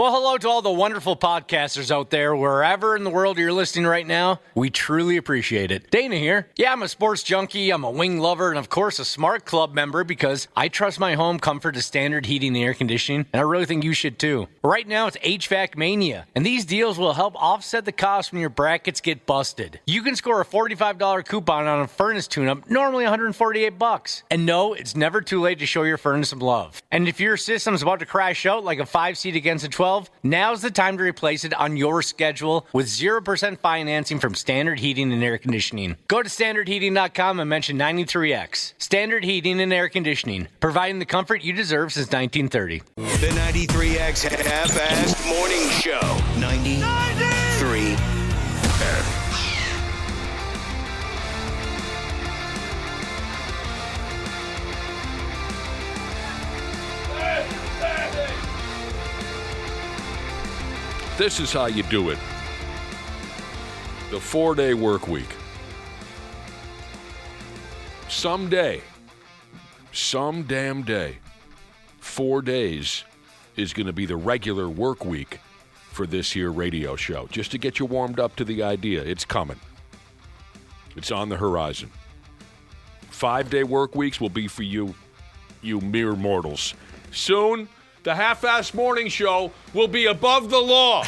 Well, hello to all the wonderful podcasters out there, wherever in the world you're listening right now. We truly appreciate it. Dana here. Yeah, I'm a sports junkie, I'm a wing lover, and of course a Smart Club member because I trust my home comfort to standard heating and air conditioning, and I really think you should too. Right now it's HVAC Mania, and these deals will help offset the cost when your brackets get busted. You can score a $45 coupon on a furnace tune-up, normally $148. And no, it's never too late to show your furnace some love. And if your system's about to crash out like a 5-seat against a 12, now's the time to replace it on your schedule with 0% financing from Standard Heating and Air Conditioning. Go to standardheating.com and mention 93X. Standard Heating and Air Conditioning, providing the comfort you deserve since 1930. The 93X Half-Assed Morning Show. 93. This is how you do it. The 4-day work week. Someday, some damn day, 4 days is going to be the regular work week for this here radio show. Just to get you warmed up to the idea, it's coming. It's on the horizon. 5-day work weeks will be for you mere mortals. Soon, the Half-Assed Morning Show will be above the law.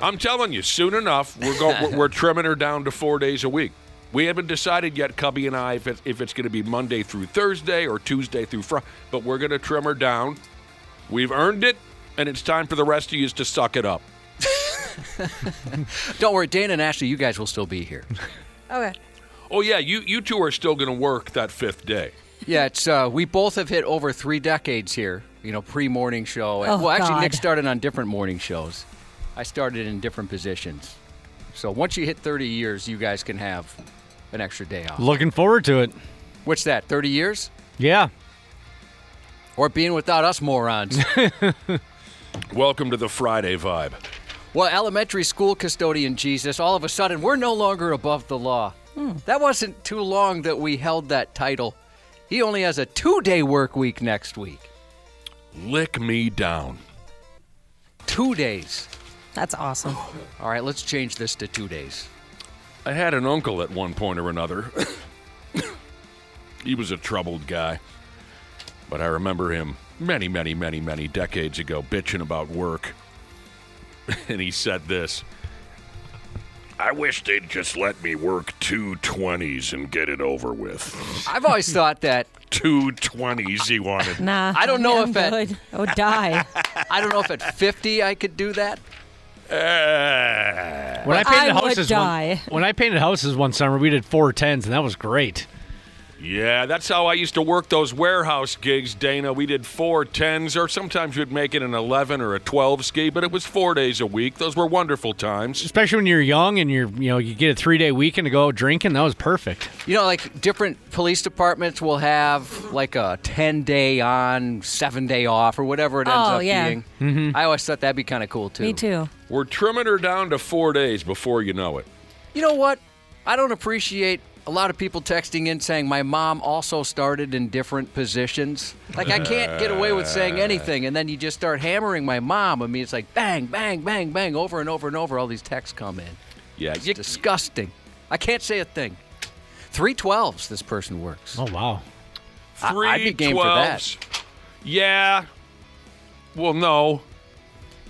I'm telling you, soon enough, we're trimming her down to 4 days a week. We haven't decided yet, Cubby and I, if it's going to be Monday through Thursday or Tuesday through Friday, but we're going to trim her down. We've earned it, and it's time for the rest of you to suck it up. Don't worry, Dana and Ashley, you guys will still be here. Okay. Oh, yeah, you two are still going to work that 5th day. Yeah, it's we both have hit over 3 decades here, pre-morning show. Well, actually, God. Nick started on different morning shows. I started in different positions. So once you hit 30 years, you guys can have an extra day off. Looking forward to it. What's that, 30 years? Yeah. Or being without us morons. Welcome to the Friday vibe. Well, elementary school custodian Jesus, all of a sudden, we're no longer above the law. That wasn't too long that we held that title. He only has a 2-day work week next week. Lick me down. 2 days. That's awesome. All right, let's change this to 2 days. I had an uncle at one point or another. He was a troubled guy. But I remember him many, many, many, many decades ago bitching about work. And he said this: I wish they'd just let me work 2 20s and get it over with. I've always thought that 2 20s he wanted. Nah. I don't know I'm if at- good. I would die. I don't know if at 50 I could do that. When I painted I would houses die. when I painted houses one summer, we did 4 10s, and that was great. Yeah, that's how I used to work those warehouse gigs, Dana. We did 4 10s, or sometimes we'd make it an 11 or a 12 ski, but it was 4 days a week. Those were wonderful times. Especially when you're young and you get a 3-day weekend to go out drinking. That was perfect. Like different police departments will have like a 10-day on, 7-day off, or whatever it ends up being. Mm-hmm. I always thought that'd be kind of cool, too. Me too. We're trimming her down to 4 days before you know it. You know what? I don't appreciate a lot of people texting in saying my mom also started in different positions. Like, I can't get away with saying anything, and then you just start hammering my mom. I mean, it's like bang, bang, bang, bang, over and over and over. All these texts come in. Yeah, It's disgusting. I can't say a thing. 3 12s this person works. Oh, wow. I'd be game for that. 3 12s. Yeah. Well, no.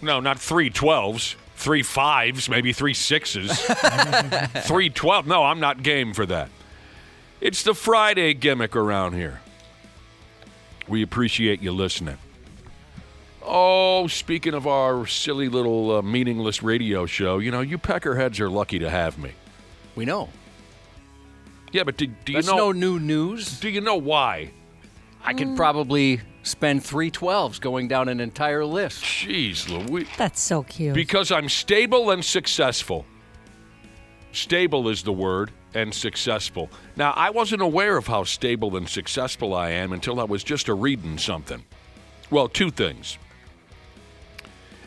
No, not 3 12s. 3 5s, maybe 3 6s. 3 12. No, I'm not game for that. It's the Friday gimmick around here. We appreciate you listening. Oh, speaking of our silly little meaningless radio show, you peckerheads are lucky to have me. We know. Yeah, but do you That's know? no new news. Do you know why? I could probably spend 3 12s going down an entire list. Jeez Louise. That's so cute. Because I'm stable and successful. Stable is the word, and successful. Now, I wasn't aware of how stable and successful I am until I was just reading something. Well, 2 things.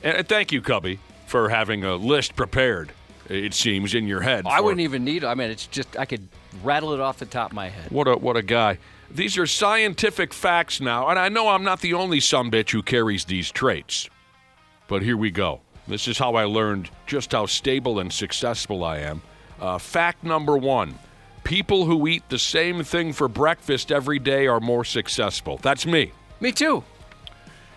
And thank you, Cubby, for having a list prepared, it seems, in your head. I wouldn't even need it. I mean, it's just, I could rattle it off the top of my head. What a guy. These are scientific facts now, and I know I'm not the only sumbitch who carries these traits. But here we go. This is how I learned just how stable and successful I am. Fact number 1. People who eat the same thing for breakfast every day are more successful. That's me. Me too.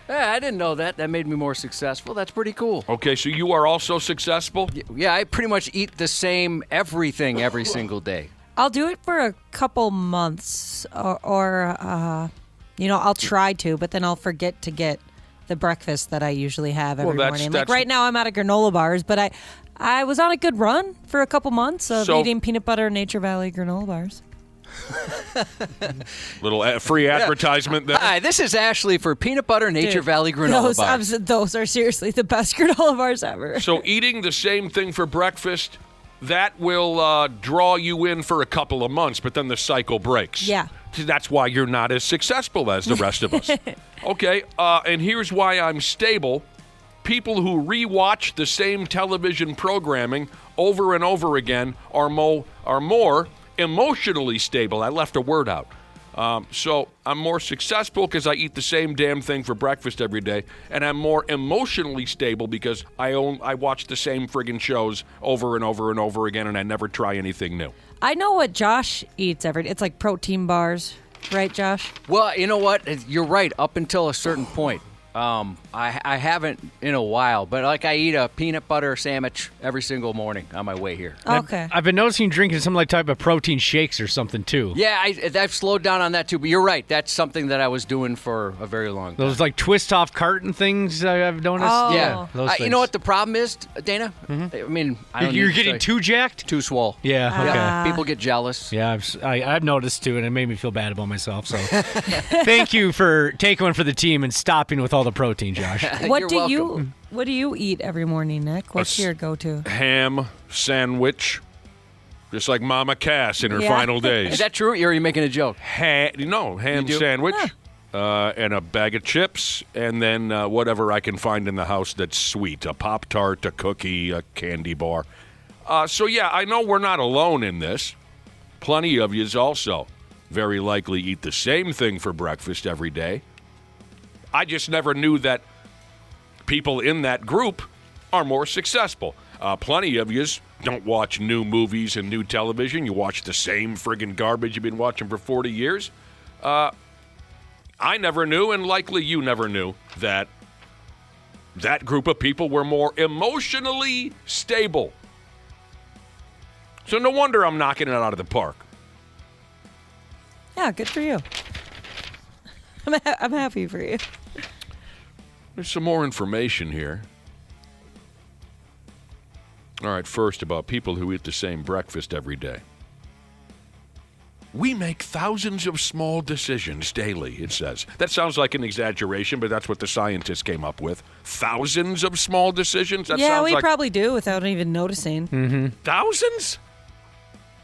Yeah, I didn't know that. That made me more successful. That's pretty cool. Okay, so you are also successful? Yeah, I pretty much eat the same everything every single day. I'll do it for a couple months, or I'll try to, but then I'll forget to get the breakfast that I usually have every morning. Like right now, I'm out of granola bars, but I was on a good run for a couple months of eating peanut butter Nature Valley granola bars. Little free advertisement there. Hi, this is Ashley for Peanut Butter Nature Valley granola bars. Those are seriously the best granola bars ever. So eating the same thing for breakfast, that will draw you in for a couple of months, but then the cycle breaks. Yeah. That's why you're not as successful as the rest of us. Okay, and here's why I'm stable. People who rewatch the same television programming over and over again are more emotionally stable. I left a word out. So I'm more successful because I eat the same damn thing for breakfast every day, and I'm more emotionally stable because I watch the same friggin' shows over and over and over again, and I never try anything new. I know what Josh eats every day. It's like protein bars, right, Josh? Well, you know what? You're right, up until a certain point. I haven't in a while, but like I eat a peanut butter sandwich every single morning on my way here. Okay. I've been noticing you drinking some type of protein shakes or something too. Yeah, I've slowed down on that too, but you're right. That's something that I was doing for a very long time. Those like twist off carton things I've noticed. Oh. Yeah. Those You things. know what the problem is, Dana? I mean, I don't You're need to getting say- too jacked? too swole. Yeah, okay. Ah. People get jealous. Yeah, I've noticed too, and it made me feel bad about myself. So, thank you for taking one for the team and stopping with all the protein, Josh. What You're do you eat every morning, Nick? What's your go-to? Ham sandwich, just like Mama Cass in her Yeah. final days. Is that true, or are you making a joke? ham You do? sandwich, and a bag of chips, and then whatever I can find in the house that's sweet, a Pop-Tart, a cookie, a candy bar. So yeah, I know we're not alone in this. Plenty of yous also very likely eat the same thing for breakfast every day. I just never knew that people in that group are more successful. Plenty of yous don't watch new movies and new television. You watch the same friggin' garbage you've been watching for 40 years. I never knew, and likely you never knew, that that group of people were more emotionally stable. So no wonder I'm knocking it out of the park. Yeah, good for you. I'm happy for you. There's some more information here. All right, first about people who eat the same breakfast every day. We make thousands of small decisions daily, it says. That sounds like an exaggeration, but that's what the scientists came up with. Thousands of small decisions? That Yeah, sounds we like probably do without even noticing. thousands?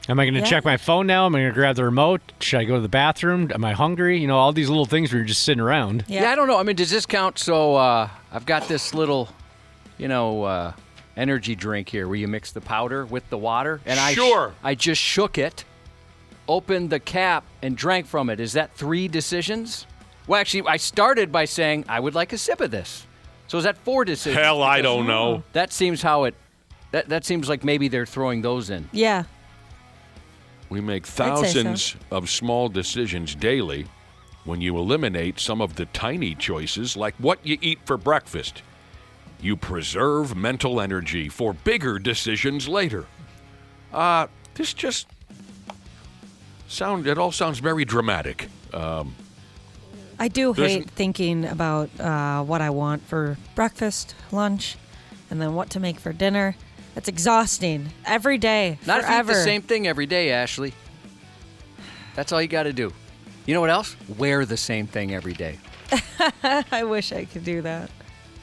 Am I going to Yeah. check my phone now? Am I going to grab the remote? Should I go to the bathroom? Am I hungry? You know, all these little things where you're just sitting around. Yeah, I don't know. I mean, does this count? So I've got this little, energy drink here where you mix the powder with the water. And Sure. I just shook it, opened the cap, and drank from it. Is that 3 decisions? Well, actually, I started by saying I would like a sip of this. So is that 4 decisions? Hell, I Because don't know. That seems how it. That seems like maybe they're throwing those in. Yeah. We make say so. thousands of small decisions daily when you eliminate some of the tiny choices like what you eat for breakfast. You preserve mental energy for bigger decisions later. This just it all sounds very dramatic. I do There's- hate thinking about what I want for breakfast, lunch, and then what to make for dinner. It's exhausting every day, Not forever. if you eat the same thing every day, Ashley. That's all you got to do. You know what else? Wear the same thing every day. I wish I could do that.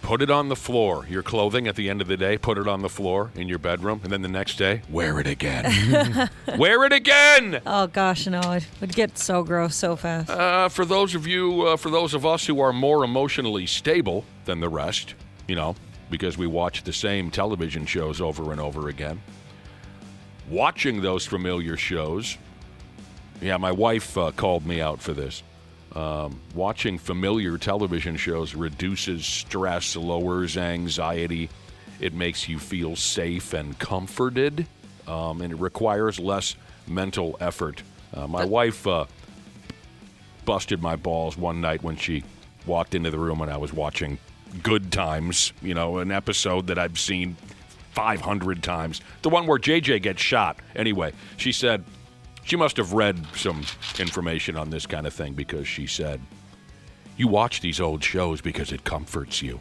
Put it on the floor. Your clothing at the end of the day, put it on the floor in your bedroom, and then the next day, wear it again. Wear it again! Oh gosh, no, it would get so gross so fast. For those of us who are more emotionally stable than the rest, because we watch the same television shows over and over again, watching those familiar shows. Yeah, my wife called me out for this. Watching familiar television shows reduces stress, lowers anxiety. It makes you feel safe and comforted, and it requires less mental effort. My wife busted my balls one night when she walked into the room and I was watching Good Times, an episode that I've seen 500 times. The one where JJ gets shot. Anyway, she said she must have read some information on this kind of thing because she said, you watch these old shows because it comforts you.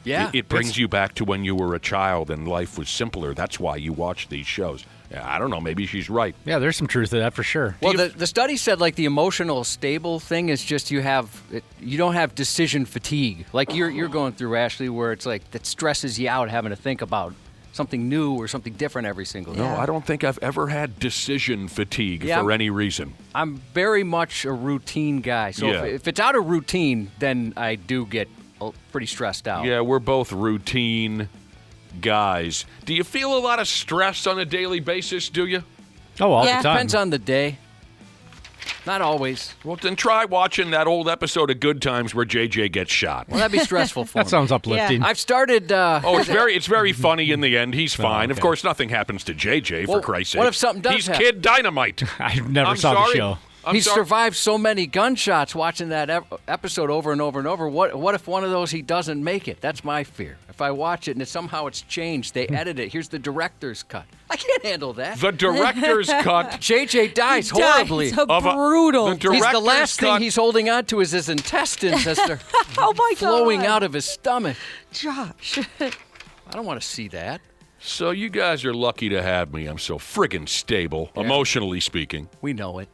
Yeah. It brings you back to when you were a child and life was simpler. That's why you watch these shows. I don't know. Maybe she's right. Yeah, there's some truth to that for sure. Well, the study said the emotional stable thing is just you don't have decision fatigue like you're going through, Ashley, where it's that stresses you out having to think about something new or something different every single day. No, I don't think I've ever had decision fatigue for any reason. I'm very much a routine guy. So if it's out of routine, then I do get pretty stressed out. Yeah, we're both routine guys. Do you feel a lot of stress on a daily basis, do you? Oh, all the time. Depends on the day. Not always. Well, then try watching that old episode of Good Times where JJ gets shot. Well, that'd be stressful for me. That sounds uplifting. I've started... it's very funny in the end. He's fine. okay. Of course, nothing happens to JJ, for Christ's sake. What if something does He's happen? Kid Dynamite. I never saw the show. He survived so many gunshots watching that episode over and over and over. What if one of those he doesn't make it? That's my fear. If I watch it and somehow it's changed, they edit it. Here's the director's cut. I can't handle that. The director's cut. JJ dies horribly. So brutal. The He's the director's last cut. thing he's holding on to is his intestines as they're Oh my flowing God. out of his stomach. Josh. I don't want to see that. So you guys are lucky to have me. I'm so friggin' stable, emotionally speaking. We know it.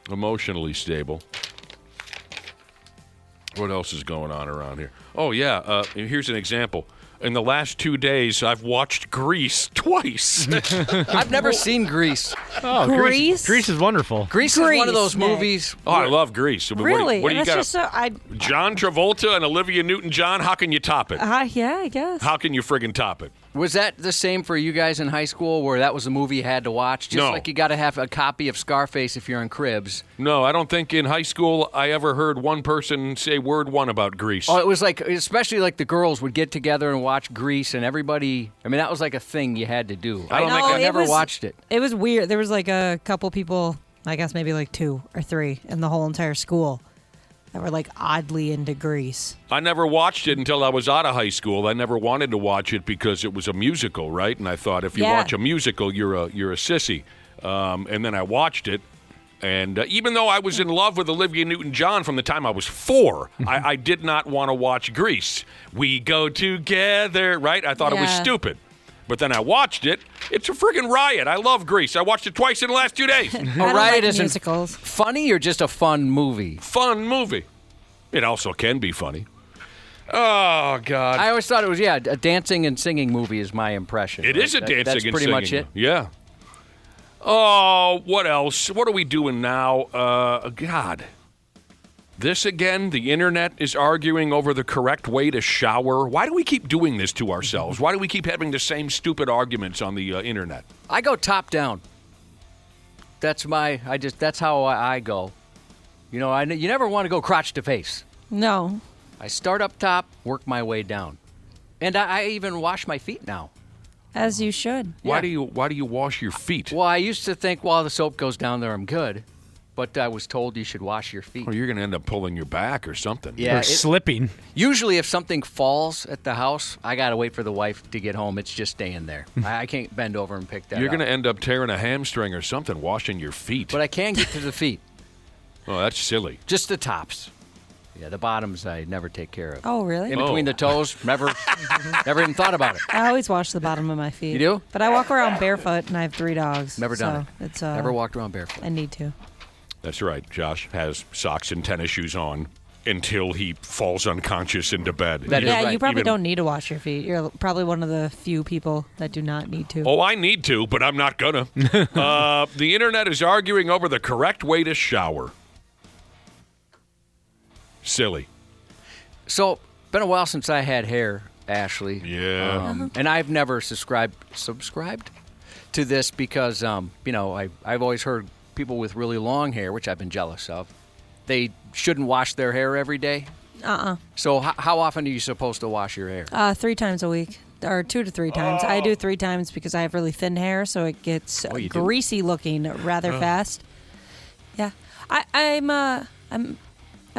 Emotionally stable. What else is going on around here? Oh, yeah. Here's an example. In the last 2 days, I've watched Grease twice. I've never seen Grease. Oh, Grease? Grease is wonderful. Grease is one of those Nick. movies. Oh, I love Grease. Really? What do you That's got? just John Travolta and Olivia Newton-John, how can you top it? yeah, I guess. How can you friggin' top it? Was that the same for you guys in high school where that was a movie you had to watch? Just No. like you got to have a copy of Scarface if you're in Cribs. No, I don't think in high school I ever heard one person say word one about Grease. Oh, it was especially the girls would get together and watch Grease and everybody, that was like a thing you had to do. I don't think I never watched it. It was weird. There was a couple people, I guess maybe 2 or 3 in the whole entire school that were oddly into Grease. I never watched it until I was out of high school. I never wanted to watch it because it was a musical, right? And I thought if you watch a musical, you're a sissy. And then I watched it, and even though I was in love with Olivia Newton-John from the time I was 4, I did not want to watch Grease. We go together, right? I thought it was stupid. But then I watched it. It's a friggin' riot. I love Grease. I watched it twice in the last 2 days. I A don't riot like isn't musicals. funny or just a fun movie? Fun movie. It also can be funny. Oh, God. I always thought it was, a dancing and singing movie is my impression. It is a dancing That's and pretty singing. much it. Yeah. Oh, what else? What are we doing now? God. This again, the internet is arguing over the correct way to shower. Why do we keep doing this to ourselves? Why do we keep having the same stupid arguments on the internet? I go top down. That's how I go. You never want to go crotch to face. No. I start up top, work my way down. And I even wash my feet now. As you should. Why do you wash your feet? Well, I used to think, the soap goes down there, I'm good. But I was told you should wash your feet. Well, you're going to end up pulling your back or something. Yeah, Or slipping. Usually if something falls at the house, I got to wait for the wife to get home. It's just staying there. I can't bend over and pick that You're up. going to end up tearing a hamstring or something washing your feet. But I can get to the feet. Oh, that's silly. Just the tops. Yeah, the bottoms I never take care of. Oh, really? In between the toes, never even thought about it. I always wash the bottom of my feet. You do? But I walk around barefoot, and I have 3 dogs. Never done it. It's Never walked around barefoot. I need to. That's right. Josh has socks and tennis shoes on until he falls unconscious into bed. That is Yeah, right. you probably Even- don't need to wash your feet. You're probably one of the few people that do not need to. Oh, I need to, but I'm not gonna. The internet is arguing over the correct way to shower. Silly. So, been a while since I had hair, Ashley. Yeah. And I've never subscribed to this because, I've always heard people with really long hair, which I've been jealous of, they shouldn't wash their hair every day? So how often are you supposed to wash your hair? 3 times a week, or 2 to 3 times. I do 3 times because I have really thin hair, so it gets greasy looking rather fast. Yeah, I'm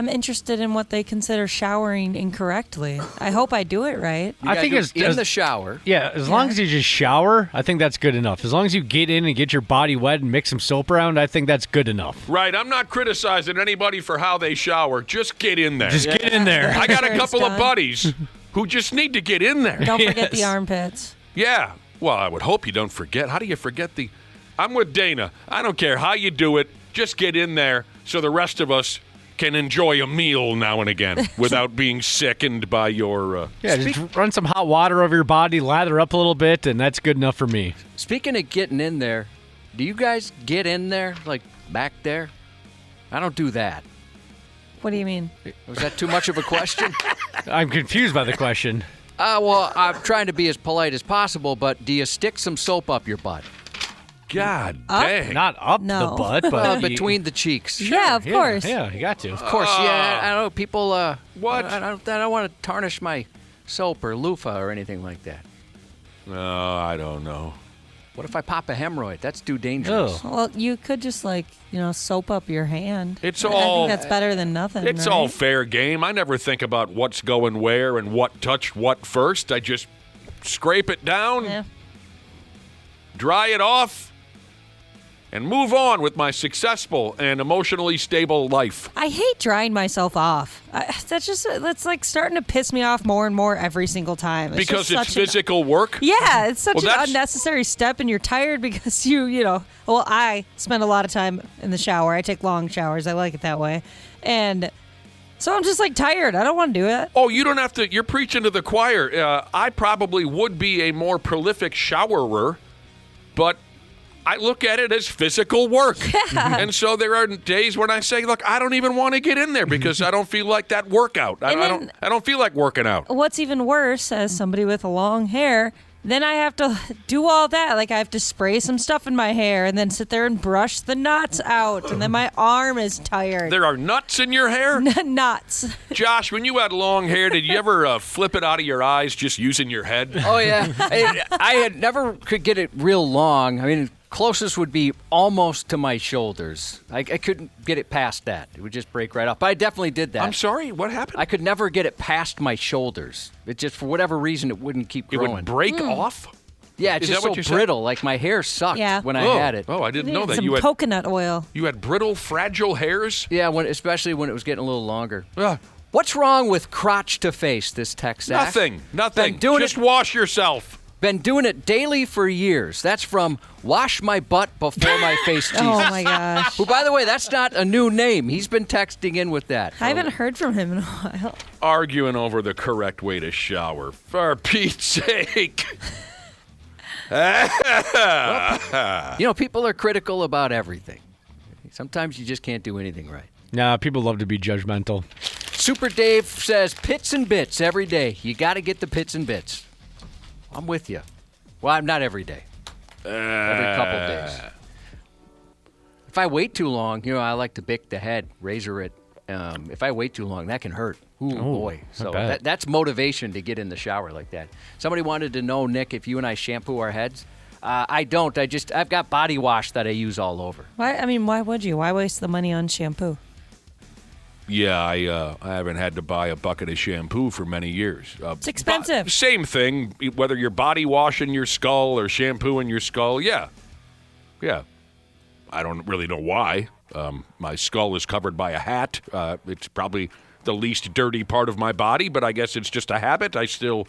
interested in what they consider showering incorrectly. I hope I do it right. I think it's in the shower. Yeah, as long as you just shower, I think that's good enough. As long as you get in and get your body wet and mix some soap around, I think that's good enough. Right, I'm not criticizing anybody for how they shower. Just get in there. Just get in there. I got a couple of buddies who just need to get in there. Don't forget the armpits. Yeah, well, I would hope you don't forget. How do you forget the... I'm with Dana. I don't care how you do it. Just get in there so the rest of us can enjoy a meal now and again without being sickened by your... just run some hot water over your body, lather up a little bit, and that's good enough for me. Speaking of getting in there, do you guys get in there, like back there? I don't do that. What do you mean? Was that too much of a question? I'm confused by the question. Well, I'm trying to be as polite as possible, but do you stick some soap up your butt? God dang. Not up No. the butt, but Between the cheeks. Yeah, of course. Yeah, you got to. Of course, yeah. I don't know. People, What? I don't want to tarnish my soap or loofah or anything like that. I don't know. What if I pop a hemorrhoid? That's too dangerous. Oh. Well, you could just soap up your hand. It's I all- think that's better than nothing. It's right? all fair game. I never think about what's going where and what touched what first. I just scrape it down, Yeah. dry it off, and move on with my successful and emotionally stable life. I hate drying myself off. That's like starting to piss me off more and more every single time. Because just it's such physical work? Yeah, it's such Well, an that's- unnecessary step, and you're tired because well, I spend a lot of time in the shower. I take long showers. I like it that way. And so I'm just tired. I don't want to do it. Oh, you don't have to. You're preaching to the choir. I probably would be a more prolific showerer, but I look at it as physical work. Yeah. And so there are days when I say, look, I don't even want to get in there because I don't feel like that workout. I don't feel like working out. What's even worse, as somebody with long hair, then I have to do all that. I have to spray some stuff in my hair and then sit there and brush the knots out. And then my arm is tired. There are nuts in your hair? Knots. Josh, when you had long hair, did you ever flip it out of your eyes just using your head? Oh, yeah. I had never could get it real long. I mean, closest would be almost to my shoulders. I couldn't get it past that. It would just break right off. But I definitely did that. I'm sorry, what happened? I could never get it past my shoulders. It just, for whatever reason, it wouldn't keep It growing. would break off? Yeah, it's Is just that what so you're saying? brittle. Like my hair sucked when I had it. Oh, I didn't know that. Some You had coconut oil. brittle, fragile hairs? Yeah, especially when it was getting a little longer. Ugh. What's wrong with crotch to face, this tech Zach? Nothing. Been doing Just it, wash yourself. Been doing it daily for years. That's from Wash My Butt Before My Face Jesus. Oh, my gosh. Who, by the way, that's not a new name. He's been texting in with that. I haven't heard from him in a while. Arguing over the correct way to shower. For Pete's sake. People are critical about everything. Sometimes you just can't do anything right. Nah, people love to be judgmental. Super Dave says pits and bits every day. You got to get the pits and bits. I'm with you. Well, I'm not every day. Every couple days. If I wait too long, I like to bick the head, razor it. If I wait too long, that can hurt. Ooh, boy. So that's motivation to get in the shower like that. Somebody wanted to know, Nick, if you and I shampoo our heads. I don't. I've got body wash that I use all over. Why? I mean, why would you? Why waste the money on shampoo? Yeah, I haven't had to buy a bucket of shampoo for many years. It's expensive. Same thing, whether you're body washing your skull or shampooing your skull. Yeah. I don't really know why. My skull is covered by a hat. It's probably the least dirty part of my body, but I guess it's just a habit. I still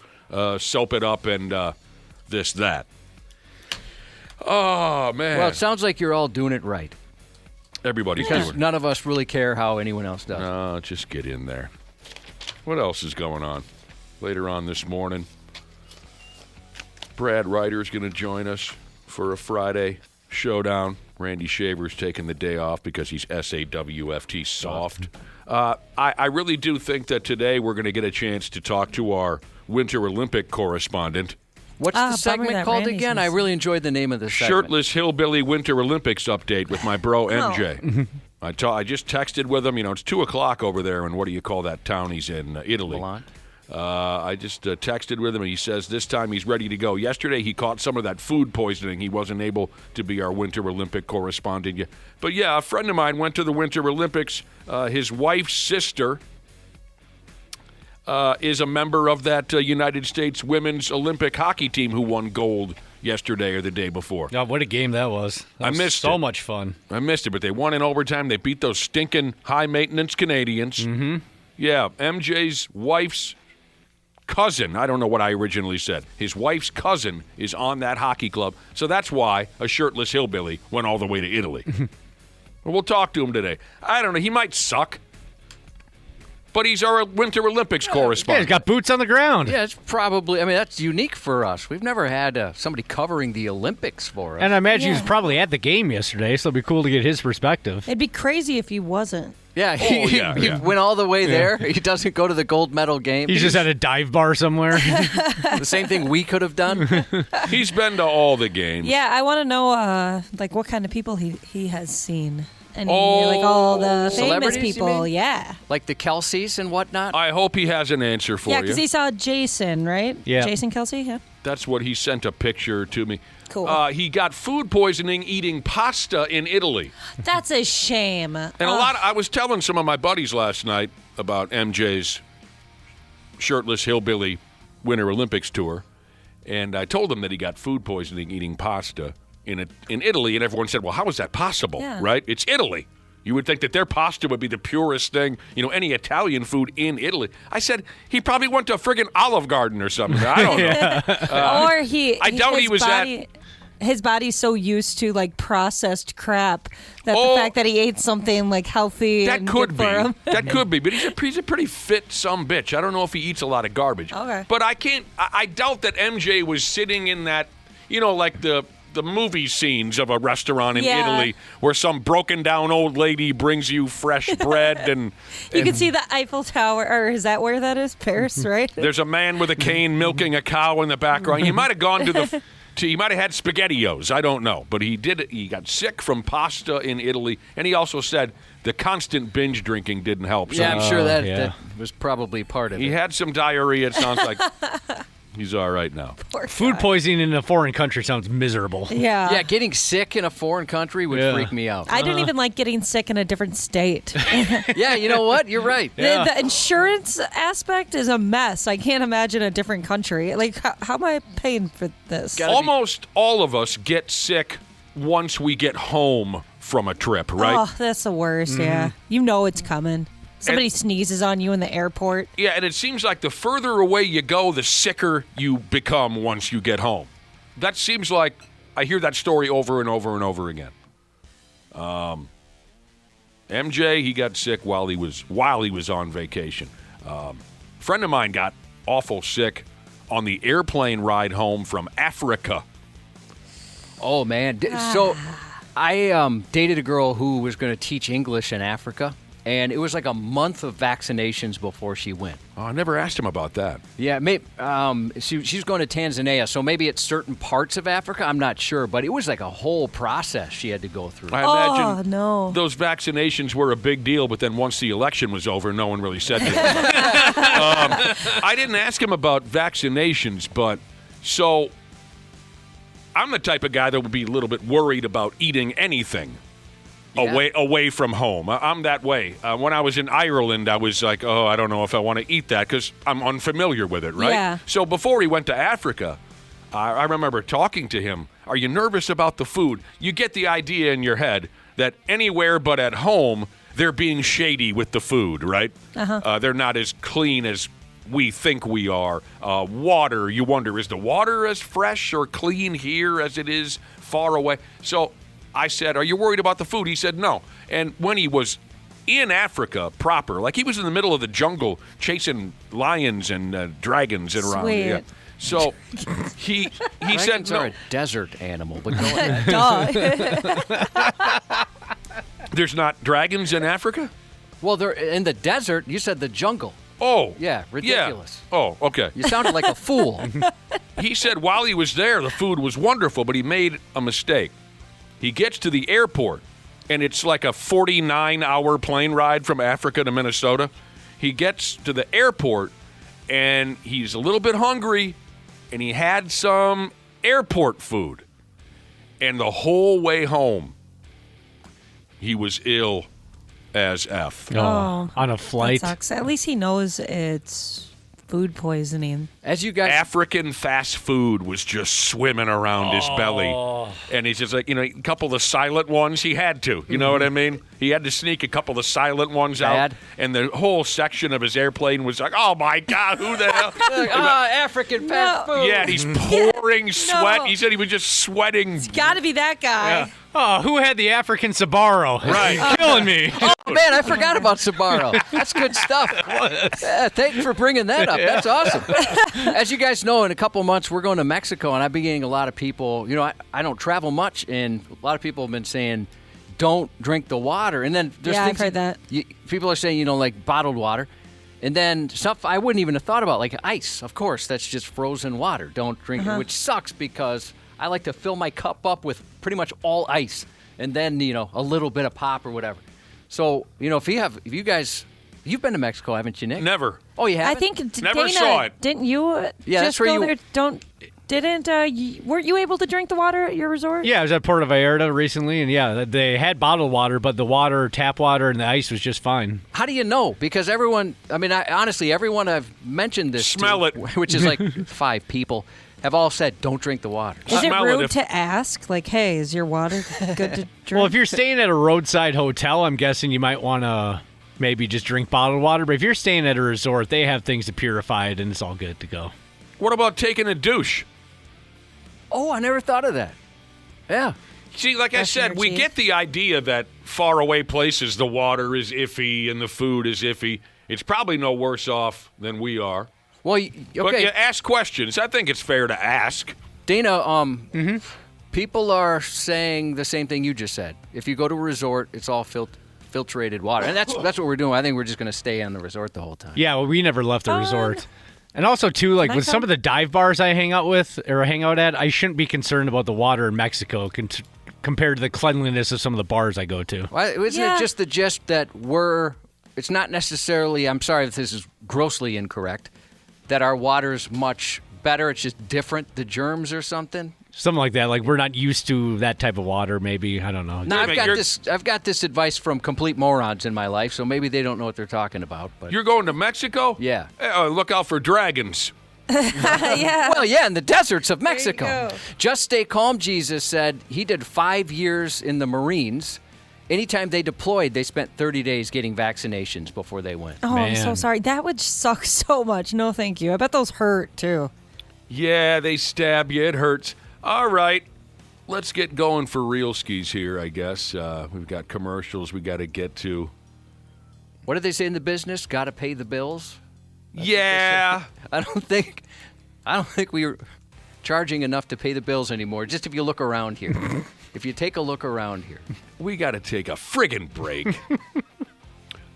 soap it up and that. Oh, man. Well, it sounds like you're all doing it right. Everybody's doing Because it. none of us really care how anyone else does. No, just get in there. What else is going on? Later on this morning, Brad Ryder's going to join us for a Friday showdown. Randy Shaver's taking the day off because he's SAWFT soft. I really do think that today we're going to get a chance to talk to our Winter Olympic correspondent. What's the segment called again? I really enjoyed the name of the segment. Shirtless Hillbilly Winter Olympics update with my bro MJ. I just texted with him. It's 2 o'clock over there, and what do you call that town he's in? Italy. Milan. I just texted with him, and he says this time he's ready to go. Yesterday he caught some of that food poisoning. He wasn't able to be our Winter Olympic correspondent. But, yeah, a friend of mine went to the Winter Olympics. His wife's sister is a member of that United States women's Olympic hockey team who won gold yesterday or the day before. Oh, what a game that was. I missed so it. much fun. I missed it, but they won in overtime. They beat those stinking high-maintenance Canadians. Mm-hmm. Yeah, MJ's wife's cousin, I don't know what I originally said. His wife's cousin is on that hockey club, so that's why a shirtless hillbilly went all the way to Italy. We'll talk to him today. I don't know. He might suck, but he's our Winter Olympics Yeah, correspondent. he's got boots on the ground. Yeah, it's probably, that's unique for us. We've never had somebody covering the Olympics for us. And I imagine he was probably at the game yesterday, so it'd be cool to get his perspective. It'd be crazy if he wasn't. Yeah, he went all the way there. He doesn't go to the gold medal game. He's just at a dive bar somewhere. The same thing we could have done. He's been to all the games. Yeah, I want to know what kind of people he has seen. And all the famous Celebrities, people, you mean? Yeah. Like the Kelseys and whatnot? I hope he has an answer for Yeah, you. because he saw Jason, right? Yeah. Jason Kelsey, yeah. That's what he sent a picture to me. Cool. He got food poisoning eating pasta in Italy. That's a shame. And I was telling some of my buddies last night about MJ's Shirtless Hillbilly Winter Olympics tour, and I told them that he got food poisoning eating pasta in Italy, and everyone said, well, how is that possible, right? It's Italy. You would think that their pasta would be the purest thing, any Italian food in Italy. I said, he probably went to a friggin' Olive Garden or something. I don't know. Or I doubt he was his body's so used to processed crap that the fact that he ate something healthy that and could good be. for him. That could be, but he's a pretty fit sumbitch. I don't know if he eats a lot of garbage. Okay. But I doubt that MJ was sitting in that, like the movie scenes of a restaurant in Italy where some broken down old lady brings you fresh bread and You can see the Eiffel Tower, or is that where that is? Paris, right? there's a man with a cane milking a cow in the background. He might have gone he might have had SpaghettiOs. I don't know. But he got sick from pasta in Italy, and he also said the constant binge drinking didn't help. So yeah, I'm sure that was probably part of it. he had some diarrhea, it sounds like. He's all right now. Food poisoning in a foreign country sounds miserable. Yeah. Yeah, getting sick in a foreign country would freak me out. I don't even like getting sick in a different state. Yeah, you know what? You're right. The insurance aspect is a mess. I can't imagine a different country. How am I paying for this? Almost all of us get sick once we get home from a trip, right? Oh, that's the worst, yeah. You know it's coming. Somebody sneezes on you in the airport. Yeah, and it seems like the further away you go, the sicker you become once you get home. That seems like I hear that story over and over and over again. MJ, he got sick while he was on vacation. A friend of mine got awful sick on the airplane ride home from Africa. Oh, man. So I dated a girl who was going to teach English in Africa. And it was like a month of vaccinations before she went. Oh, I never asked him about that. Yeah, she's going to Tanzania, so maybe it's certain parts of Africa. I'm not sure, but it was like a whole process she had to go through. I imagine no. those vaccinations were a big deal, but then once the election was over, no one really said anything. I didn't ask him about vaccinations, but so I'm the type of guy that would be a little bit worried about eating anything. Away from home. I'm that way. When I was in Ireland, I was like, oh, I don't know if I want to eat that because I'm unfamiliar with it, right? Yeah. So before he went to Africa, I remember talking to him, are you nervous about the food? You get the idea in your head that anywhere but at home, they're being shady with the food, right? Uh-huh. They're not as clean as we think we are. Water, you wonder, is the water as fresh or clean here as it is far away? So I said, are you worried about the food? He said, no. And when he was in Africa proper, like he was in the middle of the jungle chasing lions and dragons and around. Sweet. Yeah. So he said, no. Are a desert animal, but go ahead. There's not dragons in Africa? Well, they're in the desert. You said the jungle. Oh. Yeah, ridiculous. Yeah. Oh, okay. You sounded like a fool. He said while he was there, the food was wonderful, but he made a mistake. He gets to the airport, and it's like a 49-hour plane ride from Africa to Minnesota. He gets to the airport, and he's a little bit hungry, and he had some airport food. And the whole way home, he was ill as F. On a flight. That sucks. At least he knows it's food poisoning. As you guys, African fast food was just swimming around his belly. And he's just like, a couple of the silent ones, he had to. You know what I mean? He had to sneak a couple of the silent ones out. And the whole section of his airplane was like, oh, my God, who the hell? African fast food. Yeah, and he's pouring sweat. He said he was just sweating. It's got to be that guy. Yeah. Oh, who had the African Sabaro? Right. Killing me. Oh, man, I forgot about Sabaro. That's good stuff. Thank you for bringing that up. That's awesome. As you guys know, in a couple months, we're going to Mexico, and I've been getting a lot of people. I don't travel much, and a lot of people have been saying, don't drink the water. And then there's things I've heard that. People are saying, like bottled water. And then stuff I wouldn't even have thought about, like ice. Of course, that's just frozen water. Don't drink it, which sucks because I like to fill my cup up with pretty much all ice and then, a little bit of pop or whatever. So, if you guys, you've been to Mexico, haven't you, Nick? Never. Oh, you haven't? I think Never Dana, saw it. Didn't you Yeah, just that's where go you- there? Weren't you able to drink the water at your resort? Yeah, I was at Puerto Vallarta recently, and they had bottled water, but the water, tap water, and the ice was just fine. How do you know? Because everyone, honestly, everyone I've mentioned this Smell to, it. which is like 5 people, have all said, don't drink the water. Is it Smell it rude if- to ask, like, hey, is your water good to drink? Well, if you're staying at a roadside hotel, I'm guessing you might want to maybe just drink bottled water. But if you're staying at a resort, they have things to purify it, and it's all good to go. What about taking a douche? Oh, I never thought of that. Yeah. See, like I Brushing said, your we teeth. get the idea that faraway places, the water is iffy and the food is iffy. It's probably no worse off than we are. Well, okay. But you ask questions. I think it's fair to ask. Dana, people are saying the same thing you just said. If you go to a resort, it's all filtrated water. And that's what we're doing. I think we're just going to stay on the resort the whole time. Yeah, well, we never left the resort. And also, too, like with some of the dive bars I hang out at, I shouldn't be concerned about the water in Mexico compared to the cleanliness of some of the bars I go to. Well, isn't it just the gist that it's not necessarily, I'm sorry if this is grossly incorrect, that our water's much better, it's just different, the germs or something? Something like that. Like we're not used to that type of water, maybe. I don't know. No, I've got this advice from complete morons in my life, so maybe they don't know what they're talking about. But You're going to Mexico? Yeah. Look out for dragons. Yeah. Well, yeah, in the deserts of Mexico. go. Just Stay Calm Jesus said he did 5 years in the Marines. Anytime they deployed, they spent 30 days getting vaccinations before they went. Oh, I'm so Man. sorry. That would suck so much. No, thank you. I bet those hurt, too. Yeah, they stab you. It hurts. All right. Let's get going for real skis here, I guess. We've got commercials we got to get to. What did they say in the business? Got to pay the bills? Yeah. I don't think we're charging enough to pay the bills anymore. Just if you look around here. If you take a look around here. We got to take a friggin' break.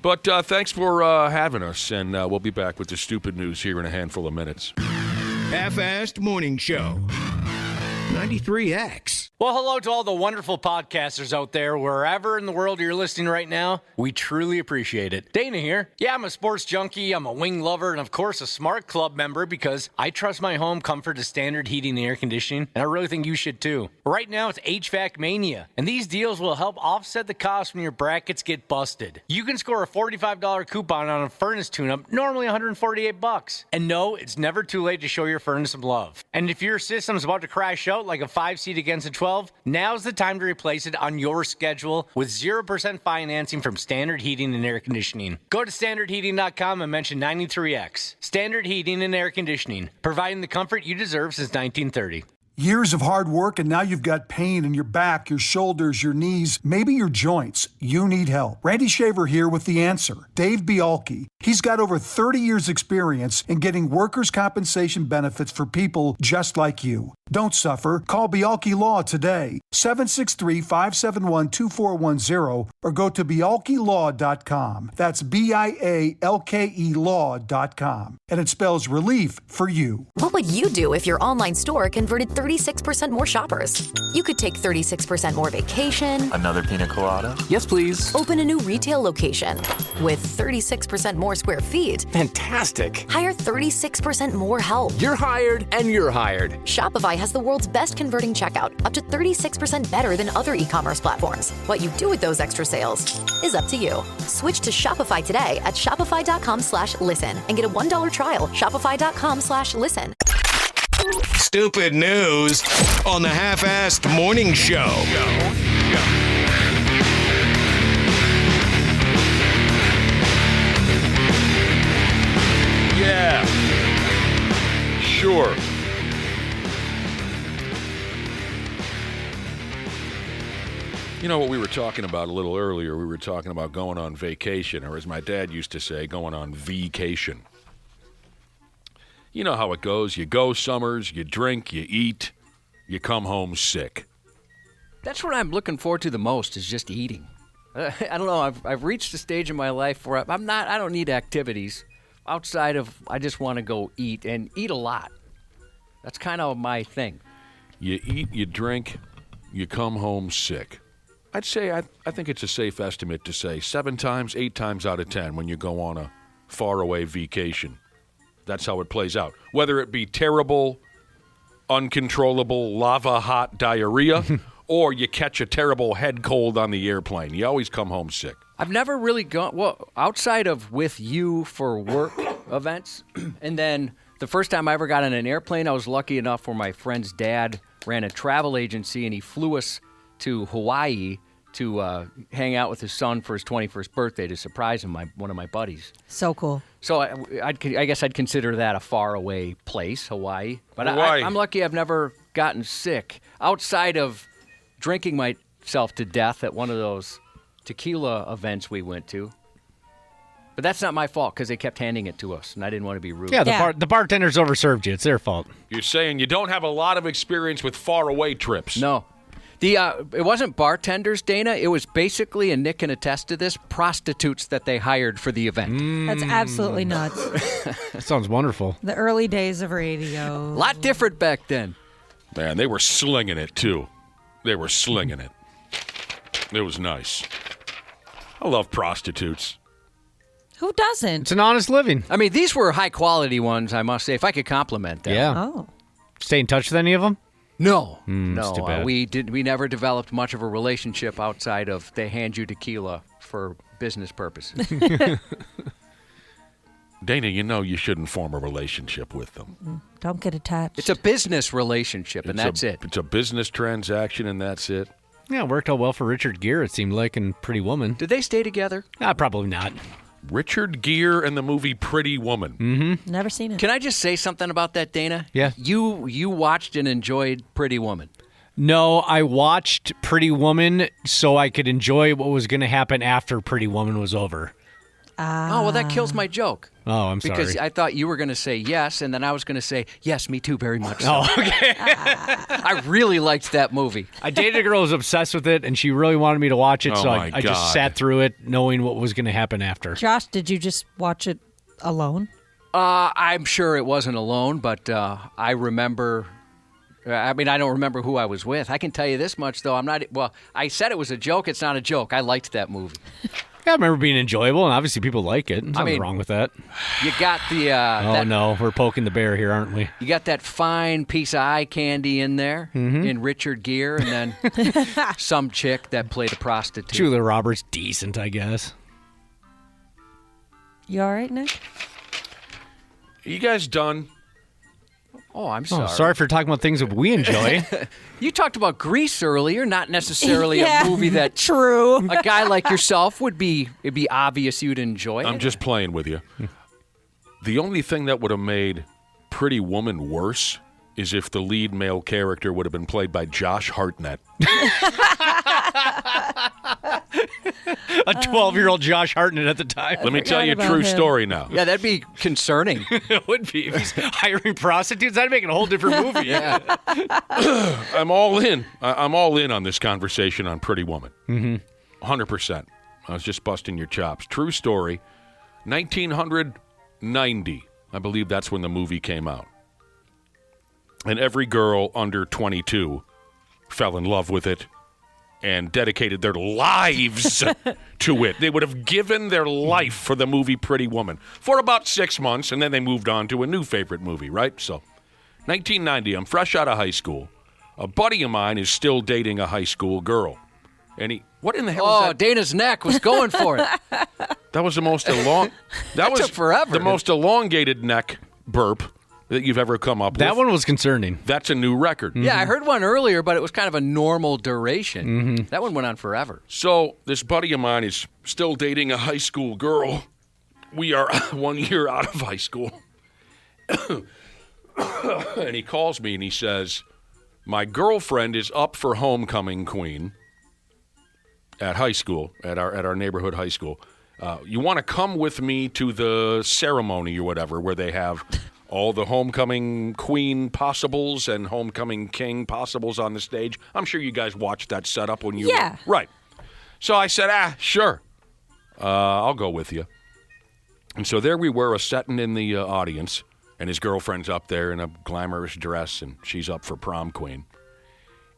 But thanks for having us, and we'll be back with the stupid news here in a handful of minutes. Half-Assed Morning Show. 93X. Well, hello to all the wonderful podcasters out there, wherever in the world you're listening right now. We truly appreciate it. Dana here. Yeah, I'm a sports junkie, I'm a wing lover, and of course a Smart Club member because I trust my home comfort to standard heating and air conditioning, and I really think you should too. Right now it's HVAC Mania, and these deals will help offset the cost when your brackets get busted. You can score a $45 coupon on a furnace tune-up, normally $148. And no, it's never too late to show your furnace some love. And if your system's about to crash out like a 5-seat against a 12, now's the time to replace it on your schedule with 0% financing from Standard Heating and Air Conditioning. Go to standardheating.com and mention 93X. Standard Heating and Air Conditioning, providing the comfort you deserve since 1930. Years of hard work, and now you've got pain in your back, your shoulders, your knees, maybe your joints. You need help. Randy Shaver here with the answer. Dave Bialke. He's got over 30 years experience in getting workers' compensation benefits for people just like you. Don't suffer. Call Bialke Law today. 763-571-2410 or go to bialkelaw.com. That's BIALKE law.com. And it spells relief for you. What would you do if your online store converted 36% more shoppers. You could take 36% more vacation. Another pina colada? Yes, please. Open a new retail location with 36% more square feet. Fantastic. Hire 36% more help. You're hired and you're hired. Shopify has the world's best converting checkout, up to 36% better than other e-commerce platforms. What you do with those extra sales is up to you. Switch to Shopify today at shopify.com/listen and get a $1 trial. Shopify.com/listen. Stupid news on the Half-Assed Morning Show. Yeah. Sure. You know what we were talking about a little earlier? We were talking about going on vacation, or as my dad used to say, going on vacation. You know how it goes. You go summers, you drink, you eat, you come home sick. That's what I'm looking forward to the most is just eating. I don't know. I've reached a stage in my life where I don't need activities outside of I just want to go eat and eat a lot. That's kind of my thing. You eat, you drink, you come home sick. I'd say I think it's a safe estimate to say 7 times, 8 times out of 10 when you go on a faraway vacation. That's how it plays out. Whether it be terrible, uncontrollable, lava-hot diarrhea, or you catch a terrible head cold on the airplane. You always come home sick. I've never really gone, outside of with you for work events, and then the first time I ever got on an airplane, I was lucky enough where my friend's dad ran a travel agency, and he flew us to Hawaii to hang out with his son for his 21st birthday to surprise him, one of my buddies. So cool. So I guess I'd consider that a faraway place, Hawaii. But Hawaii. I'm lucky I've never gotten sick outside of drinking myself to death at one of those tequila events we went to. But that's not my fault because they kept handing it to us, and I didn't want to be rude. Yeah, the bartenders overserved you. It's their fault. You're saying you don't have a lot of experience with faraway trips. No. It wasn't bartenders, Dana. It was basically, and Nick can attest to this, prostitutes that they hired for the event. That's absolutely nuts. That sounds wonderful. The early days of radio. A lot different back then. Man, they were slinging it, too. They were slinging it. It was nice. I love prostitutes. Who doesn't? It's an honest living. I mean, these were high-quality ones, I must say, if I could compliment them. Yeah. Oh. Stay in touch with any of them? No. That's too bad. We never developed much of a relationship outside of they hand you tequila for business purposes. Dana, you know you shouldn't form a relationship with them. Don't get attached. It's a business relationship, and that's it. It's a business transaction, and that's it. Yeah, it worked out well for Richard Gere, it seemed like, and Pretty Woman. Did they stay together? Probably not. Richard Gere and the movie Pretty Woman. Never seen it. Can I just say something about that, Dana? Yeah. You watched and enjoyed Pretty Woman. No, I watched Pretty Woman so I could enjoy what was going to happen after Pretty Woman was over. Oh, well, that kills my joke. Oh, I'm sorry. Because I thought you were going to say yes, and then I was going to say, yes, me too, very much so. Oh, okay. I really liked that movie. I dated a girl who was obsessed with it, and she really wanted me to watch it, Oh, so my I just God. sat through it knowing what was going to happen after. Josh, did you just watch it alone? I'm sure it wasn't alone, but I remember... I mean, I don't remember who I was with. I can tell you this much, though. I said it was a joke. It's not a joke. I liked that movie. Yeah, I remember being enjoyable, and obviously people like it. There's nothing wrong with that. You got the... No, we're poking the bear here, aren't we? You got that fine piece of eye candy in there in Richard Gere, and then some chick that played a prostitute. Julia Roberts, decent, I guess. You all right, Nick? Are you guys done? Oh, I'm sorry. Sorry for talking about things that we enjoy. You talked about Grease earlier, not necessarily Yeah, a movie that true. a guy like yourself it'd be obvious you'd enjoy. I'm just playing with you. The only thing that would have made Pretty Woman worse is if the lead male character would have been played by Josh Hartnett. A 12-year-old Josh Hartnett at the time. Let me tell you a true story now. Yeah, that'd be concerning. It would be. If he's hiring prostitutes, that'd make it a whole different movie. Yeah. I'm all in. I'm all in on this conversation on Pretty Woman. 100%. I was just busting your chops. True story. 1990, I believe that's when the movie came out. And every girl under 22 fell in love with it and dedicated their lives to it. They would have given their life for the movie Pretty Woman for about 6 months, and then they moved on to a new favorite movie, right? So, 1990, I'm fresh out of high school. A buddy of mine is still dating a high school girl. And what in the hell is that? Oh, Dana's neck was going for it. That was the most took forever. The most elongated neck burp that you've ever come up with. That one was concerning. That's a new record. Yeah, I heard one earlier, but it was kind of a normal duration. That one went on forever. So this buddy of mine is still dating a high school girl. We are 1 year out of high school. And he calls me and he says, my girlfriend is up for homecoming queen at high school, at our neighborhood high school. You want to come with me to the ceremony or whatever where they have all the homecoming queen possibles and homecoming king possibles on the stage. I'm sure you guys watched that setup when you Yeah. were. Right. So I said, sure. I'll go with you. And so there we were, sitting in the audience, and his girlfriend's up there in a glamorous dress, and she's up for prom queen.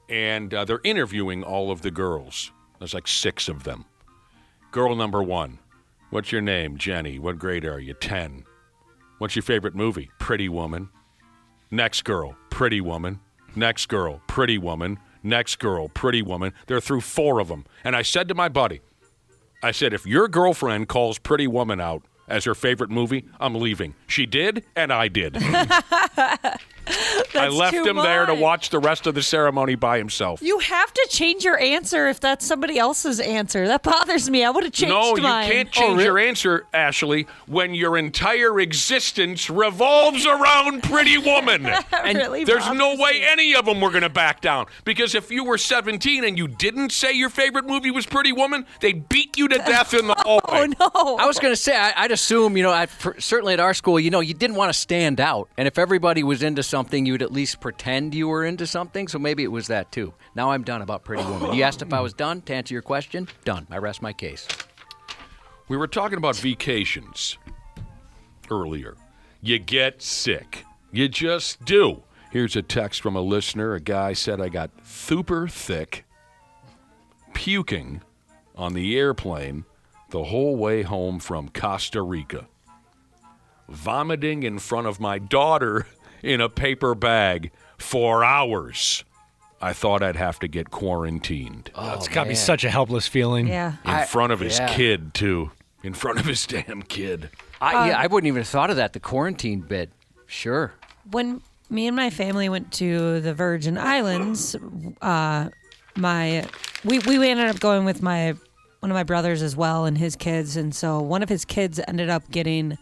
And they're interviewing all of the girls. There's like 6 of them. Girl number 1, what's your name? Jenny. What grade are you? 10. What's your favorite movie? Pretty Woman. Next girl, Pretty Woman. Next girl, Pretty Woman. Next girl, Pretty Woman. They're through 4 of them. And I said to my buddy, I said, if your girlfriend calls Pretty Woman out as her favorite movie, I'm leaving. She did, and I did. I left him there to watch the rest of the ceremony by himself. You have to change your answer if that's somebody else's answer. That bothers me. I would have changed mine. No, you can't change your answer, Ashley, when your entire existence revolves around Pretty Woman. And really there's no way any of them were going to back down. Because if you were 17 and you didn't say your favorite movie was Pretty Woman, they'd beat you to death in the hallway. Oh, no. I was going to say, I'd assume, certainly at our school, you didn't want to stand out. And if everybody was into something, you'd at least pretend you were into something. So maybe it was that, too. Now I'm done about Pretty Woman. You asked if I was done. To answer your question, done. I rest my case. We were talking about vacations earlier. You get sick. You just do. Here's a text from a listener. A guy said, I got super thick, puking on the airplane the whole way home from Costa Rica. Vomiting in front of my daughter in a paper bag for hours. I thought I'd have to get quarantined. It's got to be such a helpless feeling. Yeah. In front of his kid, too. In front of his damn kid. I wouldn't even have thought of that, the quarantine bit. Sure. When me and my family went to the Virgin Islands, we ended up going with one of my brothers as well and his kids. And so one of his kids ended up getting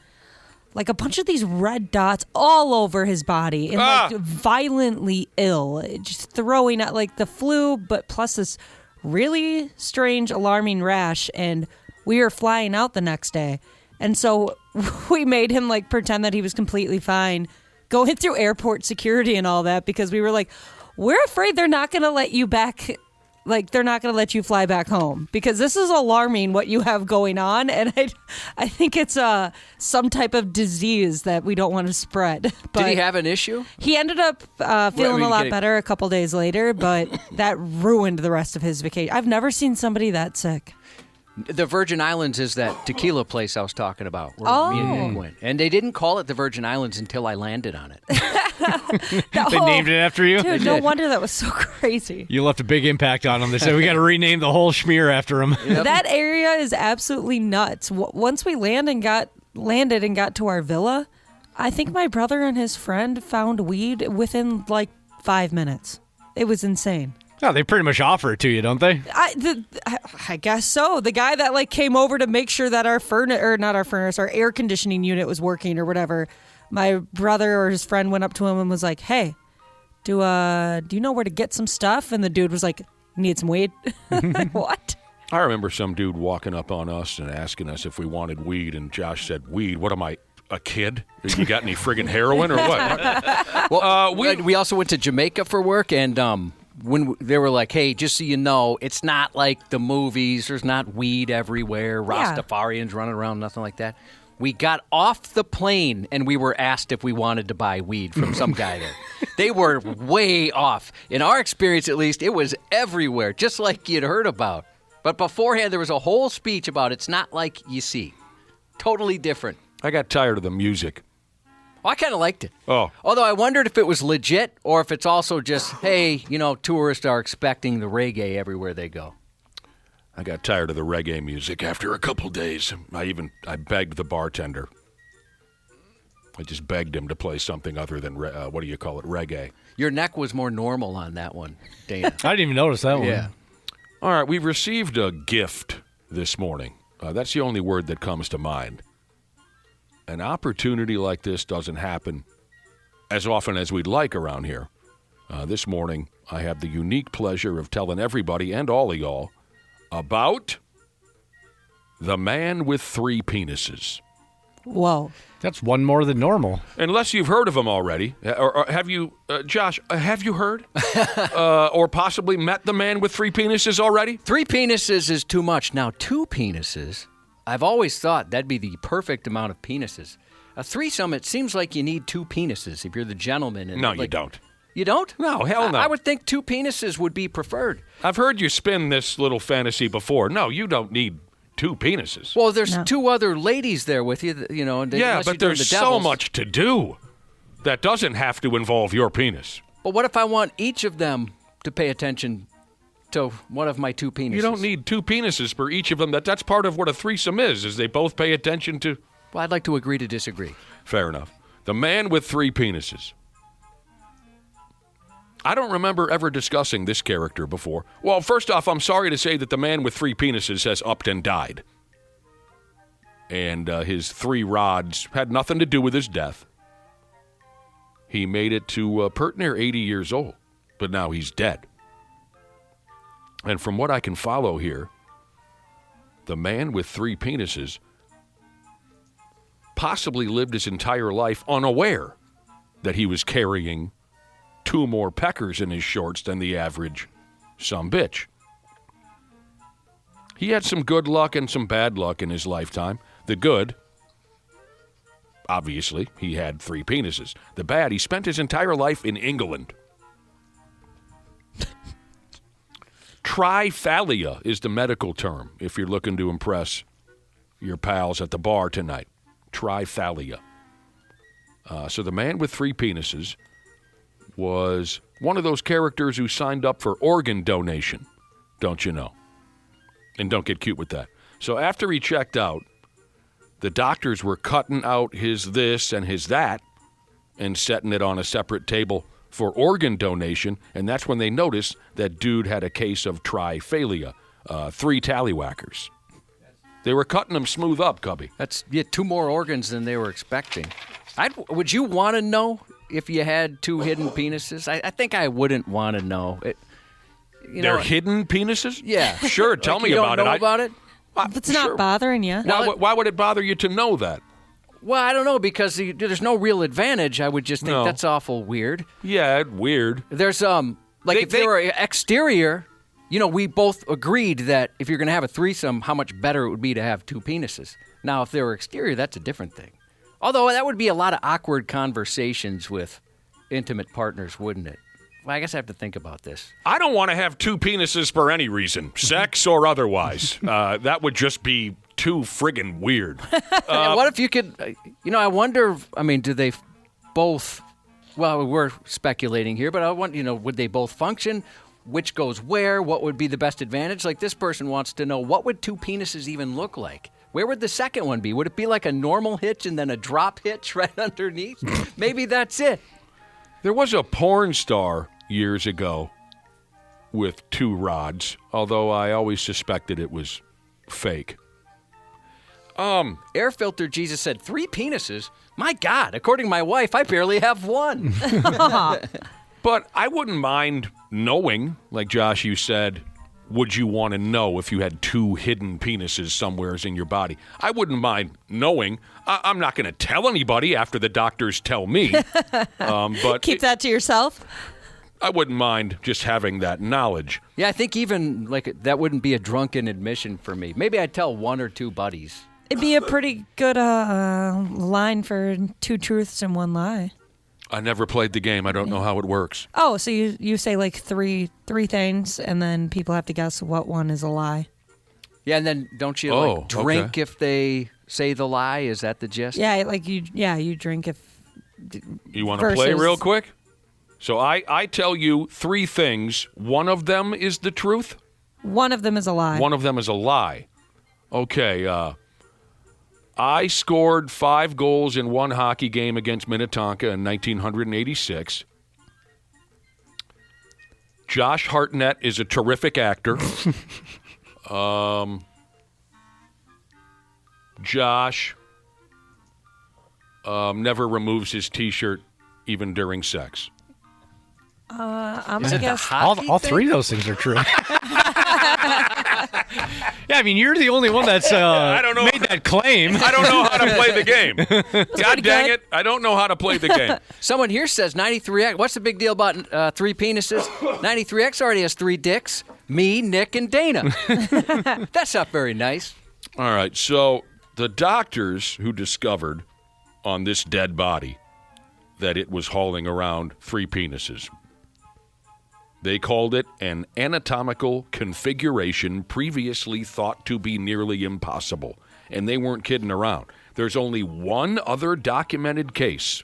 like a bunch of these red dots all over his body and like violently ill, just throwing out like the flu, but plus this really strange, alarming rash. And we were flying out the next day. And so we made him like pretend that he was completely fine, going through airport security and all that, because we were like, we're afraid they're not going to let you back. Like, they're not going to let you fly back home because this is alarming what you have going on. And I think it's some type of disease that we don't want to spread. But did he have an issue? He ended up feeling a lot better a couple days later, but that ruined the rest of his vacation. I've never seen somebody that sick. The Virgin Islands is that tequila place I was talking about. Where me and Nick went. And they didn't call it the Virgin Islands until I landed on it. They named it after you? Dude, no wonder that was so crazy. You left a big impact on them. They said, we got to rename the whole schmear after him. Yep. That area is absolutely nuts. Once we landed and got to our villa, I think my brother and his friend found weed within like 5 minutes. It was insane. Oh, they pretty much offer it to you, don't they? I guess so. The guy that like came over to make sure that our air conditioning unit was working or whatever, my brother or his friend went up to him and was like, "Hey, do you know where to get some stuff?" And the dude was like, "Need some weed?" Like, what? I remember some dude walking up on us and asking us if we wanted weed, and Josh said, "Weed? What am I, a kid? You got any friggin' heroin or what?" Well, we also went to Jamaica for work, and when they were like, hey, just so you know, it's not like the movies. There's not weed everywhere. Rastafarians running around, nothing like that. We got off the plane and we were asked if we wanted to buy weed from some guy there. They were way off. In our experience, at least, it was everywhere, just like you'd heard about. But beforehand, there was a whole speech about it's not like you see. Totally different. I got tired of the music. Well, I kind of liked it. Oh. Although I wondered if it was legit or if it's also just, hey, tourists are expecting the reggae everywhere they go. I got tired of the reggae music after a couple days. I begged the bartender. I just begged him to play something other than, reggae. Your neck was more normal on that one, Dana. I didn't even notice that one. Yeah. All right, we received a gift this morning. That's the only word that comes to mind. An opportunity like this doesn't happen as often as we'd like around here. This morning, I have the unique pleasure of telling everybody and all of y'all about the man with 3 penises. Whoa. That's one more than normal. Unless you've heard of him already. Or have you, Josh, have you heard? Or possibly met the man with 3 penises already? 3 penises is too much. Now, 2 penises, I've always thought that'd be the perfect amount of penises. A threesome, it seems like you need 2 penises if you're the gentleman. And No, you don't. You don't? No, hell no. I would think 2 penises would be preferred. I've heard you spin this little fantasy before. No, you don't need 2 penises. Well, there's 2 other ladies there with you, And yeah, but there's so much to do that doesn't have to involve your penis. But what if I want each of them to pay attention to one of my 2 penises? You don't need 2 penises for each of them. That's part of what a threesome is they both pay attention to. Well, I'd like to agree to disagree. Fair enough. The man with 3 penises. I don't remember ever discussing this character before. Well, first off, I'm sorry to say that the man with 3 penises has upped and died. And his 3 rods had nothing to do with his death. He made it to pert near 80 years old, but now he's dead. And from what I can follow here, the man with 3 penises possibly lived his entire life unaware that he was carrying 2 more peckers in his shorts than the average sumbitch. He had some good luck and some bad luck in his lifetime. The good, obviously, he had 3 penises. The bad, he spent his entire life in England. Triphalia is the medical term if you're looking to impress your pals at the bar tonight. Triphalia. So the man with 3 penises was one of those characters who signed up for organ donation, don't you know? And don't get cute with that. So after he checked out, the doctors were cutting out his this and his that and setting it on a separate table for organ donation, and that's when they noticed that dude had a case of triphalia, 3 tallywhackers. They were cutting him smooth up, Cubby. That's 2 more organs than they were expecting. Would you want to know if you had 2 hidden penises? I think I wouldn't want to know. They're hidden penises? Yeah. Sure, tell me about it. You don't know about it? It's not bothering you. Why would it bother you to know that? Well, I don't know, because there's no real advantage. I would just think that's awful weird. Yeah, weird. There's, if they were exterior, we both agreed that if you're going to have a threesome, how much better it would be to have 2 penises. Now, if they were exterior, that's a different thing. Although that would be a lot of awkward conversations with intimate partners, wouldn't it? Well, I guess I have to think about this. I don't want to have 2 penises for any reason, sex or otherwise. That would just be too friggin' weird. What if you could, I wonder, do they both, well, we're speculating here, but I want, would they both function? Which goes where? What would be the best advantage? Like, this person wants to know, what would 2 penises even look like? Where would the second one be? Would it be like a normal hitch and then a drop hitch right underneath? Maybe that's it. There was a porn star years ago with 2 rods, although I always suspected it was fake. Air Filter Jesus said, 3 penises? My God, according to my wife, I barely have 1. But I wouldn't mind knowing, like Josh, you said, would you want to know if you had 2 hidden penises somewhere in your body? I wouldn't mind knowing. I'm not going to tell anybody after the doctors tell me. But keep that to yourself. I wouldn't mind just having that knowledge. Yeah, I think even that wouldn't be a drunken admission for me. Maybe I'd tell 1 or 2 buddies. It'd be a pretty good line for 2 truths and 1 lie. I never played the game. I don't know how it works. Oh, so you say like three things, and then people have to guess what one is a lie. Yeah, and then don't you drink if they say the lie? Is that the gist? Yeah, like you drink if. You want to play real quick? So I tell you 3 things. One of them is the truth. One of them is a lie. One of them is a lie. Okay. I scored 5 goals in 1 hockey game against Minnetonka in 1986. Josh Hartnett is a terrific actor. Josh never removes his T-shirt even during sex. I'm gonna guess all 3 of those things are true. Yeah, I mean, you're the only one that's I don't know. made that claim. I don't know how to play the game. God dang it. I don't know how to play the game. Someone here says 93X. What's the big deal about 3 penises? 93X already has 3 dicks. Me, Nick, and Dana. That's not very nice. All right, so the doctors who discovered on this dead body that it was hauling around 3 penises, they called it an anatomical configuration previously thought to be nearly impossible. And they weren't kidding around. There's only one other documented case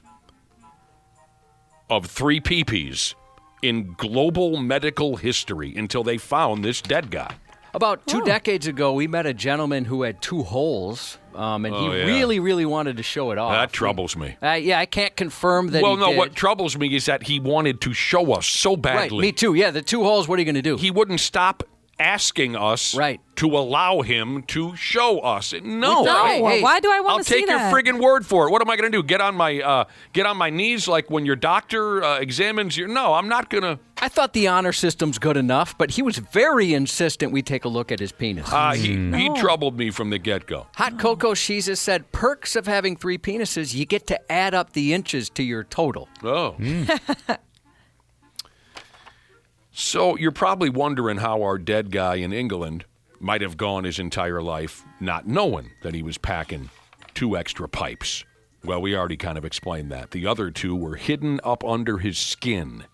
of 3 peepees in global medical history until they found this dead guy. About 2 decades ago, we met a gentleman who had 2 holes, and he really, really wanted to show it off. That troubles me. I can't confirm that Well, he no, did. what troubles me is that he wanted to show us so badly. Right, me too. Yeah, the 2 holes, what are you going to do? He wouldn't stop asking us to allow him to show us. No. Hey, why do I want to see that? I'll take your friggin' word for it. What am I going to do? Get on my knees like when your doctor examines your... No, I'm not going to... I thought the honor system's good enough, but he was very insistent we take a look at his penis. He troubled me from the get-go. Hot Cocoa Sheeza said, perks of having 3 penises, you get to add up the inches to your total. Oh. So you're probably wondering how our dead guy in England might have gone his entire life not knowing that he was packing 2 extra pipes. Well, we already kind of explained that. The other 2 were hidden up under his skin.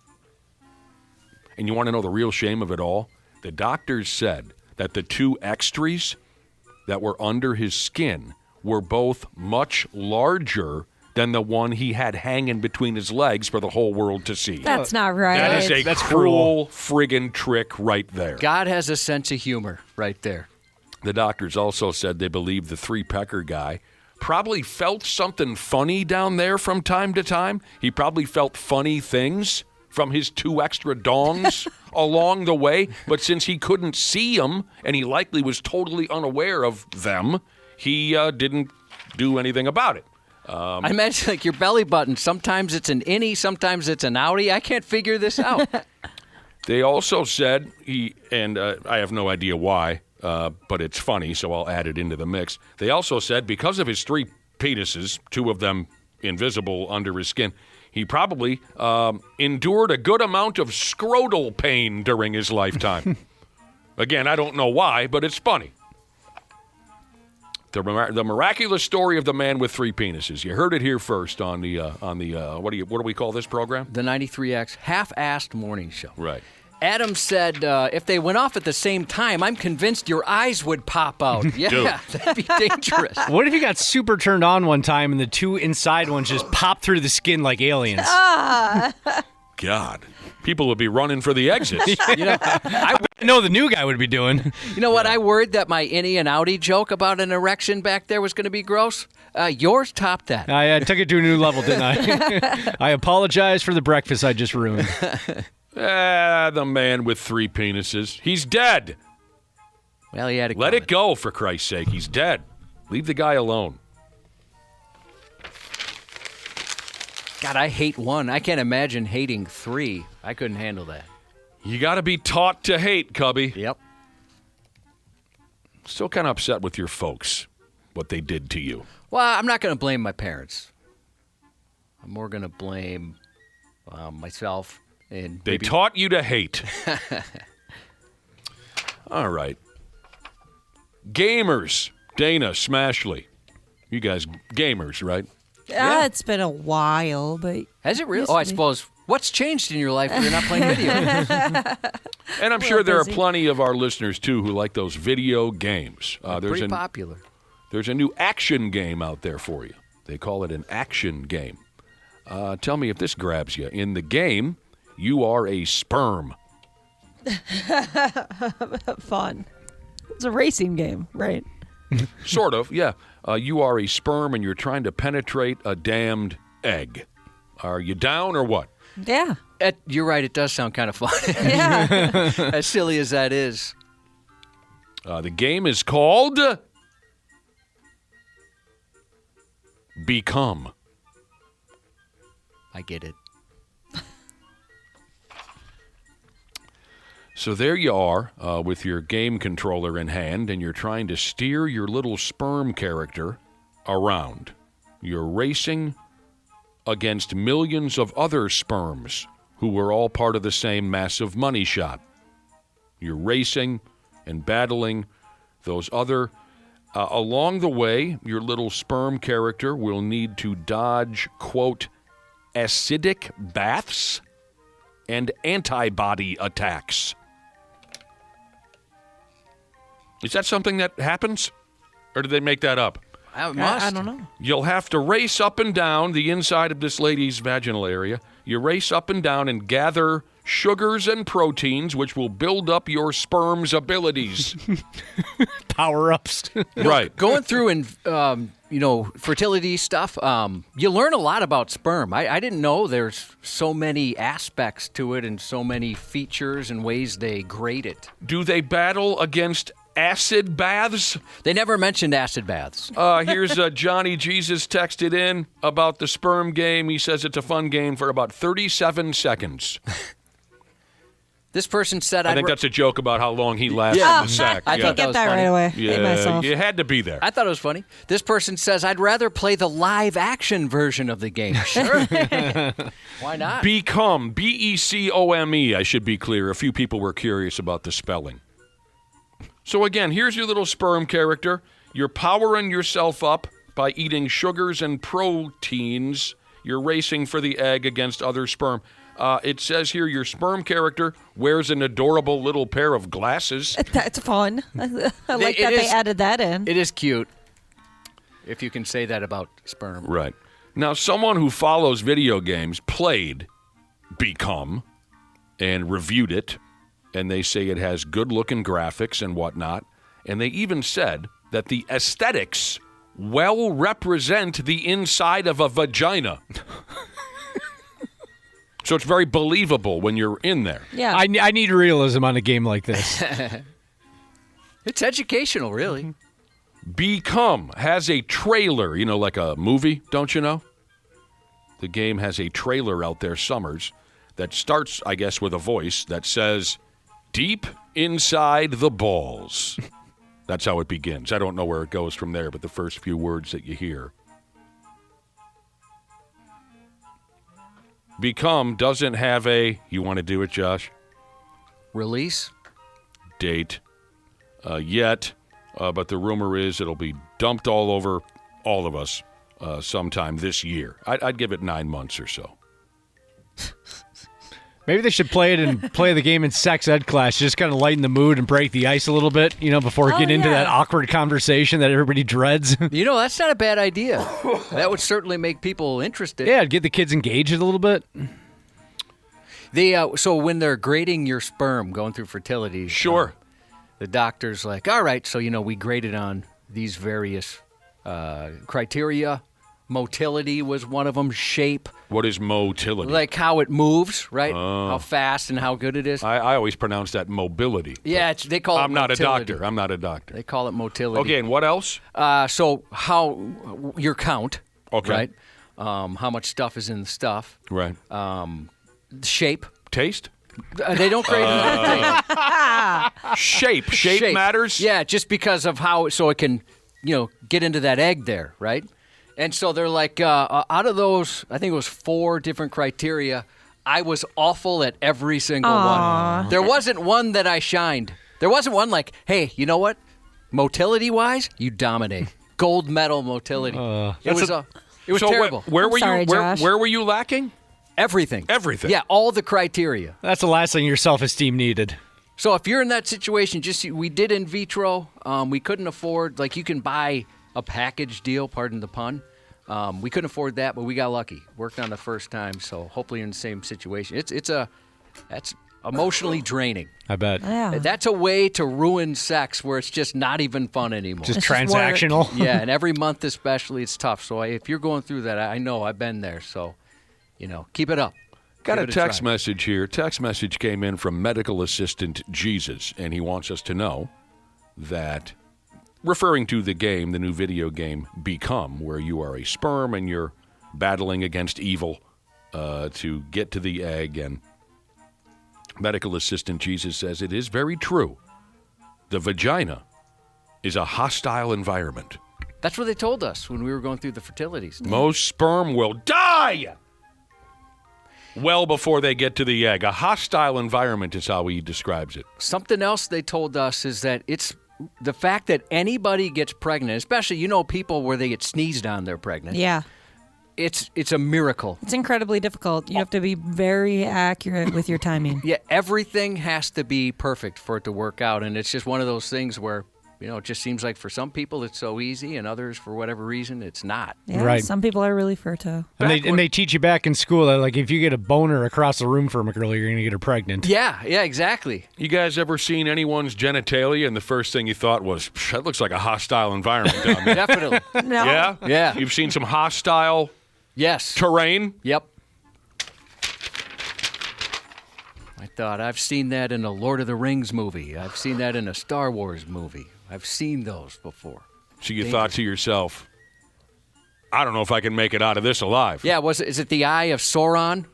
And you want to know the real shame of it all? The doctors said that the 2 extras that were under his skin were both much larger than the one he had hanging between his legs for the whole world to see. That's not right. That is a cruel friggin' trick right there. God has a sense of humor right there. The doctors also said they believe the 3-pecker guy probably felt something funny down there from time to time. He probably felt funny things from his 2 extra dongs along the way. But since he couldn't see them, and he likely was totally unaware of them, he didn't do anything about it. I imagine like your belly button. Sometimes it's an innie, sometimes it's an outie. I can't figure this out. They also said I have no idea why, but it's funny, so I'll add it into the mix. They also said because of his 3 penises, 2 of them invisible under his skin, he probably endured a good amount of scrotal pain during his lifetime. Again, I don't know why, but it's funny. The miraculous story of the man with 3 penises. You heard it here first on the what do we call this program? The 93X half-assed morning show. Right. Adam said, if they went off at the same time, I'm convinced your eyes would pop out. Yeah, Dude. that'd be dangerous. What if you got super turned on one time and the 2 inside ones just pop through the skin like aliens? God. People would be running for the exits. I know the new guy would be doing. You know what? I worried that my innie and outie joke about an erection back there was going to be gross. Yours topped that. I took it to a new level, didn't I? I apologize for the breakfast I just ruined. The man with 3 penises. He's dead. Well, he had to Let it go, for Christ's sake. He's dead. Leave the guy alone. God, I hate 1. I can't imagine hating 3. I couldn't handle that. You got to be taught to hate, Cubby. Yep. Still kind of upset with your folks, what they did to you. Well, I'm not going to blame my parents. I'm more going to blame myself. And they taught you to hate. All right. Gamers Dana, Smashley. You guys gamers, right? It's been a while, but has it really? Oh, I suppose. What's changed in your life when you're not playing video games? And I'm sure there are plenty of our listeners, too, who like those video games. Pretty popular. There's a new action game out there for you. They call it an action game. Tell me if this grabs you. In the game, you are a sperm. Fun. It's a racing game, right? Sort of, yeah. You are a sperm and you're trying to penetrate a damned egg. Are you down or what? Yeah. You're right. It does sound kind of fun. Yeah. As silly as that is. The game is called Become. I get it. So there you are with your game controller in hand, and you're trying to steer your little sperm character around. You're racing against millions of other sperms who were all part of the same massive money shot. You're racing and battling those other... along the way, your little sperm character will need to dodge, quote, acidic baths and antibody attacks. Is that something that happens? Or did they make that up? I don't know. You'll have to race up and down the inside of this lady's vaginal area. You race up and down and gather sugars and proteins, which will build up your sperm's abilities. Power-ups. Right. Going through and, fertility stuff, you learn a lot about sperm. I didn't know there's so many aspects to it and so many features and ways they grade it. Do they battle against acid baths? They never mentioned acid baths. Here's Johnny Jesus texted in about the sperm game. He says it's a fun game for about 37 seconds. This person said... I think that's a joke about how long he lasts in the sack. I thought get that right away. Yeah, you had to be there. I thought it was funny. This person says, I'd rather play the live-action version of the game. Sure. Why not? Become, B-E-C-O-M-E, I should be clear. A few people were curious about the spelling. So again, here's your little sperm character. You're powering yourself up by eating sugars and proteins. You're racing for the egg against other sperm. It says here your sperm character wears an adorable little pair of glasses. That's fun. I like that they added that in. It is cute, if you can say that about sperm. Right. Now, someone who follows video games played Become and reviewed it, and they say it has good-looking graphics and whatnot, and they even said that the aesthetics well represent the inside of a vagina. So it's very believable when you're in there. Yeah. I need realism on a game like this. It's educational, really. Become has a trailer, like a movie, don't you know? The game has a trailer out there, Summers, that starts, I guess, with a voice that says, "Deep inside the balls." That's how it begins. I don't know where it goes from there, but the first few words that you hear. Become doesn't have a, you want to do it, Josh? Release? Date yet, but the rumor is it'll be dumped all over all of us sometime this year. I'd give it 9 months or so. Maybe they should play the game in sex ed class, just kind of lighten the mood and break the ice a little bit, before getting into that awkward conversation that everybody dreads. That's not a bad idea. That would certainly make people interested. Yeah, get the kids engaged a little bit. So when they're grading your sperm, going through fertility, sure, the doctor's like, all right, so, we graded on these various criteria. Motility was one of them. Shape. What is motility? Like how it moves, right? How fast and how good it is. I always pronounce that mobility. Yeah, they call it motility. I'm not a doctor. They call it motility. Okay, and what else? So how your count, okay. Right? How much stuff is in the stuff. Right. Shape. Taste? They don't grade it. Shape matters? Yeah, just because of how, so it can, get into that egg there, right? And so they're like, out of those, I think it was 4 different criteria, I was awful at every single one. There wasn't one that I shined. There wasn't one like, hey, you know what? Motility-wise, you dominate. Gold medal motility. It was so terrible. Where were sorry, you? Josh. Where were you lacking? Everything. Everything. Yeah, all the criteria. That's the last thing your self-esteem needed. So if you're in that situation, we did in vitro. We couldn't afford, you can buy a package deal, pardon the pun. We couldn't afford that, but we got lucky. Worked on the first time, so hopefully in the same situation. That's emotionally draining. I bet. Yeah. That's a way to ruin sex where it's just not even fun anymore. Just It's just transactional. Yeah, and every month especially, it's tough. So if you're going through that, I know I've been there. So, keep it up. Got Give a it text try. message here. Text message came in from medical assistant Jesus, and he wants us to know that, referring to the game, the new video game Become, where you are a sperm and you're battling against evil to get to the egg, and medical assistant Jesus says it is very true. The vagina is a hostile environment. That's what they told us when we were going through the fertility stuff. Most sperm will die well before they get to the egg. A hostile environment is how he describes it. Something else they told us is that it's the fact that anybody gets pregnant, especially, people where they get sneezed on, they're pregnant. Yeah. It's a miracle. It's incredibly difficult. You have to be very accurate with your timing. Yeah, everything has to be perfect for it to work out. And it's just one of those things where, it just seems like for some people it's so easy and others, for whatever reason, it's not. Yeah, Right. Some people are really fertile. And they teach you back in school that, if you get a boner across the room from a girl, you're going to get her pregnant. Yeah, exactly. You guys ever seen anyone's genitalia and the first thing you thought was, that looks like a hostile environment down there? Definitely. No. Yeah? Yeah. You've seen some hostile Yes. terrain? Yep. I thought, I've seen that in a Lord of the Rings movie. I've seen that in a Star Wars movie. I've seen those before. So you thought to yourself, I don't know if I can make it out of this alive. Yeah, is it the Eye of Sauron?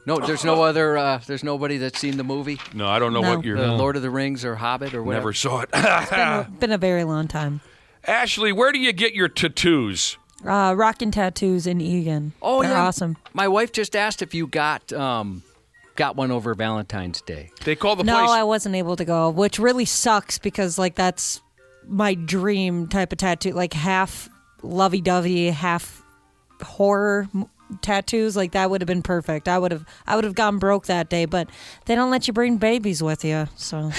No, there's no other, there's nobody that's seen the movie? No, I don't know No. what you're... Lord of the Rings or Hobbit or whatever? Never saw it. It's been a very long time. Ashley, where do you get your tattoos? Rockin' Tattoos in Egan. Oh, They're yeah. awesome. My wife just asked if you got one over Valentine's Day. They call the No, place... I wasn't able to go, which really sucks because that's my dream type of tattoo, half lovey-dovey, half horror tattoos. That would have been perfect. I would have gone broke that day, but they don't let you bring babies with you, so.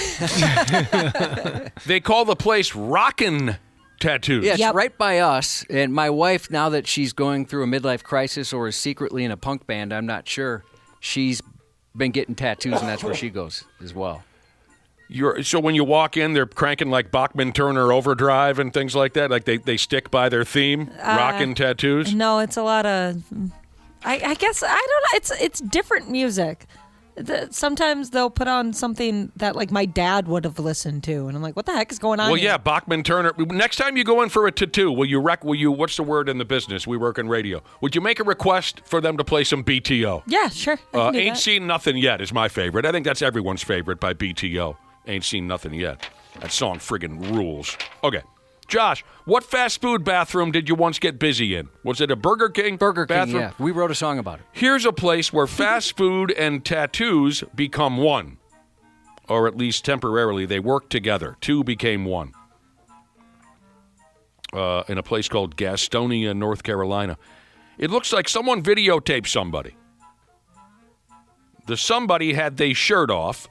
They call the place Rockin' Tattoos. Yeah, it's Yep. right by us. And my wife, now that she's going through a midlife crisis or is secretly in a punk band, I'm not sure, she's been getting tattoos, and that's where she goes as well. So when you walk in, they're cranking Bachman Turner Overdrive and things like that? They stick by their theme? Rockin' Tattoos? No, it's a lot of. I guess I don't know. It's different music. Sometimes they'll put on something that my dad would have listened to, and I'm like, what the heck is going on? Well, here? yeah, Bachman Turner. Next time you go in for a tattoo, will you, what's the word in the business? We work in radio. Would you make a request for them to play some BTO? Yeah, sure. I can do Ain't that. Seen Nothing Yet is my favorite. I think that's everyone's favorite by BTO. Ain't Seen Nothing Yet. That song friggin' rules. Okay. Josh, what fast food bathroom did you once get busy in? Was it a Burger King Burger King, bathroom? yeah. We wrote a song about it. Here's a place where fast food and tattoos become one. Or at least temporarily, they work together. Two became one. In a place called Gastonia, North Carolina. It looks like someone videotaped somebody. The somebody had their shirt off,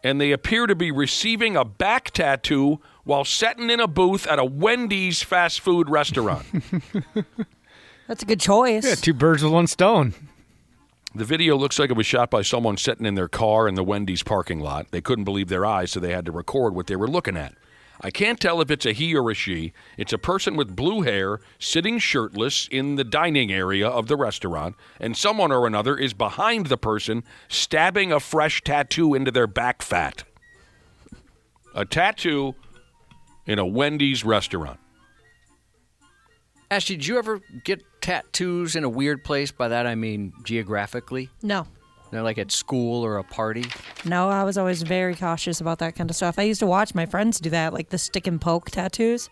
and they appear to be receiving a back tattoo while sitting in a booth at a Wendy's fast food restaurant. That's a good choice. Yeah, 2 birds with 1 stone. The video looks like it was shot by someone sitting in their car in the Wendy's parking lot. They couldn't believe their eyes, so they had to record what they were looking at. I can't tell if it's a he or a she. It's a person with blue hair sitting shirtless in the dining area of the restaurant, and someone or another is behind the person stabbing a fresh tattoo into their back fat. A tattoo in a Wendy's restaurant. Ashley, did you ever get tattoos in a weird place? By that I mean geographically? No. They're at school or a party? No, I was always very cautious about that kind of stuff. I used to watch my friends do that, the stick and poke tattoos.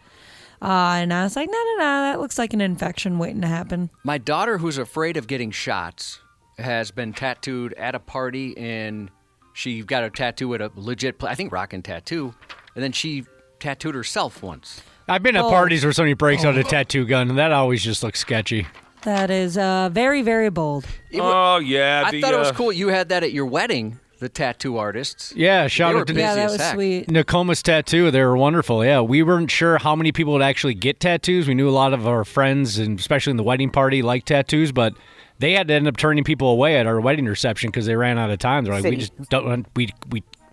And I was like, no, that looks like an infection waiting to happen. My daughter, who's afraid of getting shots, has been tattooed at a party, and she got a tattoo at a legit place, I think Rockin' Tattoo, and then she tattooed herself once. I've been at parties where somebody breaks out a tattoo gun, and that always just looks sketchy. That is very, very bold. Oh, yeah. I thought it was cool. You had that at your wedding, the tattoo artists. Yeah, shout out to Yeah, that was sweet. Nokomis Tattoo. They were wonderful. Yeah, we weren't sure how many people would actually get tattoos. We knew a lot of our friends, and especially in the wedding party, liked tattoos, but they had to end up turning people away at our wedding reception because they ran out of time. They're like, we just don't,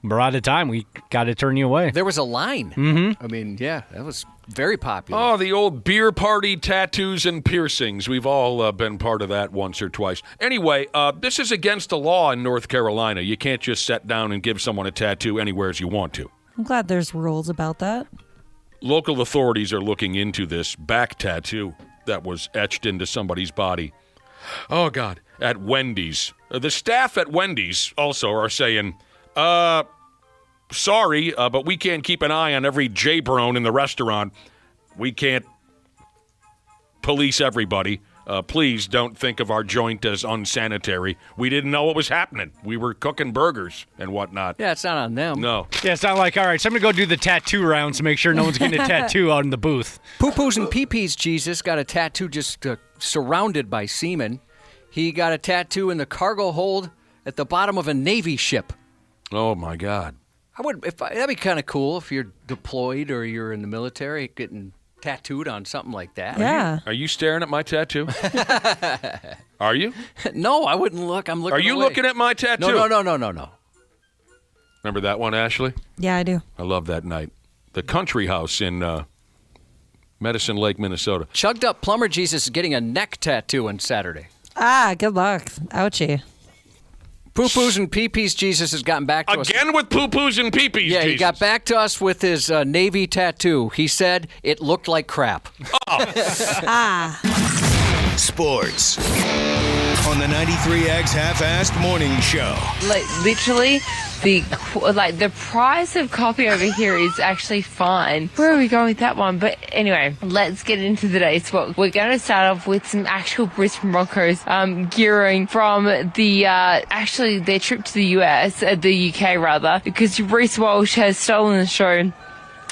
we're out of time. We got to turn you away. There was a line. Mm-hmm. I mean, yeah, that was very popular. Oh, the old beer party tattoos and piercings. We've all been part of that once or twice. Anyway, this is against the law in North Carolina. You can't just sit down and give someone a tattoo anywhere as you want to. I'm glad there's rules about that. Local authorities are looking into this back tattoo that was etched into somebody's body. Oh, God. At Wendy's. The staff at Wendy's also are saying, sorry, but we can't keep an eye on every J-Brone in the restaurant. We can't police everybody. Please don't think of our joint as unsanitary. We didn't know what was happening. We were cooking burgers and whatnot. Yeah, it's not on them. No. Yeah, it's not like, all right, so I'm going to go do the tattoo rounds to make sure no one's getting a tattoo out in the booth. Poo-poos and pee-pees Jesus got a tattoo just surrounded by semen. He got a tattoo in the cargo hold at the bottom of a Navy ship. Oh, my God. That'd be kind of cool if you're deployed or you're in the military, getting tattooed on something like that. Yeah. Are you staring at my tattoo? Are you? No, I wouldn't look. I'm looking Are you away. looking at my tattoo? No. Remember that one, Ashley? Yeah, I do. I love that night. The country house in Medicine Lake, Minnesota. Chugged up plumber Jesus is getting a neck tattoo on Saturday. Ah, good luck. Ouchie. Poo-poos and pee-pees Jesus has gotten back to us. Again with poo-poos and pee-pees, Yeah, Jesus. he got back to us with his Navy tattoo. He said it looked like crap. Sports on the 93X Half-Assed Morning Show. Like, literally, the price of coffee over here is actually fine. Where are we going with that one? But anyway, let's get into today's sport. We're going to start off with some actual Brisbane Broncos gearing from their trip to the UK rather, because Reece Walsh has stolen the show.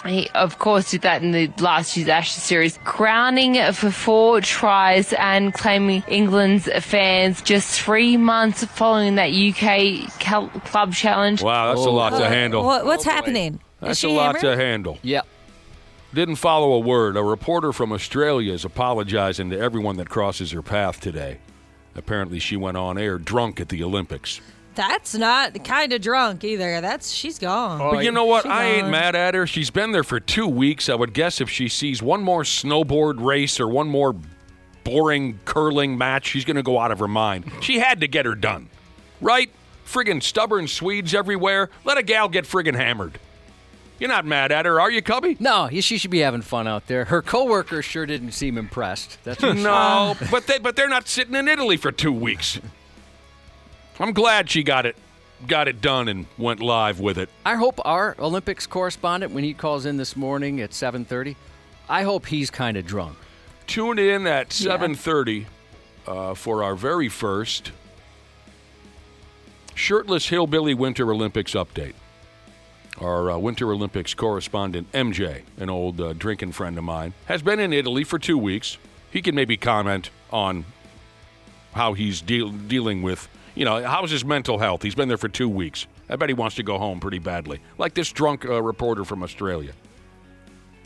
He, of course, did that in the last year's Ashes series, crowning for 4 tries and claiming England's fans just 3 months following that UK club challenge. Wow, that's a lot to handle. What's happening? That's a lot to handle. Yep. Didn't follow a word. A reporter from Australia is apologizing to everyone that crosses her path today. Apparently, she went on air drunk at the Olympics. That's not kind of drunk either. She's gone. But you know what? I ain't mad at her. She's been there for 2 weeks. I would guess if she sees one more snowboard race or one more boring curling match, she's going to go out of her mind. She had to get her done. Right? Friggin' stubborn Swedes everywhere. Let a gal get friggin' hammered. You're not mad at her, are you, Cubby? No, she should be having fun out there. Her coworkers sure didn't seem impressed. That's for No, but they're not sitting in Italy for 2 weeks. I'm glad she got it done and went live with it. I hope our Olympics correspondent, when he calls in this morning at 7:30, I hope he's kind of drunk. Tune in at 7:30 for our very first Shirtless Hillbilly Winter Olympics update. Our Winter Olympics correspondent, MJ, an old drinking friend of mine, has been in Italy for 2 weeks. He can maybe comment on how he's dealing with, how's his mental health. He's been there for 2 weeks. I bet he wants to go home pretty badly. Like this drunk reporter from Australia.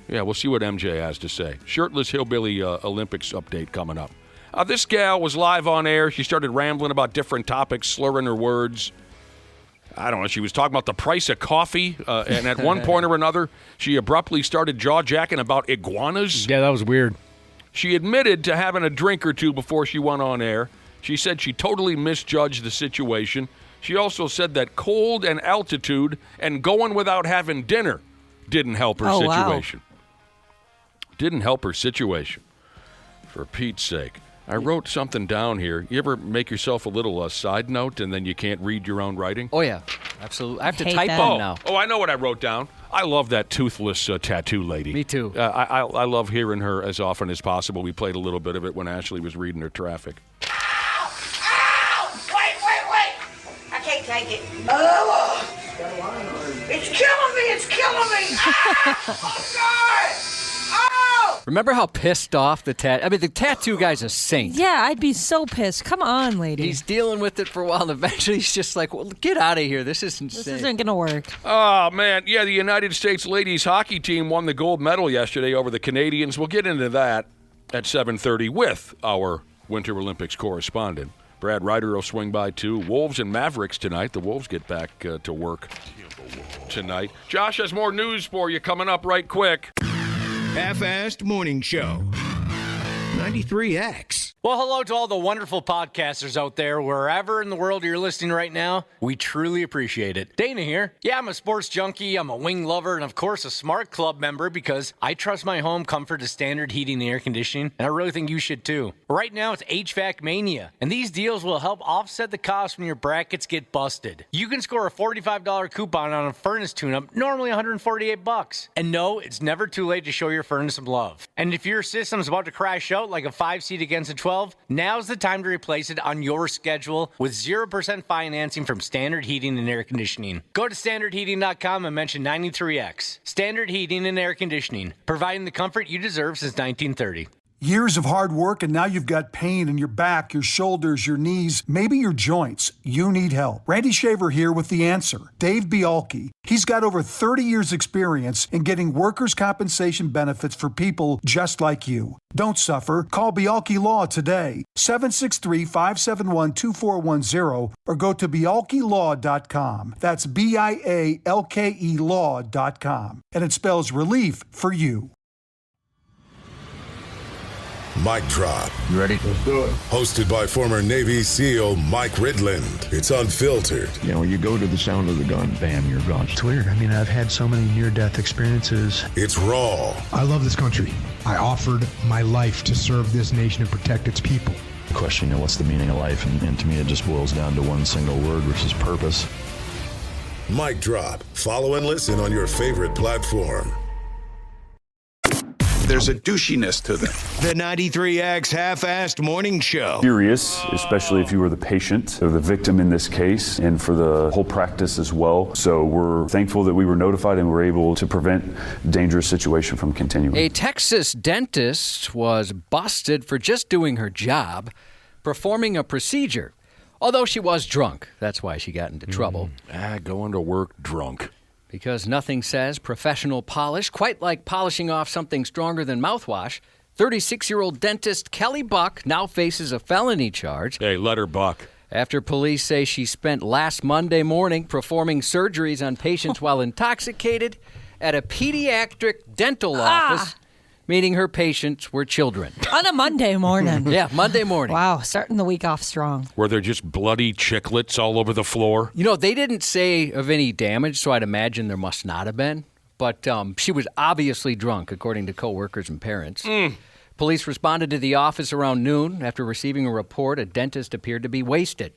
Yeah, we'll see what MJ has to say. Shirtless Hillbilly Olympics update coming up. This gal was live on air. She started rambling about different topics, slurring her words. I don't know. She was talking about the price of coffee, and at one point or another, she abruptly started jaw-jacking about iguanas. Yeah, that was weird. She admitted to having a drink or two before she went on air. She said she totally misjudged the situation. She also said that cold and altitude and going without having dinner didn't help her situation. Wow. Didn't help her situation, for Pete's sake. I wrote something down here. You ever make yourself a little side note and then you can't read your own writing? Oh, yeah. Absolutely. I have to Hate type that. them now. Oh, I know what I wrote down. I love that toothless tattoo lady. Me too. I love hearing her as often as possible. We played a little bit of it when Ashley was reading her traffic. Ow! Wait! I can't take it. Oh! It's killing me! It's killing me! Ah! Oh, God! Oh! Remember how pissed off the tattoo guy's a saint. Yeah, I'd be so pissed. Come on, lady. He's dealing with it for a while, and eventually he's just like, well, get out of here. This is insane. This isn't going to work. Oh, man. Yeah, the United States ladies hockey team won the gold medal yesterday over the Canadians. We'll get into that at 7:30 with our Winter Olympics correspondent. Brad Ryder will swing by, too. Wolves and Mavericks tonight. The Wolves get back to work tonight. Josh has more news for you coming up right quick. Half-assed Morning Show. 93X. Well, hello to all the wonderful podcasters out there, wherever in the world you're listening right now. We truly appreciate it. Dana here. Yeah, I'm a sports junkie, I'm a wing lover, and of course a smart club member because I trust my home comfort to standard heating and air conditioning, and I really think you should too. Right now it's HVAC Mania, and these deals will help offset the cost when your brackets get busted. You can score a $45 coupon on a furnace tune-up, normally $148. And no, it's never too late to show your furnace some love. And if your system's about to crash out like a 5-seat against a 12, now's the time to replace it on your schedule with 0% financing from Standard Heating and Air Conditioning. Go to standardheating.com and mention 93X. Standard Heating and Air Conditioning, providing the comfort you deserve since 1930. Years of hard work, and now you've got pain in your back, your shoulders, your knees, maybe your joints. You need help. Randy Shaver here with the answer. Dave Bialke. He's got over 30 years experience in getting workers' compensation benefits for people just like you. Don't suffer. Call Bialke Law today. 763-571-2410 or go to bialkelaw.com. That's BIALKE law.com. And it spells relief for you. Mic Drop. You ready? Let's do it. Hosted by former Navy SEAL Mike Ridland. It's unfiltered. You know, you go to the sound of the gun, bam, you're gone. It's weird. I mean, I've had so many near-death experiences. It's raw. I love this country. I offered my life to serve this nation and protect its people. The question, you know, what's the meaning of life? And to me, it just boils down to one single word, which is purpose. Mic Drop. Follow and listen on your favorite platform. There's a douchiness to them. The 93X Half-Assed Morning Show. Furious, especially if you were the patient or the victim in this case, and for the whole practice as well. So we're thankful that we were notified and were able to prevent a dangerous situation from continuing. A Texas dentist was busted for just doing her job, performing a procedure. Although she was drunk. That's why she got into trouble. Going to work drunk. Because nothing says professional polish quite like polishing off something stronger than mouthwash. 36-year-old dentist Kelly Buck now faces a felony charge. Hey, let her buck. After police say she spent last Monday morning performing surgeries on patients while intoxicated at a pediatric dental office, meaning her patients were children. On a Monday morning. Yeah, Monday morning. Wow, starting the week off strong. Were there just bloody chiclets all over the floor? You know, they didn't say of any damage, so I'd imagine there must not have been. But she was obviously drunk, according to coworkers and parents. Police responded to the office around noon. After receiving a report, a dentist appeared to be wasted.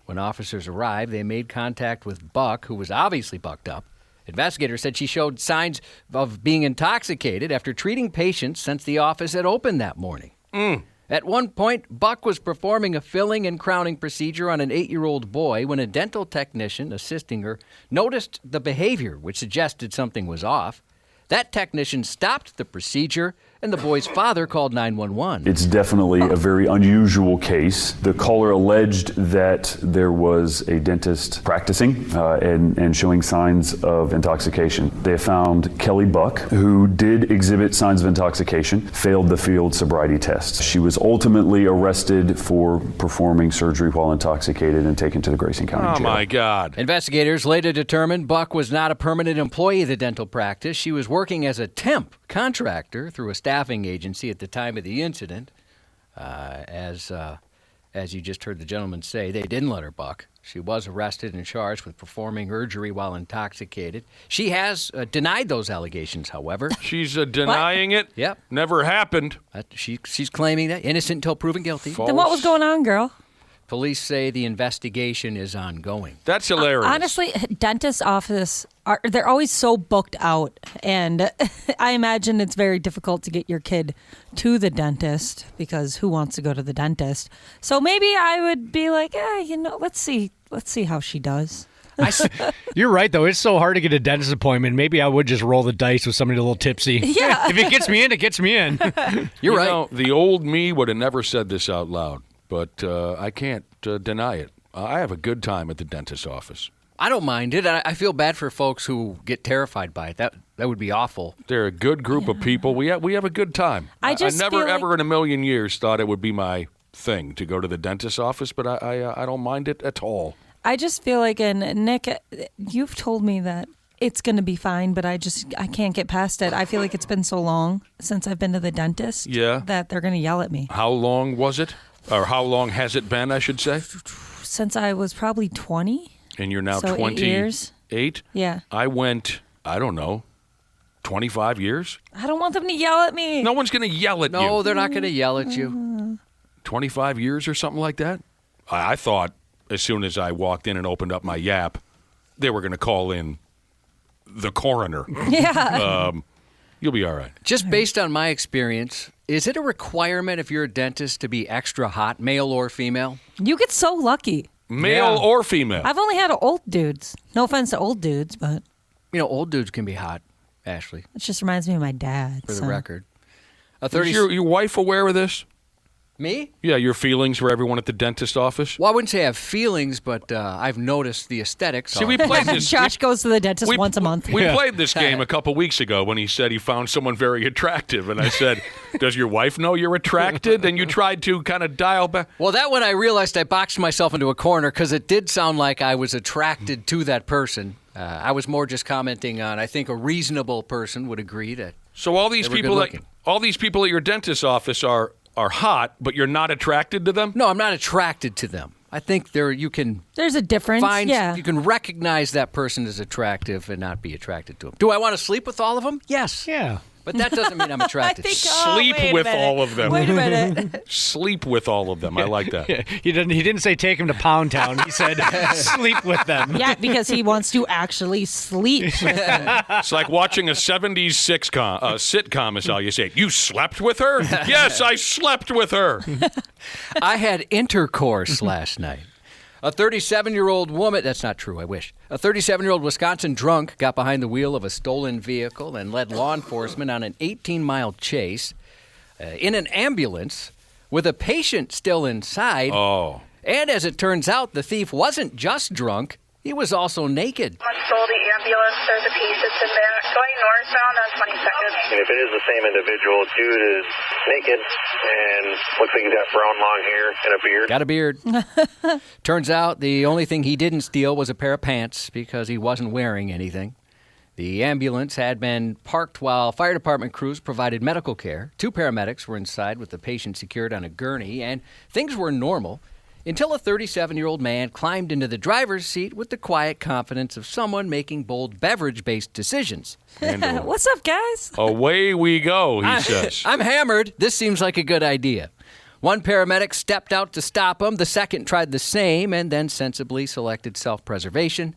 When officers arrived, they made contact with Buck, who was obviously bucked up. Investigators said she showed signs of being intoxicated after treating patients since the office had opened that morning. At one point, Buck was performing a filling and crowning procedure on an 8-year-old boy when a dental technician assisting her noticed the behavior, which suggested something was off. That technician stopped the procedure, and the boy's father called 911. It's definitely a very unusual case. The caller alleged that there was a dentist practicing and showing signs of intoxication. They found Kelly Buck, who did exhibit signs of intoxication, failed the field sobriety test. She was ultimately arrested for performing surgery while intoxicated and taken to the Grayson County Jail. Oh, my God. Investigators later determined Buck was not a permanent employee of the dental practice. She was working as a temp contractor through a staffing agency at the time of the incident. As you just heard the gentleman say, they didn't let her buck. She was arrested and charged with performing surgery while intoxicated. She has denied those allegations, however. She's denying it? Yep. Never happened. She's claiming that innocent until proven guilty. False. Then what was going on, girl? Police say the investigation is ongoing. That's hilarious. Honestly, dentist office, they're always so booked out. And I imagine it's very difficult to get your kid to the dentist because who wants to go to the dentist? So maybe I would be like, let's see how she does. You're right, though. It's so hard to get a dentist appointment. Maybe I would just roll the dice with somebody a little tipsy. Yeah. If it gets me in, it gets me in. You're right. Know, the old me would have never said this out loud, but I can't deny it. I have a good time at the dentist's office. I don't mind it. I feel bad for folks who get terrified by it. That would be awful. They're a good group of people. We have a good time. I never, ever in a million years thought it would be my thing to go to the dentist's office, but I don't mind it at all. I just feel like, and Nick, you've told me that it's going to be fine, but I can't get past it. I feel like it's been so long since I've been to the dentist that they're going to yell at me. How long was it? Or how long has it been, I should say? Since I was probably 20. And you're now so 28? 8 years. Yeah. I went, I don't know, 25 years? I don't want them to yell at me. No one's going to yell at you. No, they're not going to yell at you. 25 years or something like that? I thought as soon as I walked in and opened up my Yap, they were going to call in the coroner. Yeah. You'll be all right. Just based on my experience, is it a requirement if you're a dentist to be extra hot, male or female? You get so lucky. Male or female? I've only had old dudes. No offense to old dudes, but... old dudes can be hot, Ashley. It just reminds me of my dad. For the record. Is your wife aware of this? Me? Yeah, your feelings for everyone at the dentist office? Well, I wouldn't say I have feelings, but I've noticed the aesthetics. See, we played this. Josh goes to the dentist once a month. We played this game a couple weeks ago when he said he found someone very attractive. And I said, does your wife know you're attracted? And you tried to kind of dial back. Well, that one I realized I boxed myself into a corner because it did sound like I was attracted to that person. I was more just commenting on, I think a reasonable person would agree that. So all these people at your dentist's office are hot, but you're not attracted to them? No, I'm not attracted to them. I think you can... There's a difference, You can recognize that person is attractive and not be attracted to them. Do I want to sleep with all of them? Yes. Yeah. But that doesn't mean I'm attracted. Sleep with all of them. Wait a minute. Sleep with all of them. I like that. He didn't say take him to Pound Town. He said sleep with them. Yeah, because he wants to actually sleep. It's like watching a 70s sitcom is how you say it. You slept with her? Yes, I slept with her. I had intercourse last night. A 37-year-old woman, that's not true, I wish. A 37-year-old Wisconsin drunk got behind the wheel of a stolen vehicle and led law enforcement on an 18-mile chase in an ambulance with a patient still inside. Oh. And as it turns out, the thief wasn't just drunk, he was also naked. I stole the ambulance. There's a patient in there. Going northbound on 22nd. And if it is the same individual, dude is naked and looks like he's got brown long hair and a beard. Got a beard. Turns out the only thing he didn't steal was a pair of pants because he wasn't wearing anything. The ambulance had been parked while fire department crews provided medical care. 2 paramedics were inside with the patient secured on a gurney, and things were normal until a 37-year-old man climbed into the driver's seat with the quiet confidence of someone making bold beverage-based decisions. What's up, guys? Away we go, he says. I'm hammered. This seems like a good idea. One paramedic stepped out to stop him. The second tried the same and then sensibly selected self-preservation.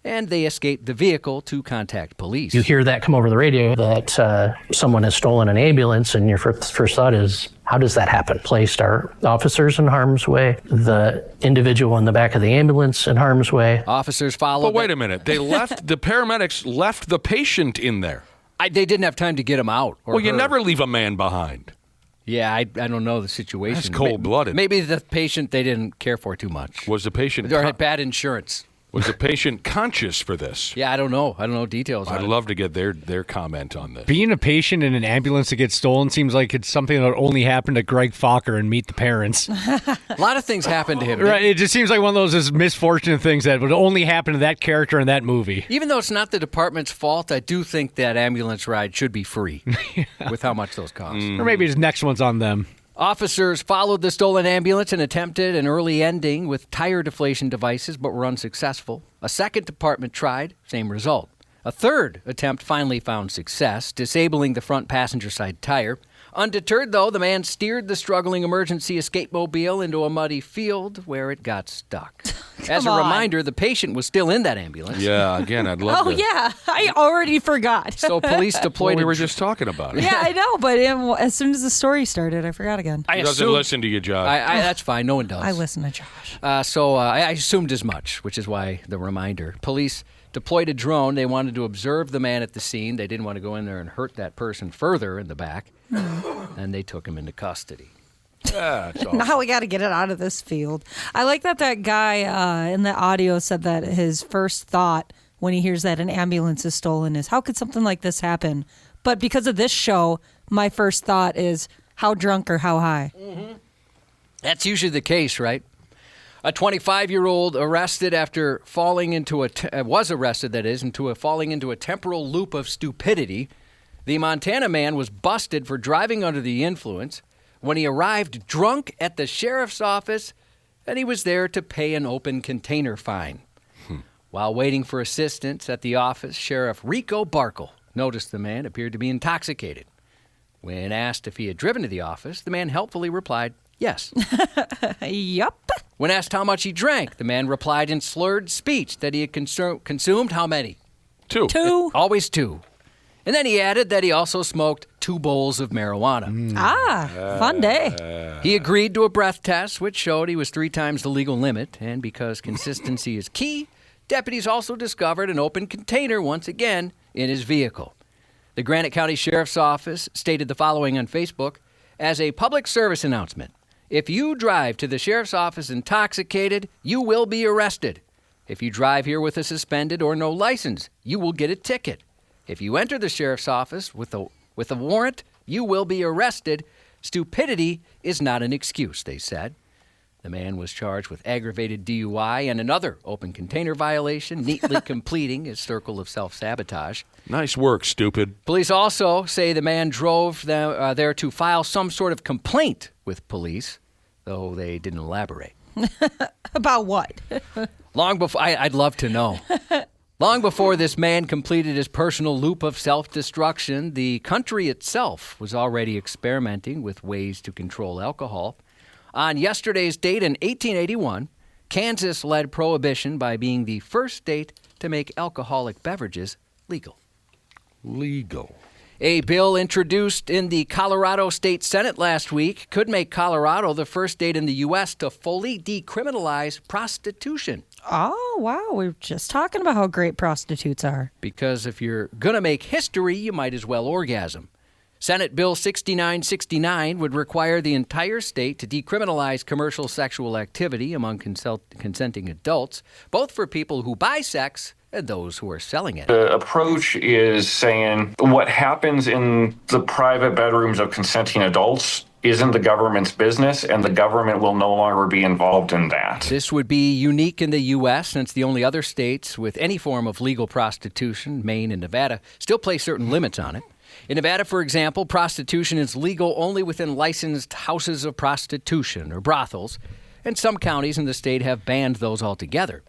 And they escaped the vehicle to contact police. You hear that come over the radio that someone has stolen an ambulance, and your first thought is, how does that happen? Placed our officers in harm's way, the individual in the back of the ambulance in harm's way. Officers followed. But wait a minute. The paramedics left the patient in there. They didn't have time to get him out. Well, you never leave a man behind. Yeah, I don't know the situation. That's cold-blooded. Maybe the patient they didn't care for too much. Was the patient... Or had bad insurance. Was the patient conscious for this? Yeah, I don't know. I don't know details on it. I'd love to get their comment on this. Being a patient in an ambulance that gets stolen seems like it's something that would only happen to Greg Fokker and Meet the Parents. A lot of things happen to him. Right, it just seems like one of those misfortunate things that would only happen to that character in that movie. Even though it's not the department's fault, I do think that ambulance ride should be free with how much those cost. Or maybe his next one's on them. Officers followed the stolen ambulance and attempted an early ending with tire deflation devices, but were unsuccessful. A second department tried, same result. A third attempt finally found success, disabling the front passenger side tire. Undeterred, though, the man steered the struggling emergency escape mobile into a muddy field where it got stuck. As a reminder, the patient was still in that ambulance. Yeah, again, I'd love to. Oh, yeah. I already forgot. So police deployed. We were just talking about it. Yeah, I know, but as soon as the story started, I forgot again. He doesn't listen to you, Josh. That's fine. No one does. I listen to Josh. I assumed as much, which is why the reminder. Police deployed a drone. They wanted to observe the man at the scene. They didn't want to go in there and hurt that person further in the back. And they took him into custody. Yeah, awesome. Now we got to get it out of this field. I like that guy in the audio said that his first thought when he hears that an ambulance is stolen is, how could something like this happen? But because of this show, my first thought is, how drunk or how high? Mm-hmm. That's usually the case, right? A 25-year-old arrested after falling into falling into a temporal loop of stupidity. The Montana man was busted for driving under the influence when he arrived drunk at the sheriff's office, and he was there to pay an open container fine. While waiting for assistance at the office, Sheriff Rico Barkle noticed the man appeared to be intoxicated. When asked if he had driven to the office, the man helpfully replied, yes. Yup. When asked how much he drank, the man replied in slurred speech that he had consumed how many? 2. 2. Always 2. And then he added that he also smoked 2 bowls of marijuana. Fun day. He agreed to a breath test, which showed he was 3 times the legal limit. And because consistency is key, deputies also discovered an open container once again in his vehicle. The Granite County Sheriff's Office stated the following on Facebook: as a public service announcement, if you drive to the Sheriff's Office intoxicated, you will be arrested. If you drive here with a suspended or no license, you will get a ticket. If you enter the Sheriff's Office with a warrant, you will be arrested. Stupidity is not an excuse, they said. The man was charged with aggravated DUI and another open container violation, neatly completing his circle of self-sabotage. Nice work, stupid. Police also say the man drove there to file some sort of complaint with police, though they didn't elaborate. About what? Long before, I'd love to know. Long before this man completed his personal loop of self-destruction, the country itself was already experimenting with ways to control alcohol. On yesterday's date in 1881, Kansas led prohibition by being the first state to make alcoholic beverages legal. Legal. A bill introduced in the Colorado State Senate last week could make Colorado the first state in the U.S. to fully decriminalize prostitution. Oh, wow. We were just talking about how great prostitutes are. Because if you're going to make history, you might as well orgasm. Senate Bill 6969 would require the entire state to decriminalize commercial sexual activity among consenting adults, both for people who buy sex and those who are selling it. The approach is saying what happens in the private bedrooms of consenting adults isn't the government's business, and the government will no longer be involved in that. This would be unique in the U.S., since the only other states with any form of legal prostitution, Maine and Nevada, still place certain limits on it. In Nevada, for example, prostitution is legal only within licensed houses of prostitution or brothels, and some counties in the state have banned those altogether.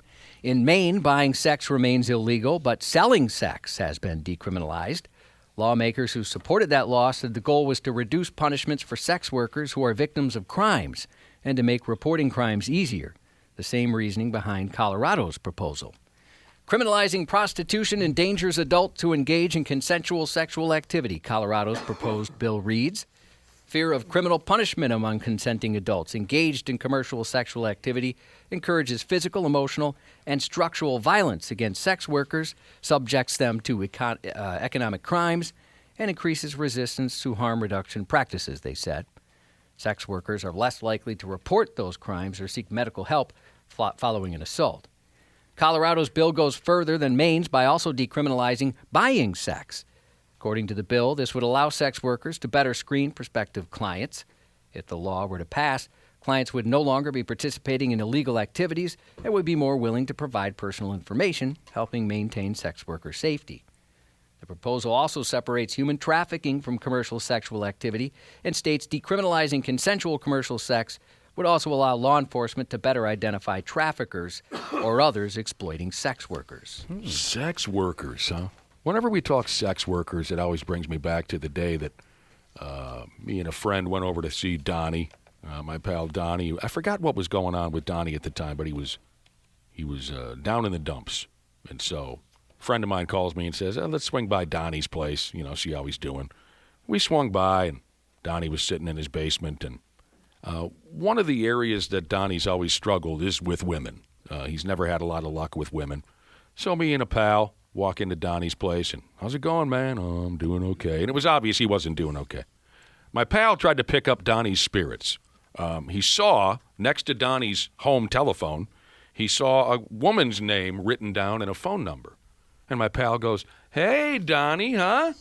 In Maine, buying sex remains illegal, but selling sex has been decriminalized. Lawmakers who supported that law said the goal was to reduce punishments for sex workers who are victims of crimes and to make reporting crimes easier, the same reasoning behind Colorado's proposal. Criminalizing prostitution endangers adults who engage in consensual sexual activity, Colorado's proposed bill reads. Fear of criminal punishment among consenting adults engaged in commercial sexual activity encourages physical, emotional, and structural violence against sex workers, subjects them to economic crimes, and increases resistance to harm reduction practices, they said. Sex workers are less likely to report those crimes or seek medical help following an assault. Colorado's bill goes further than Maine's by also decriminalizing buying sex. According to the bill, this would allow sex workers to better screen prospective clients. If the law were to pass, clients would no longer be participating in illegal activities and would be more willing to provide personal information, helping maintain sex worker safety. The proposal also separates human trafficking from commercial sexual activity and states decriminalizing consensual commercial sex would also allow law enforcement to better identify traffickers or others exploiting sex workers. Sex workers, huh? Whenever we talk sex workers, it always brings me back to the day that me and a friend went over to see Donnie, my pal Donnie. I forgot what was going on with Donnie at the time, but he was He was down in the dumps. And so a friend of mine calls me and says, let's swing by Donnie's place, see how he's doing. We swung by, and Donnie was sitting in his basement. And one of the areas that Donnie's always struggled is with women. He's never had a lot of luck with women. So me and a pal walk into Donnie's place, and how's it going, man? Oh, I'm doing okay. And it was obvious he wasn't doing okay. My pal tried to pick up Donnie's spirits. He saw, next to Donnie's home telephone, he saw a woman's name written down and a phone number. And my pal goes, hey, Donnie, huh?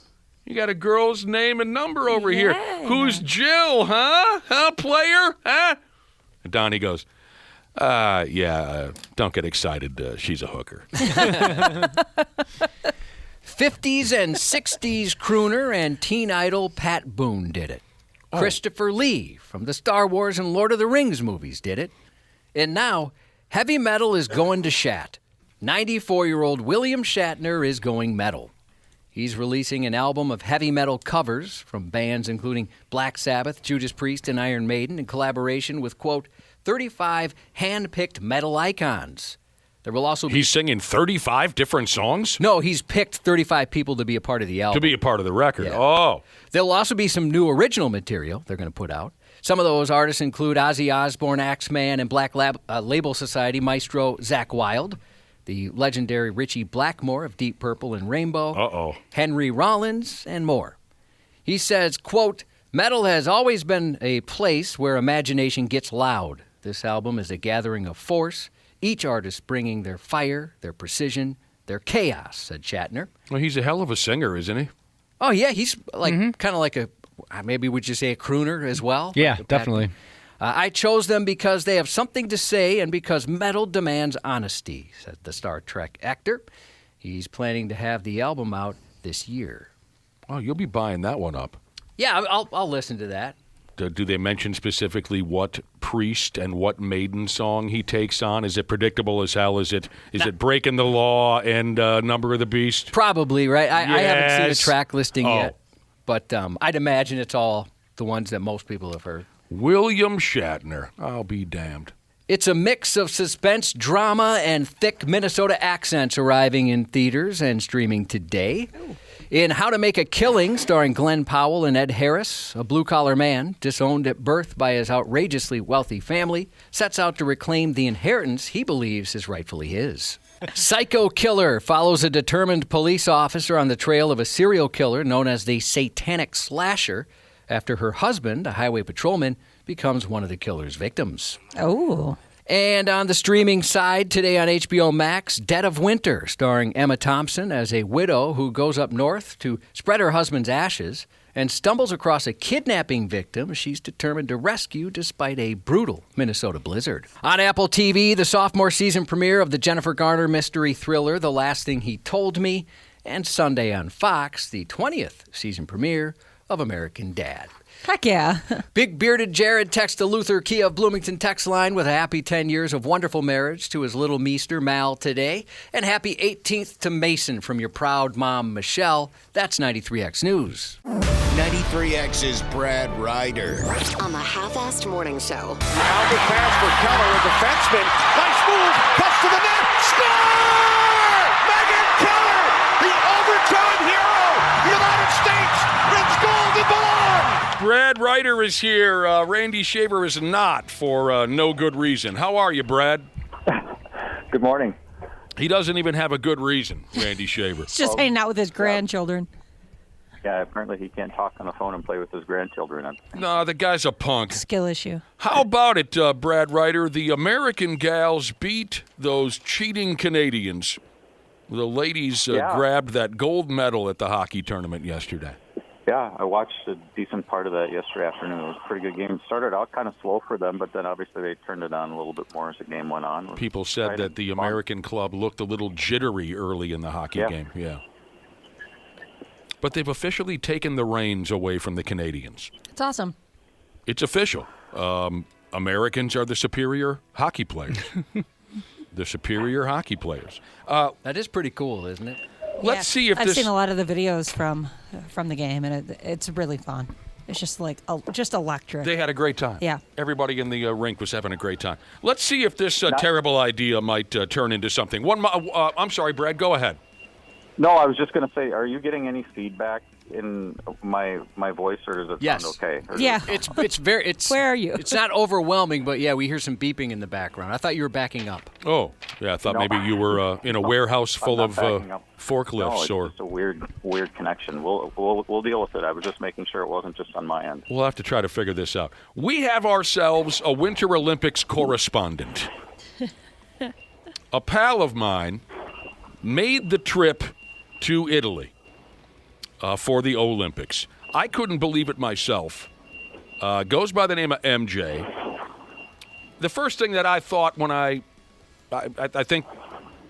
You got a girl's name and number over here. Who's Jill, huh? Huh, player? Huh? And Donnie goes, don't get excited. She's a hooker. 50s and 60s crooner and teen idol Pat Boone did it. Christopher Lee from the Star Wars and Lord of the Rings movies did it. And now, heavy metal is going to Shat. 94-year-old William Shatner is going metal. He's releasing an album of heavy metal covers from bands including Black Sabbath, Judas Priest, and Iron Maiden in collaboration with, quote, 35 hand-picked metal icons. There will also be... He's singing 35 different songs? No, he's picked 35 people to be a part of the album. To be a part of the record. Yeah. Oh. There'll also be some new original material they're going to put out. Some of those artists include Ozzy Osbourne, Axeman, and Black Label Society maestro Zakk Wylde, the legendary Richie Blackmore of Deep Purple and Rainbow, Henry Rollins, and more. He says, quote, metal has always been a place where imagination gets loud. This album is a gathering of force, each artist bringing their fire, their precision, their chaos, said Shatner. Well, he's a hell of a singer, isn't he? Oh, yeah, he's like kind of like a, maybe would you say a crooner as well? Yeah, like definitely. I chose them because they have something to say and because metal demands honesty, said the Star Trek actor. He's planning to have the album out this year. Oh, you'll be buying that one up. Yeah, I'll listen to that. Do they mention specifically what Priest and what Maiden song he takes on? Is it predictable as hell? Is it Breaking the Law and Number of the Beast? Probably, right? I haven't seen a track listing yet, but I'd imagine it's all the ones that most people have heard. William Shatner. I'll be damned. It's a mix of suspense, drama, and thick Minnesota accents arriving in theaters and streaming today. In How to Make a Killing, starring Glenn Powell and Ed Harris, a blue-collar man, disowned at birth by his outrageously wealthy family, sets out to reclaim the inheritance he believes is rightfully his. Psycho Killer follows a determined police officer on the trail of a serial killer known as the Satanic Slasher after her husband, a highway patrolman, becomes one of the killer's victims. Oh. And on the streaming side, today on HBO Max, Dead of Winter, starring Emma Thompson as a widow who goes up north to spread her husband's ashes and stumbles across a kidnapping victim she's determined to rescue despite a brutal Minnesota blizzard. On Apple TV, the sophomore season premiere of the Jennifer Garner mystery thriller, The Last Thing He Told Me, and Sunday on Fox, the 20th season premiere of American Dad. Heck yeah. Big Bearded Jared texts the Luther Kia of Bloomington text line with a happy 10 years of wonderful marriage to his little meester, Mal, today. And happy 18th to Mason from your proud mom, Michelle. That's 93X News. 93X's Brad Ryder. On the Half-Assed Morning Show. Now the pass for Keller, a defenseman. Nice move. Cuts to the net. Score! Megan Keller, the overtime hero. United States wins gold and belong. Brad Ryder is here. Randy Shaver is not for no good reason. How are you, Brad? Good morning. He doesn't even have a good reason, Randy Shaver. He's just hanging out with his grandchildren. Yeah, apparently he can't talk on the phone and play with his grandchildren. No, the guy's a punk. Skill issue. How about it, Brad Ryder? The American gals beat those cheating Canadians. The ladies grabbed that gold medal at the hockey tournament yesterday. Yeah, I watched a decent part of that yesterday afternoon. It was a pretty good game. It started out kind of slow for them, but then obviously they turned it on a little bit more as the game went on. People said that the American club looked a little jittery early in the hockey game. Yeah. But they've officially taken the reins away from the Canadians. It's awesome. It's official. Americans are the superior hockey players. The superior hockey players. That is pretty cool, isn't it? Let's see if I've seen a lot of the videos from the game, and it's really fun. It's just like just electric. They had a great time. Yeah. Everybody in the rink was having a great time. Let's see if this terrible idea might turn into something. I'm sorry, Brad. Go ahead. No, I was just going to say, are you getting any feedback in my voice, or does it sound okay? Yeah. It's Where are you? It's not overwhelming, but yeah, we hear some beeping in the background. I thought you were backing up. Oh, yeah. I thought maybe you were in a warehouse full of forklifts. No, it's just a weird connection. We'll deal with it. I was just making sure it wasn't just on my end. We'll have to try to figure this out. We have ourselves a Winter Olympics correspondent. A pal of mine made the trip to Italy for the Olympics. I couldn't believe it myself. Goes by the name of MJ. The first thing that I thought when I think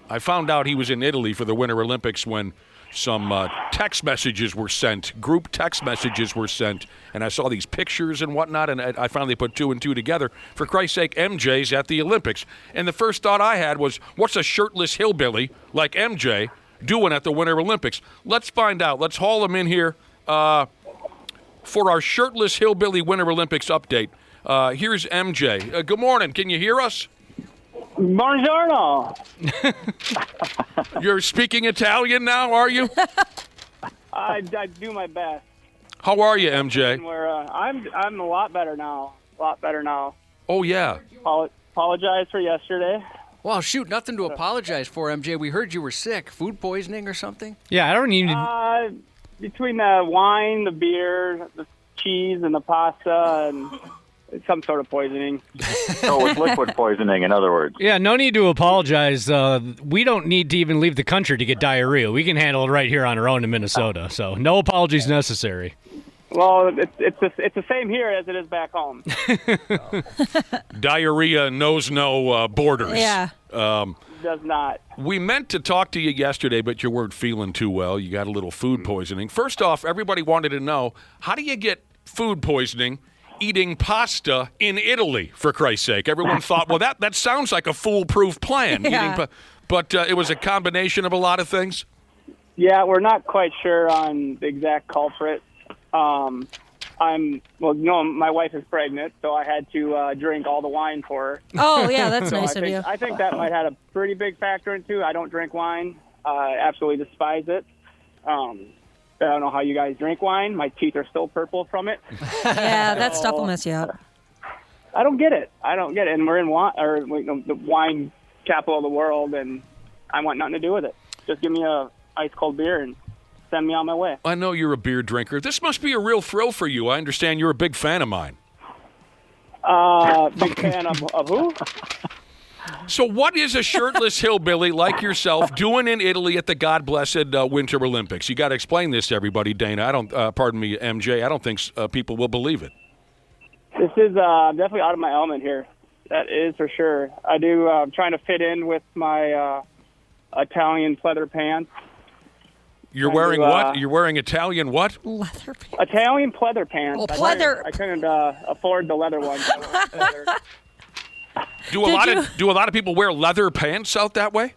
I found out he was in Italy for the Winter Olympics when some text messages were sent, group text messages were sent, and I saw these pictures and whatnot, and I finally put two and two together. For Christ's sake, MJ's at the Olympics. And the first thought I had was, what's a shirtless hillbilly like MJ doing at the Winter Olympics? Let's find out. Let's haul him in here for our Shirtless Hillbilly Winter Olympics update. Here's MJ. Good morning. Can you hear us? Buongiorno. You're speaking Italian now, are you? I do my best. How are you, MJ? I'm a lot better now. Oh, yeah. Apologize for yesterday. Well, shoot, nothing to apologize for, MJ. We heard you were sick. Food poisoning or something? Yeah, I don't even... Between the wine, the beer, the cheese, and the pasta, and some sort of poisoning. So it's liquid poisoning, in other words. Yeah, no need to apologize. We don't need to even leave the country to get diarrhea. We can handle it right here on our own in Minnesota. So no apologies necessary. Well, it's the same here as it is back home. Diarrhea knows no borders. Yeah. Does not. We meant to talk to you yesterday, but you weren't feeling too well. You got a little food poisoning. First off, everybody wanted to know, how do you get food poisoning eating pasta in Italy, for Christ's sake? Everyone thought, well, that sounds like a foolproof plan. Yeah. But it was a combination of a lot of things? Yeah, we're not quite sure on the exact culprit. My wife is pregnant, so I had to drink all the wine for her. Oh, yeah, that's So nice of you. I think that might have a pretty big factor into. I don't drink wine. I absolutely despise it. I don't know how you guys drink wine. My teeth are still purple from it. Yeah, that stuff will mess you up. I don't get it. And we're in the wine capital of the world, and I want nothing to do with it. Just give me a ice cold beer and send me on my way. I know you're a beer drinker. This must be a real thrill for you. I understand you're a big fan of mine. Big fan of who? So what is a shirtless hillbilly like yourself doing in Italy at the God-blessed Winter Olympics? You got to explain this to everybody, Dana. I don't, pardon me, MJ, I don't think people will believe it. This is definitely out of my element here. That is for sure. I'm trying to fit in with my Italian pleather pants. You're wearing what? You're wearing Italian what? Leather pants. Italian pleather pants. Oh, pleather. I couldn't afford the leather ones. Do a lot of people wear leather pants out that way?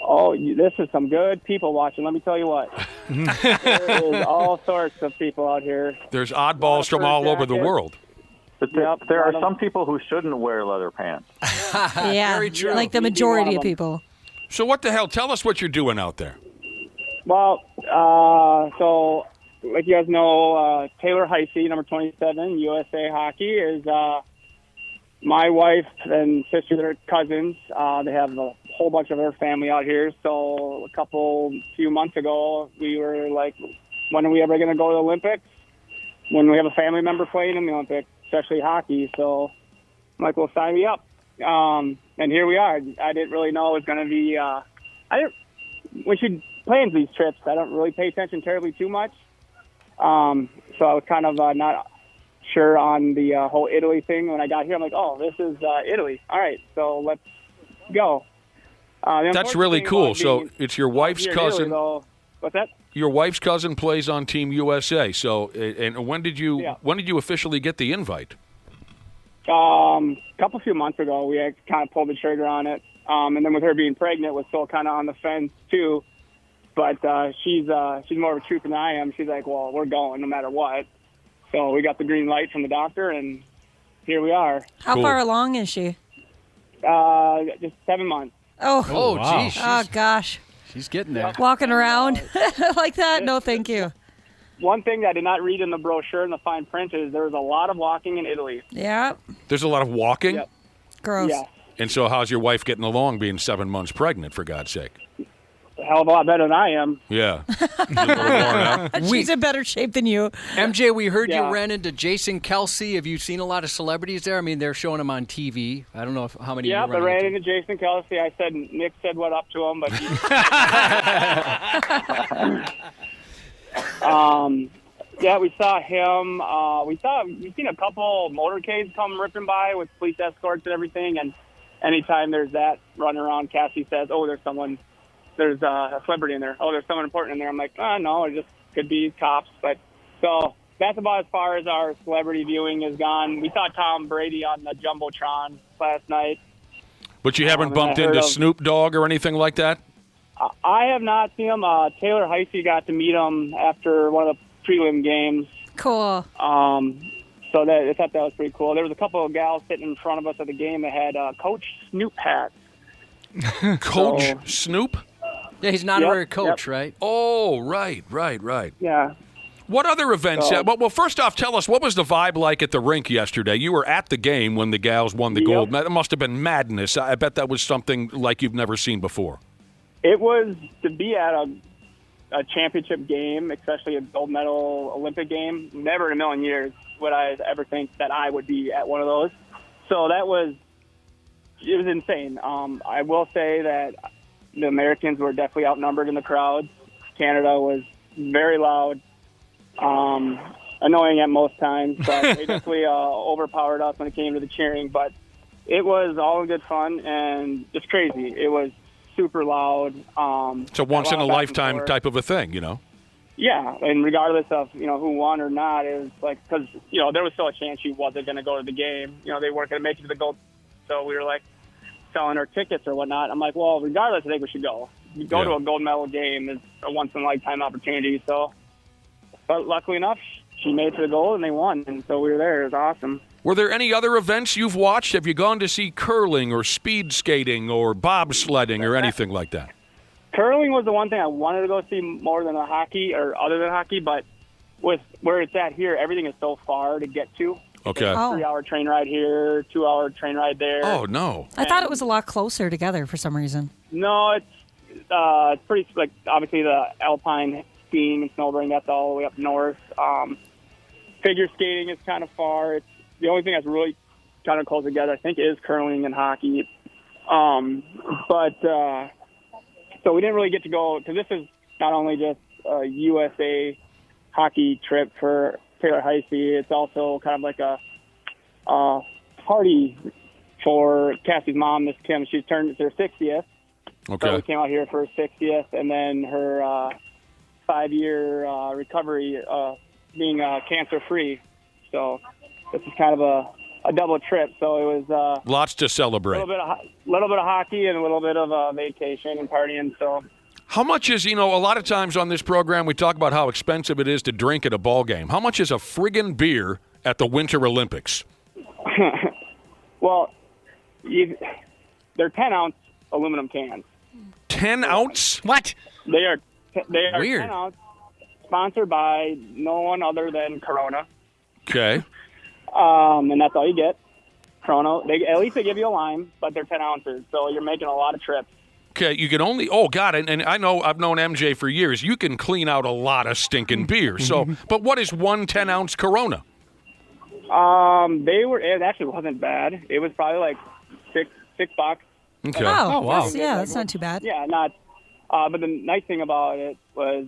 Oh, this is some good people watching. Let me tell you what. There is all sorts of people out here. There's oddballs from all over the world. But there are some people who shouldn't wear leather pants. Yeah, Very true. like the majority of people. So what the hell? Tell us what you're doing out there. Well, so like you guys know, Taylor Heisey, number 27, USA Hockey, is my wife and sister. They're cousins. They have a whole bunch of their family out here. So few months ago, we were like, when are we ever going to go to the Olympics? When we have a family member playing in the Olympics, especially hockey. So I'm like, well, sign me up. And here we are. I didn't really know it was going to be when she plans these trips, I don't really pay attention terribly too much. So I was kind of not sure on the whole Italy thing. When I got here, I'm like, oh, this is Italy. All right, so let's go. That's really cool. So it's your wife's cousin. Italy, what's that? Your wife's cousin plays on Team USA. So, and when did you officially get the invite? Few months ago, we had kind of pulled the trigger on it. And then with her being pregnant, was still kind of on the fence too. But she's more of a trooper than I am. She's like, well, we're going no matter what. So we got the green light from the doctor, and here we are. How far along is she? Just 7 months. Oh, wow. Geez. Oh, gosh. She's getting there. Walking around like that? No, thank you. One thing that I did not read in the brochure in the fine print is there was a lot of walking in Italy. Yeah. There's a lot of walking? Yep. Gross. Yeah. And so how's your wife getting along being 7 months pregnant, for God's sake? A hell of a lot better than I am. Yeah. A little worn out. She's in better shape than you. MJ, we heard Yeah. you ran into Jason Kelsey. Have you seen a lot of celebrities there? I mean, they're showing him on TV. I don't know how many Yeah, you I ran into. into Jason Kelsey. I said Nick said what up to him, but yeah, we saw him. We've seen a couple motorcades come ripping by with police escorts and everything. And anytime there's that run around, Cassie says, "Oh, there's a celebrity in there. Oh, there's someone important in there." I'm like, no, it just could be cops. But so that's about as far as our celebrity viewing has gone. We saw Tom Brady on the Jumbotron last night. But you haven't bumped into Snoop Dogg or anything like that? I have not seen him. Taylor Heisey got to meet him after one of the prelim games. Cool. So I thought that was pretty cool. There was a couple of gals sitting in front of us at the game that had Coach Snoop hats. Coach Snoop? Yeah, he's an honorary coach, right? Oh, right. Yeah. What other events? So- Well, first off, tell us, what was the vibe like at the rink yesterday? You were at the game when the gals won the gold. That must have been madness. I bet that was something like you've never seen before. It was to be at a championship game, especially a gold medal Olympic game. Never in a million years would I ever think that I would be at one of those. So it was insane. I will say that the Americans were definitely outnumbered in the crowds. Canada was very loud, annoying at most times, but they definitely overpowered us when it came to the cheering. But it was all in good fun and just crazy. It was super loud. It's a once-in-a-lifetime type of a thing, you know? Yeah, and regardless of, who won or not, it was like, because, there was still a chance she wasn't going to go to the game. They weren't going to make it to the gold. So we were like selling our tickets or whatnot. I'm like, well, regardless, I think we should go. Go to a gold medal game is a once-in-a-lifetime opportunity. So, but luckily enough, she made it to the gold and they won. And so we were there. It was awesome. Were there any other events you've watched? Have you gone to see curling or speed skating or bobsledding or anything like that? Curling was the one thing I wanted to go see more than hockey or other than hockey, but with where it's at here, everything is so far to get to. Okay. It's a 3-hour train ride here, 2-hour train ride there. Oh, no. I thought it was a lot closer together for some reason. No, it's pretty, like, obviously the alpine skiing and snowboarding, that's all the way up north. Figure skating is kind of far. It's the only thing that's really kind of close together, I think, is curling and hockey. So we didn't really get to go, because this is not only just a USA hockey trip for Taylor Heisey, it's also kind of like a party for Cassie's mom, Miss Kim. She's turned her 60th. Okay. So we came out here for her 60th, and then her 5-year recovery being cancer-free. So this is kind of a double trip. So it was lots to celebrate. A little bit of hockey and a little bit of vacation and partying. So how much is, a lot of times on this program we talk about how expensive it is to drink at a ball game. How much is a friggin' beer at the Winter Olympics? Well, they're 10-ounce aluminum cans. 10-ounce? What? They are Weird. 10-ounce, sponsored by no one other than Corona. Okay. And that's all you get. Corona. At least they give you a lime, but they're 10 ounces, so you're making a lot of trips. Okay, you can only. Oh God, and I know I've known MJ for years. You can clean out a lot of stinking beer. So, but what is one 10-ounce Corona? It actually wasn't bad. It was probably like $6. Okay. Oh wow. That's not too bad. Yeah, not. But the nice thing about it was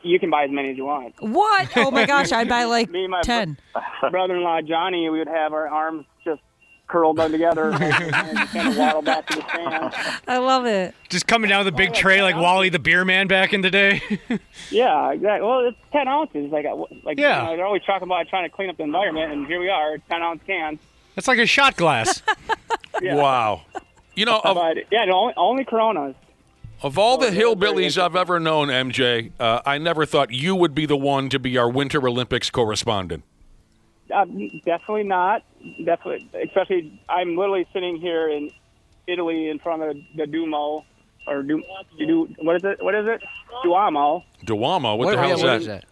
you can buy as many as you want. What? Oh my gosh, I'd buy like Me and my 10. Brother-in-law Johnny, we would have our arms just curled up together and just kind of waddle back to the stand. I love it. Just coming down with a big tray like Wally the Beer Man back in the day. Yeah, exactly. Well, it's 10 ounces. Like yeah. They're always talking about trying to clean up the environment, and here we are, 10-ounce cans. That's like a shot glass. Yeah. Wow. But yeah, only Coronas. Of all the hillbillies I've ever known, MJ, I never thought you would be the one to be our Winter Olympics correspondent. Definitely not. Definitely, especially I'm literally sitting here in Italy in front of the Duomo, or what is it? Duomo. Duomo? What the hell is that?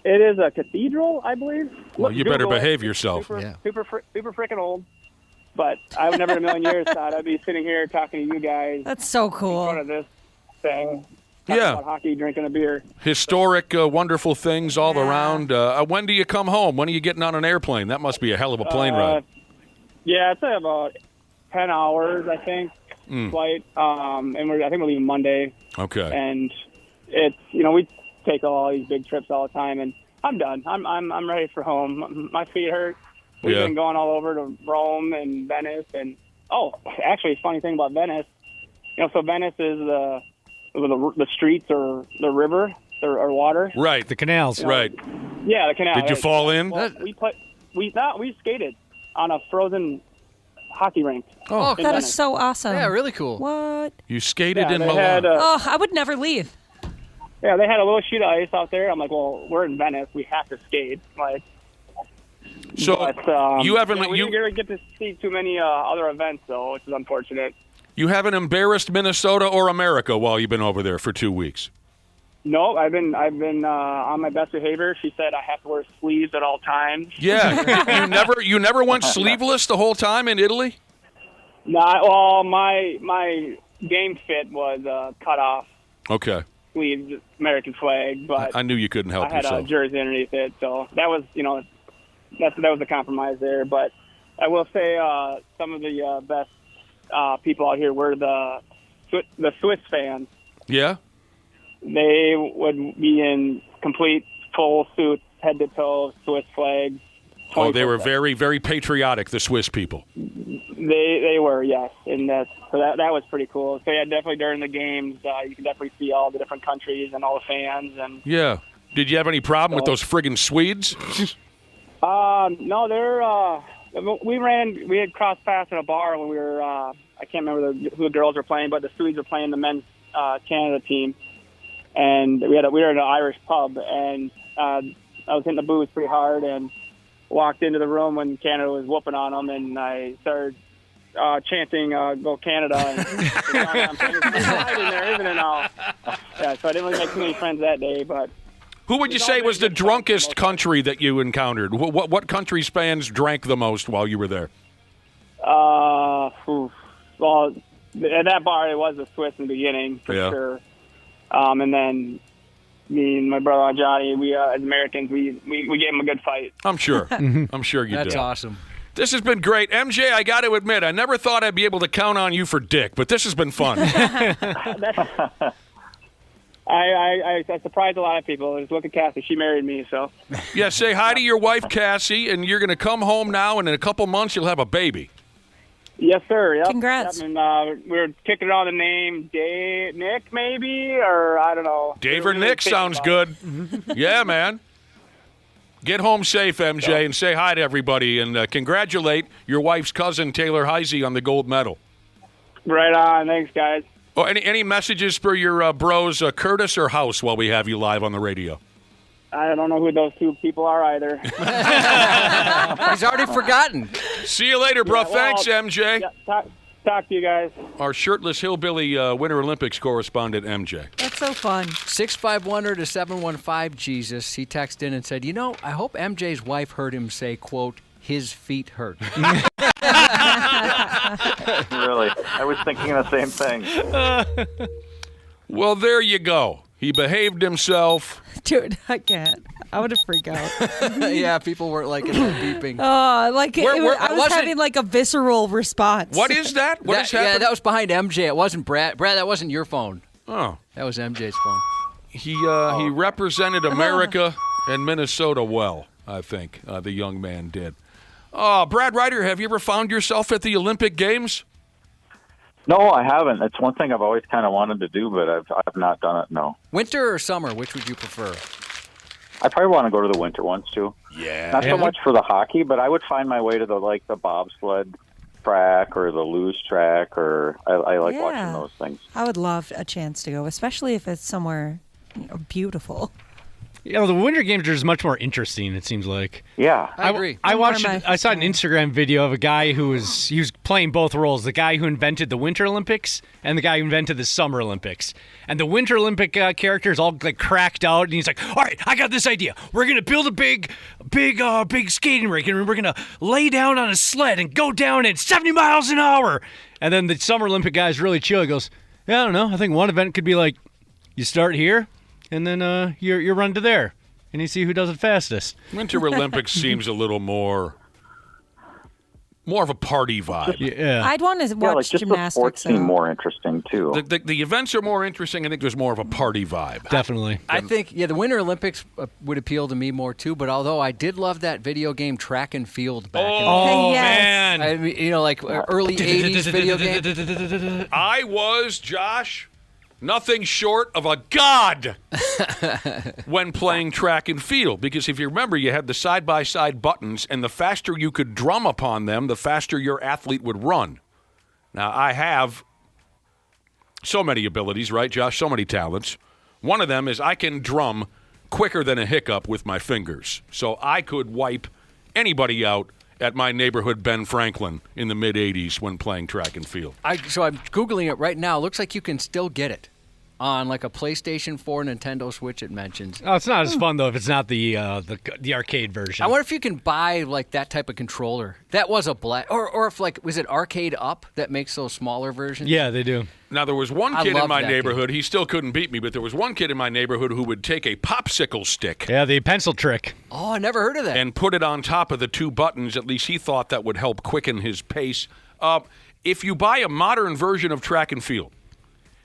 It is a cathedral, I believe. Well, you better behave yourself. Super freaking old. But I would never in a million years thought I'd be sitting here talking to you guys. That's so cool. In front of this thing. About hockey, drinking a beer. Historic, wonderful things all around. When do you come home? When are you getting on an airplane? That must be a hell of a plane ride. Yeah, it's about 10 hours, I think, flight. And I think we're leaving Monday. Okay. And it's, we take all these big trips all the time, and I'm done. I'm ready for home. My feet hurt. We've been going all over to Rome and Venice, and actually, funny thing about Venice, so Venice is the streets or the river or water. Right, the canals. Right. Yeah, the canal. Did you fall in? Well, we skated on a frozen hockey rink. Oh, that is so awesome. Yeah, really cool. What? You skated in Milan. I would never leave. Yeah, they had a little sheet of ice out there. I'm like, well, we're in Venice. We have to skate. You haven't. We didn't get to see too many other events, though, which is unfortunate. You haven't embarrassed Minnesota or America while you've been over there for 2 weeks. No, I've been on my best behavior. She said I have to wear sleeves at all times. Yeah, you never went sleeveless the whole time in Italy? No, well, my game fit was cut off. Okay. Sleeves, American flag, but I knew you couldn't help yourself. I had a jersey underneath it, so that was that was the compromise there. But I will say some of the best people out here were the Swiss fans. Yeah. They would be in complete full suits, head to toe, Swiss flags. Oh, they were very, very patriotic, the Swiss people. They were, yes, and that was pretty cool. So yeah, definitely during the games, you can definitely see all the different countries and all the fans. And yeah, did you have any problem with those friggin' Swedes? No, we had crossed paths at a bar when we were. I can't remember who the girls were playing, but the Swedes were playing the men's Canada team. And we were in an Irish pub, and I was hitting the booze pretty hard, and walked into the room when Canada was whooping on them, and I started chanting "Go Canada!" And it's hiding there, isn't it now? Yeah, so I didn't really make too many friends that day. But who would you say was the drunkest country that you encountered? What country's fans drank the most while you were there? Well, at that bar it was the Swiss in the beginning for sure. And then me and my brother Johnny, we as Americans, we gave him a good fight. I'm sure. I'm sure you did. That's awesome. This has been great. MJ, I got to admit, I never thought I'd be able to count on you for dick, but this has been fun. I surprised a lot of people. Just look at Cassie. She married me, so. Yeah, say hi to your wife, Cassie, and you're going to come home now, and in a couple months you'll have a baby. Yes, sir. Yep. Congrats. Yep. And, we're kicking around the name Nick, maybe, or I don't know. Dave or Nick sounds good. Yeah, man. Get home safe, MJ, and say hi to everybody, and congratulate your wife's cousin, Taylor Heisey, on the gold medal. Right on. Thanks, guys. Oh, any messages for your bros, Curtis or House, while we have you live on the radio? I don't know who those two people are either. He's already forgotten. See you later, bro. Thanks, MJ. Yeah, talk to you guys. Our shirtless hillbilly Winter Olympics correspondent, MJ. That's so fun. 651 to 715 Jesus. He texted in and said, I hope MJ's wife heard him say, quote, his feet hurt. Really? I was thinking the same thing. Well, there you go. He behaved himself. Dude, I can't. I would have freaked out. Yeah, people weren't liking the beeping. Oh, I was having like a visceral response. What is that? What is happening? Yeah, that was behind MJ. It wasn't Brad. Brad, that wasn't your phone. Oh. That was MJ's phone. He represented America and Minnesota well, I think, the young man did. Brad Ryder, have you ever found yourself at the Olympic Games? No, I haven't. It's one thing I've always kind of wanted to do, but I've not done it, no. Winter or summer, which would you prefer? I probably want to go to the winter ones, too. Yeah. Not so much for the hockey, but I would find my way to the bobsled track or the luge track, or I like watching those things. I would love a chance to go, especially if it's somewhere beautiful. The Winter Games are just much more interesting, it seems like. Yeah. I agree. I saw an Instagram video of a guy he was playing both roles, the guy who invented the Winter Olympics and the guy who invented the Summer Olympics. And the Winter Olympic character is all like cracked out, and he's like, all right, I got this idea. We're going to build a big skating rink, and we're going to lay down on a sled and go down at 70 miles an hour. And then the Summer Olympic guy is really chill. He goes, yeah, I don't know. I think one event could be like, you start here, and then you run to there, and you see who does it fastest. Winter Olympics seems a little more of a party vibe. Yeah, I'd want to watch just gymnastics. The sports seem more interesting too. The events are more interesting. I think there's more of a party vibe. Definitely. I think the Winter Olympics would appeal to me more too. But although I did love that video game Track and Field back in the day. Man! I mean, like early '80s video game. I was, Josh, nothing short of a god when playing track and field. Because if you remember, you had the side-by-side buttons, and the faster you could drum upon them, the faster your athlete would run. Now, I have so many abilities, right, Josh? So many talents. One of them is I can drum quicker than a hiccup with my fingers. So I could wipe anybody out at my neighborhood Ben Franklin in the mid-'80s when playing track and field. So I'm Googling it right now. Looks like you can still get it on like a PlayStation 4, Nintendo Switch, it mentions. Oh, it's not as fun, though, if it's not the arcade version. I wonder if you can buy like that type of controller. That was a black, or if like, was it Arcade Up that makes those smaller versions? Yeah, they do. Now, there was one kid in my neighborhood. He still couldn't beat me, but there was one kid in my neighborhood who would take a popsicle stick. Yeah, the pencil trick. Oh, I never heard of that. And put it on top of the two buttons. At least he thought that would help quicken his pace. If you buy a modern version of track and field,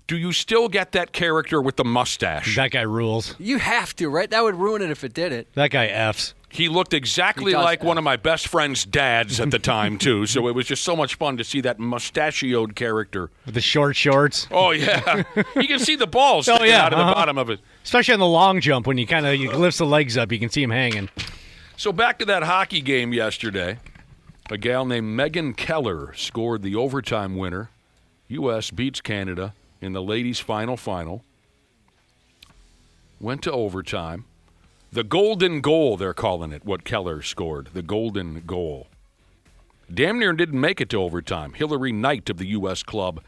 do you still get that character with the mustache? That guy rules. You have to, right? That would ruin it if it did it. That guy F's. He looked exactly like one of my best friend's dads at the time, too. So it was just so much fun to see that mustachioed character. With the short shorts. Oh, yeah. You can see the balls sticking out of the bottom of it. Especially on the long jump when you lifts the legs up, you can see him hanging. So back to that hockey game yesterday. A gal named Megan Keller scored the overtime winner. U.S. beats Canada in the ladies' final. Went to overtime. The golden goal, they're calling it, what Keller scored. The golden goal. Damn near didn't make it to overtime. Hillary Knight of the U.S. club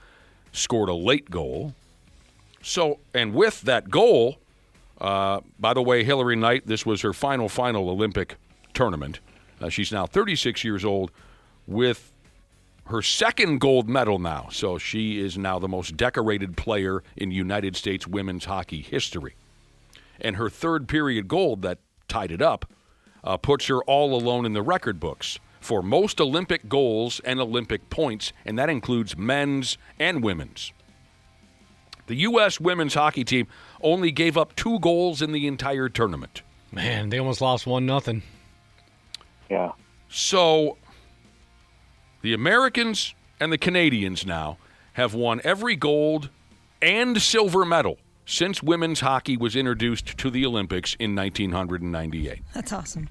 scored a late goal. So, and with that goal, by the way, Hillary Knight, this was her final Olympic tournament. She's now 36 years old with her second gold medal now. So she is now the most decorated player in United States women's hockey history. And her third period gold that tied it up puts her all alone in the record books for most Olympic goals and Olympic points, and that includes men's and women's. The U.S. women's hockey team only gave up 2 goals in the entire tournament. Man, they almost lost 1-0. Yeah. So the Americans and the Canadians now have won every gold and silver medal since women's hockey was introduced to the Olympics in 1998. That's awesome.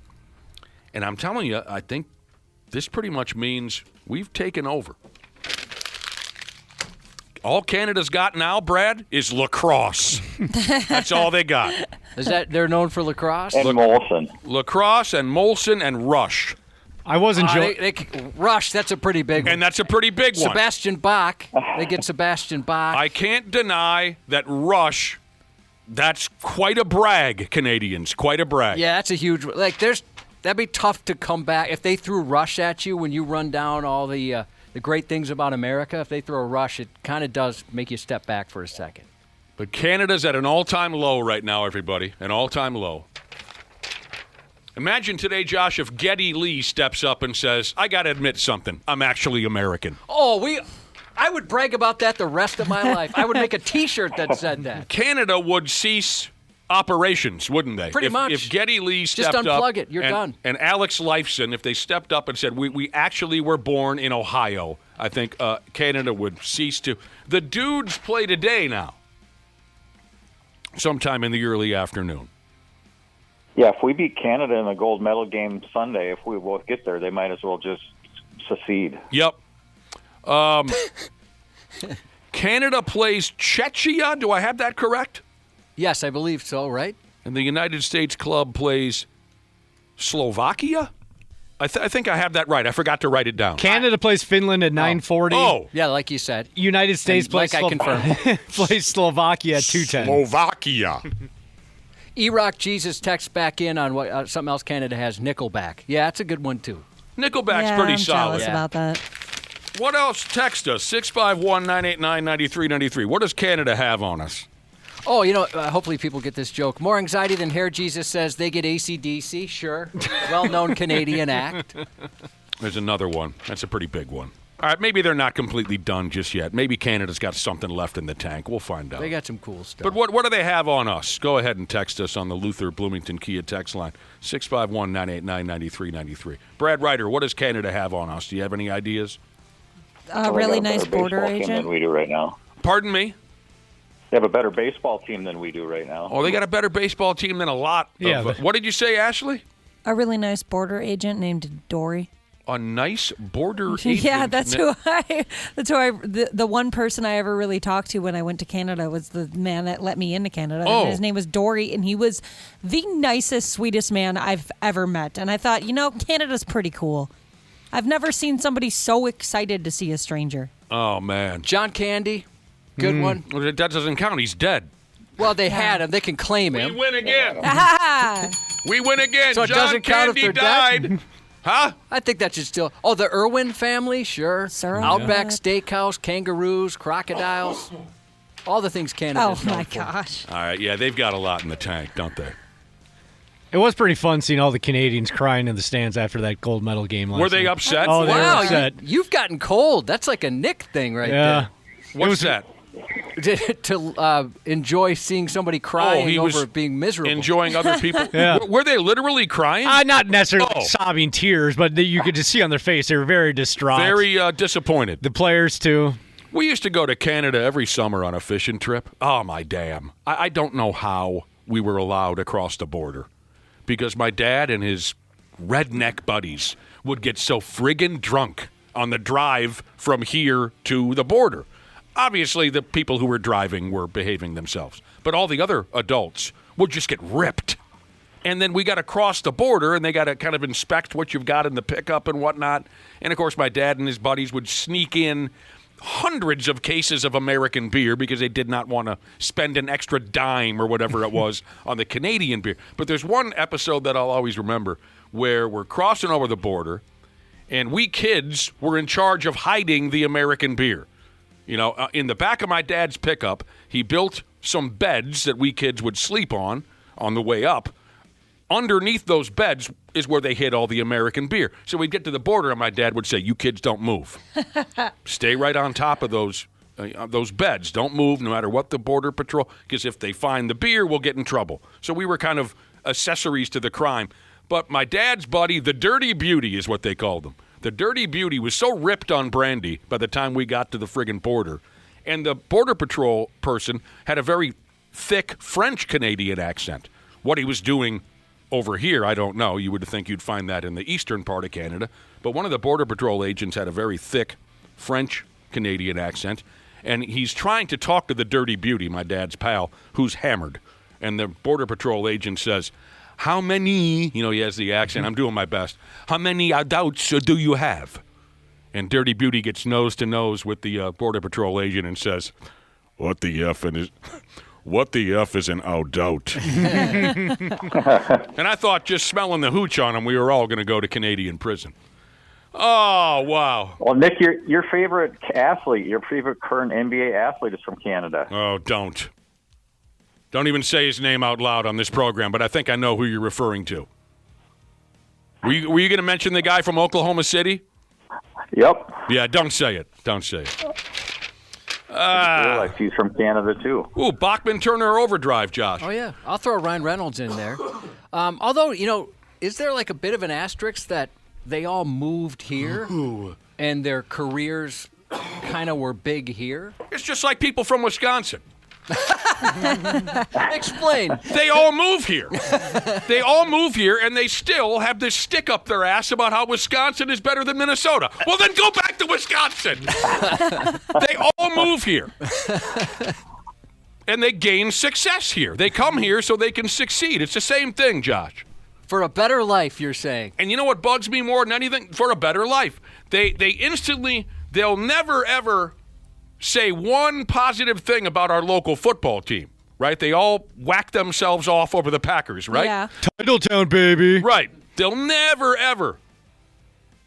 And I'm telling you, I think this pretty much means we've taken over. All Canada's got now, Brad, is lacrosse. That's all they got. Is that they're known for lacrosse? And Molson. Lacrosse and Molson and Rush. I wasn't Rush, that's a pretty big one. And that's a pretty big one. Sebastian Bach. They get Sebastian Bach. I can't deny that Rush, that's quite a brag, Canadians. Quite a brag. Yeah, that's a huge. That'd be tough to come back if they threw Rush at you when you run down all the great things about America. If they throw a Rush, it kind of does make you step back for a second. But Canada's at an all-time low right now, everybody. An all-time low. Imagine today, Josh, if Geddy Lee steps up and says, I got to admit something. I'm actually American. Oh, I would brag about that the rest of my life. I would make a T-shirt that said that. Canada would cease operations, wouldn't they? Pretty much. If Geddy Lee stepped up. Just unplug it. You're and, done. And Alex Lifeson, if they stepped up and said, we actually were born in Ohio, I think Canada would cease to. The dudes play today now, sometime in the early afternoon. Yeah, if we beat Canada in the gold medal game Sunday, if we both get there, they might as well just secede. Yep. Canada plays Czechia. Do I have that correct? Yes, I believe so, right? And the United States club plays Slovakia? I think I have that right. I forgot to write it down. Canada plays Finland at 9:40. Oh. Yeah, like you said. United States plays, like I confirmed. plays Slovakia at 2:10. Slovakia. E-Rock Jesus texts back in on what something else Canada has, Nickelback. Yeah, that's a good one, too. Nickelback's Yeah, pretty I'm solid. jealous about that. What else? Text us, 651-989-9393. What does Canada have on us? Oh, hopefully people get this joke. More anxiety than hair, Jesus says. They get AC/DC, sure. Well-known Canadian act. There's another one. That's a pretty big one. All right, maybe they're not completely done just yet. Maybe Canada's got something left in the tank. We'll find out. They got some cool stuff. But what do they have on us? Go ahead and text us on the Luther Bloomington Kia text line, 651-989-9393. Brad Ryder, what does Canada have on us? Do you have any ideas? A really nice border agent. Than we do right now. Pardon me? They have a better baseball team than we do right now. Oh, they got a better baseball team than a lot. What did you say, Ashley? A really nice border agent named Dory. A nice border agent. Yeah, that's who the one person I ever really talked to when I went to Canada was the man that let me into Canada. Oh. And his name was Dory, and he was the nicest, sweetest man I've ever met. And I thought, Canada's pretty cool. I've never seen somebody so excited to see a stranger. Oh, man. John Candy, good one. Well, that doesn't count. He's dead. Well, they had him. They can claim him. We win again. Ah! We win again. So it John doesn't count if Candy they're died. dead? Huh? I think that should still... Oh, the Irwin family? Sure. Outback Steakhouse, kangaroos, crocodiles. All the things Canada's Oh, my known for. gosh. All right, yeah, they've got a lot in the tank, don't they? It was pretty fun seeing all the Canadians crying in the stands after that gold medal game last Were they night. upset? Oh, they were upset. You've gotten cold. That's like a Nick thing right Yeah. What's that? there. To enjoy seeing somebody crying he was over being miserable. Enjoying other people. Yeah. Were they literally crying? Not necessarily sobbing tears, but you could just see on their face they were very distraught. Very disappointed. The players, too. We used to go to Canada every summer on a fishing trip. Oh, my damn. I don't know how we were allowed across the border because my dad and his redneck buddies would get so friggin' drunk on the drive from here to the border. Obviously, the people who were driving were behaving themselves, but all the other adults would just get ripped. And then we got to cross the border, and they got to kind of inspect what you've got in the pickup and whatnot. And, of course, my dad and his buddies would sneak in hundreds of cases of American beer because they did not want to spend an extra dime or whatever it was on the Canadian beer. But there's one episode that I'll always remember where we're crossing over the border, and we kids were in charge of hiding the American beer. In the back of my dad's pickup, he built some beds that we kids would sleep on the way up. Underneath those beds is where they hid all the American beer. So we'd get to the border, and my dad would say, "You kids don't move. Stay right on top of those beds. Don't move no matter what the Border Patrol, because if they find the beer, we'll get in trouble." So we were kind of accessories to the crime. But my dad's buddy, the Dirty Beauty is what they called him. The Dirty Beauty was so ripped on brandy by the time we got to the friggin' border. And the Border Patrol person had a very thick French-Canadian accent. What he was doing over here, I don't know. You would think you'd find that in the eastern part of Canada. But one of the Border Patrol agents had a very thick French-Canadian accent. And he's trying to talk to the Dirty Beauty, my dad's pal, who's hammered. And the Border Patrol agent says, "How many," he has the accent, I'm doing my best, "how many adults do you have?" And Dirty Beauty gets nose to nose with the Border Patrol agent and says, What the F is an adult?" And I thought just smelling the hooch on him, we were all going to go to Canadian prison. Oh, wow. Well, Nick, your favorite athlete, your favorite current NBA athlete is from Canada. Oh, don't. Don't even say his name out loud on this program, but I think I know who you're referring to. Were you going to mention the guy from Oklahoma City? Yep. Yeah, don't say it. Don't say it. I realize he's from Canada, too. Ooh, Bachman Turner Overdrive, Josh. Oh, yeah. I'll throw Ryan Reynolds in there. Although, is there like a bit of an asterisk that they all moved here and their careers kind of were big here? It's just like people from Wisconsin. Explain. They all move here. They all move here, and they still have this stick up their ass about how Wisconsin is better than Minnesota. Well, then go back to Wisconsin. They all move here. And they gain success here. They come here so they can succeed. It's the same thing, Josh. For a better life, you're saying. And you know what bugs me more than anything? For a better life. They'll never, ever say one positive thing about our local football team, right? They all whack themselves off over the Packers, right? Yeah. Titletown, baby. Right. They'll never, ever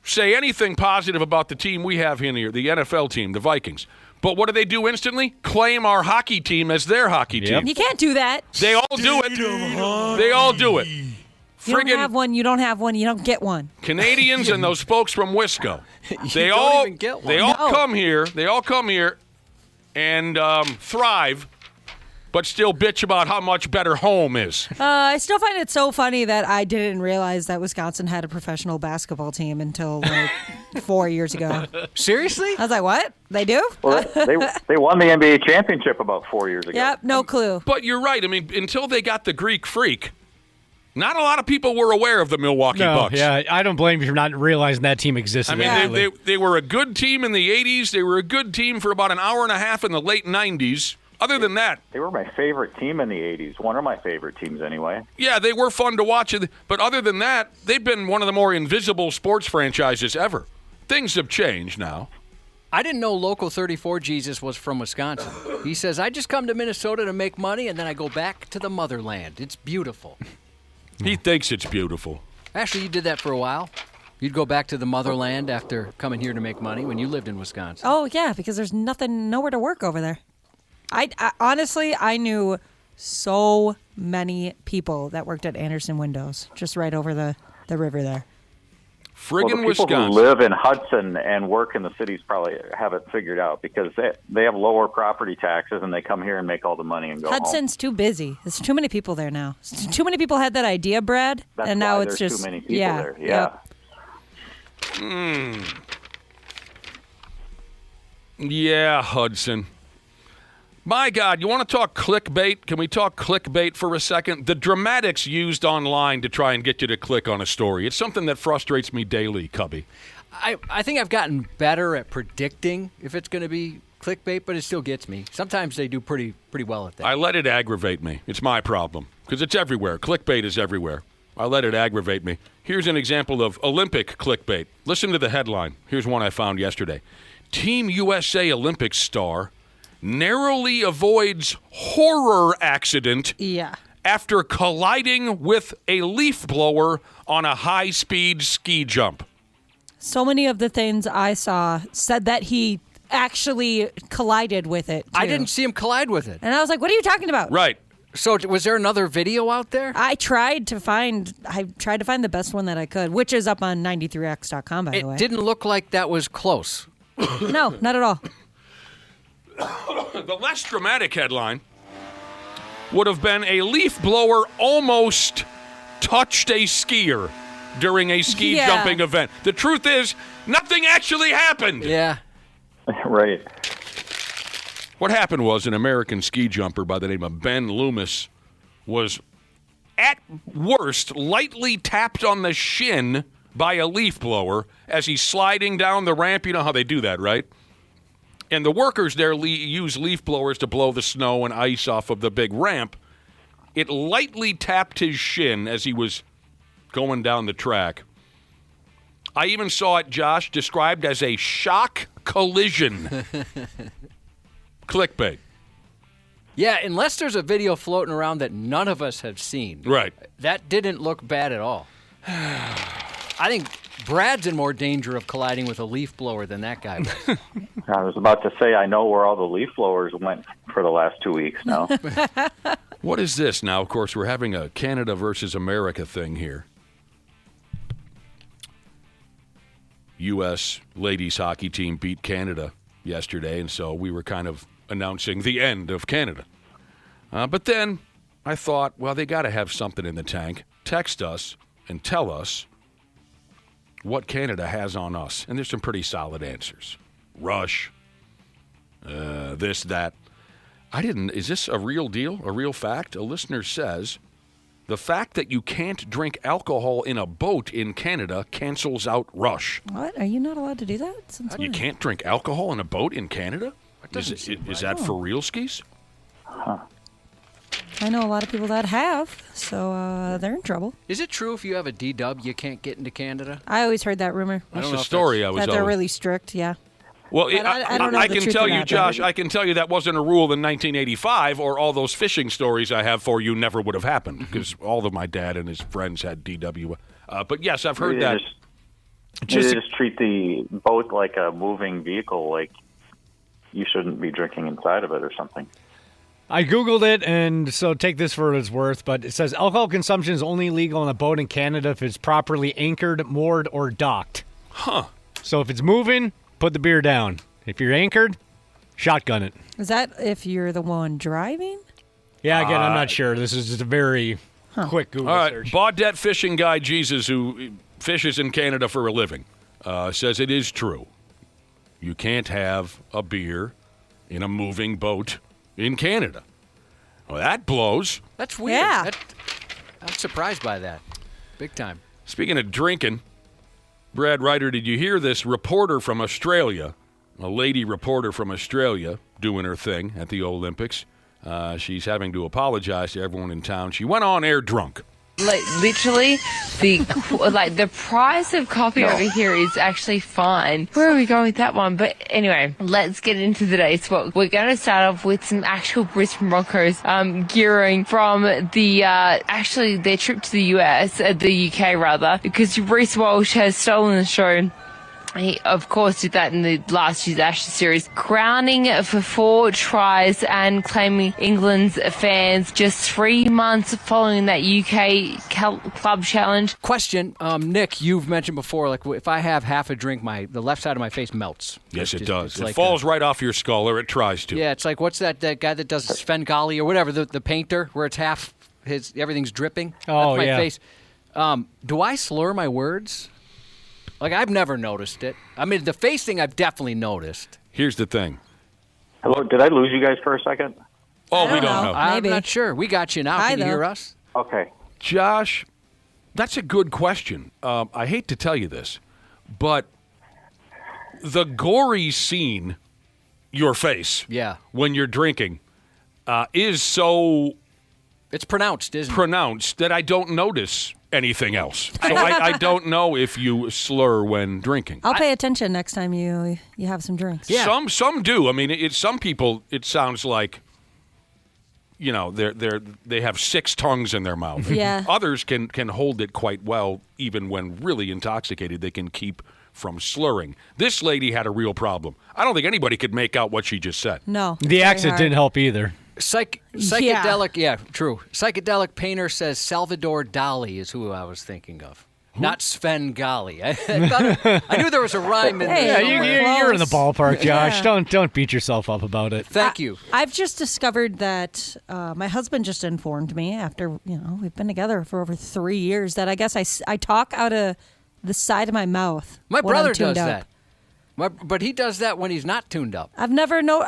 say anything positive about the team we have in here, the NFL team, the Vikings. But what do they do instantly? Claim our hockey team as their hockey team. You can't do that. They all do it. They all do it. You don't have one, you don't have one, you don't get one. Canadians and those folks from Wisco. They don't all even get one. They all come here. They all come here and thrive, but still bitch about how much better home is. I still find it so funny that I didn't realize that Wisconsin had a professional basketball team until 4 years ago. Seriously? I was like, what? They do? Well, they won the NBA championship about 4 years ago. Yep, no clue. But you're right. I mean, until they got the Greek Freak, not a lot of people were aware of the Milwaukee Bucks. Yeah, I don't blame you for not realizing that team existed. I mean, they were a good team in the 80s. They were a good team for about an hour and a half in the late 90s. Other than that, they were my favorite team in the 80s. One of my favorite teams, anyway. Yeah, they were fun to watch. But other than that, they've been one of the more invisible sports franchises ever. Things have changed now. I didn't know Local 34 Jesus was from Wisconsin. He says, I just come to Minnesota to make money, and then I go back to the motherland. It's beautiful. He thinks it's beautiful. Actually, you did that for a while. You'd go back to the motherland after coming here to make money when you lived in Wisconsin. Oh, yeah, because there's nowhere to work over there. I honestly, I knew so many people that worked at Anderson Windows, just right over the river there. Friggin' the people Wisconsin. who live in Hudson and work in the cities probably have it figured out because they have lower property taxes and they come here and make all the money and go Hudson's home. too busy. There's too many people there now. Too many people had that idea, Brad, That's and now why it's there's just too many people yeah, there. Yeah. Yeah, Hudson. My God, you want to talk clickbait? Can we talk clickbait for a second? The dramatics used online to try and get you to click on a story. It's something that frustrates me daily, Cubby. I think I've gotten better at predicting if it's going to be clickbait, but it still gets me. Sometimes they do pretty well at that. I let it aggravate me. It's my problem because it's everywhere. Clickbait is everywhere. I let it aggravate me. Here's an example of Olympic clickbait. Listen to the headline. Here's one I found yesterday. Team USA Olympic star narrowly avoids horror accident after colliding with a leaf blower on a high-speed ski jump. So many of the things I saw said that he actually collided with it, too. I didn't see him collide with it. And I was like, what are you talking about? Right. So was there another video out there? I tried to find the best one that I could, which is up on 93x.com, by the way. It didn't look like that was close. No, not at all. The less dramatic headline would have been a leaf blower almost touched a skier during a ski jumping event. The truth is, nothing actually happened. Yeah. Right. What happened was an American ski jumper by the name of Ben Loomis was, at worst, lightly tapped on the shin by a leaf blower as he's sliding down the ramp. You know how they do that, right? And the workers there use leaf blowers to blow the snow and ice off of the big ramp. It lightly tapped his shin as he was going down the track. I even saw it, Josh, described as a shock collision. Clickbait. Yeah, unless there's a video floating around that none of us have seen. Right. That didn't look bad at all. I think Brad's in more danger of colliding with a leaf blower than that guy was. I was about to say, I know where all the leaf blowers went for the last 2 weeks now. What is this now? Of course, we're having a Canada versus America thing here. U.S. ladies hockey team beat Canada yesterday, and so we were kind of announcing the end of Canada. But then I thought, well, they got to have something in the tank. Text us and tell us what Canada has on us. And there's some pretty solid answers. Rush, this, that. Is this a real deal, a real fact? A listener says, the fact that you can't drink alcohol in a boat in Canada cancels out Rush. What? Are you not allowed to do that? You can't drink alcohol in a boat in Canada? Is that for real skis? Huh. I know a lot of people that have, so they're in trouble. Is it true if you have a D-dub, you can't get into Canada? I always heard that rumor. That's the story I was that they're really strict, yeah. Well, I don't know I the can truth tell of you, that, Josh, but- I can tell you that wasn't a rule in 1985, or all those fishing stories I have for you never would have happened, because all of my dad and his friends had DW. But yes, I've heard that. Just treat the boat like a moving vehicle, like you shouldn't be drinking inside of it or something. I Googled it, and so take this for what it's worth, but it says alcohol consumption is only legal on a boat in Canada if it's properly anchored, moored, or docked. Huh. So if it's moving, put the beer down. If you're anchored, shotgun it. Is that if you're the one driving? Yeah, again, I'm not sure. This is just a very quick Google All right, search. Baudette fishing guy Jesus, who fishes in Canada for a living, says it is true. You can't have a beer in a moving boat in Canada. Well, that blows. That's weird. Yeah. I'm surprised by that. Big time. Speaking of drinking, Brad Ryder, did you hear this reporter from Australia, a lady reporter from Australia doing her thing at the Olympics? She's having to apologize to everyone in town. She went on air drunk. Like literally, the price of coffee over here is actually fine. Where are we going with that one? But anyway, let's get into today's spot. We're going to start off with some actual Brisbane Broncos gearing from the actually their trip to the US, the UK rather, because Reece Walsh has stolen the show. He, of course, did that in the last year's Ashes series, crowning for 4 tries and claiming England's fans just 3 months following that UK club challenge. Question, Nick, you've mentioned before, like if I have half a drink, the left side of my face melts. Yes, it just, does. It like falls right off your skull, or it tries to. Yeah, it's like, what's that guy that does Svengali or whatever, the painter, where it's half, everything's dripping? Oh, That's my yeah. face. Do I slur my words? Like, I've never noticed it. I mean, the face thing I've definitely noticed. Here's the thing. Hello, did I lose you guys for a second? Oh, we don't know. I'm not sure. We got you now. Can you hear us? Okay. Josh, that's a good question. I hate to tell you this, but the gory scene, your face, when you're drinking, is so... It's pronounced, isn't it? Pronounced that I don't notice anything else. So I don't know if you slur when drinking. I'll pay attention next time you have some drinks. Yeah. Some do. I mean, some people, it sounds like, you know, they have 6 tongues in their mouth. Yeah. Others can hold it quite well, even when really intoxicated. They can keep from slurring. This lady had a real problem. I don't think anybody could make out what she just said. No. The accent didn't help either. Psychedelic, yeah, true. Psychedelic painter says Salvador Dali is who I was thinking of. Not Svengali. I knew there was a rhyme in there. Yeah, you're in the ballpark, Josh. Yeah. Don't beat yourself up about it. Thank you. I've just discovered that my husband just informed me after, we've been together for over 3 years that I guess I talk out of the side of my mouth. My when brother I'm tuned does up. that. But he does that when he's not tuned up. I've never No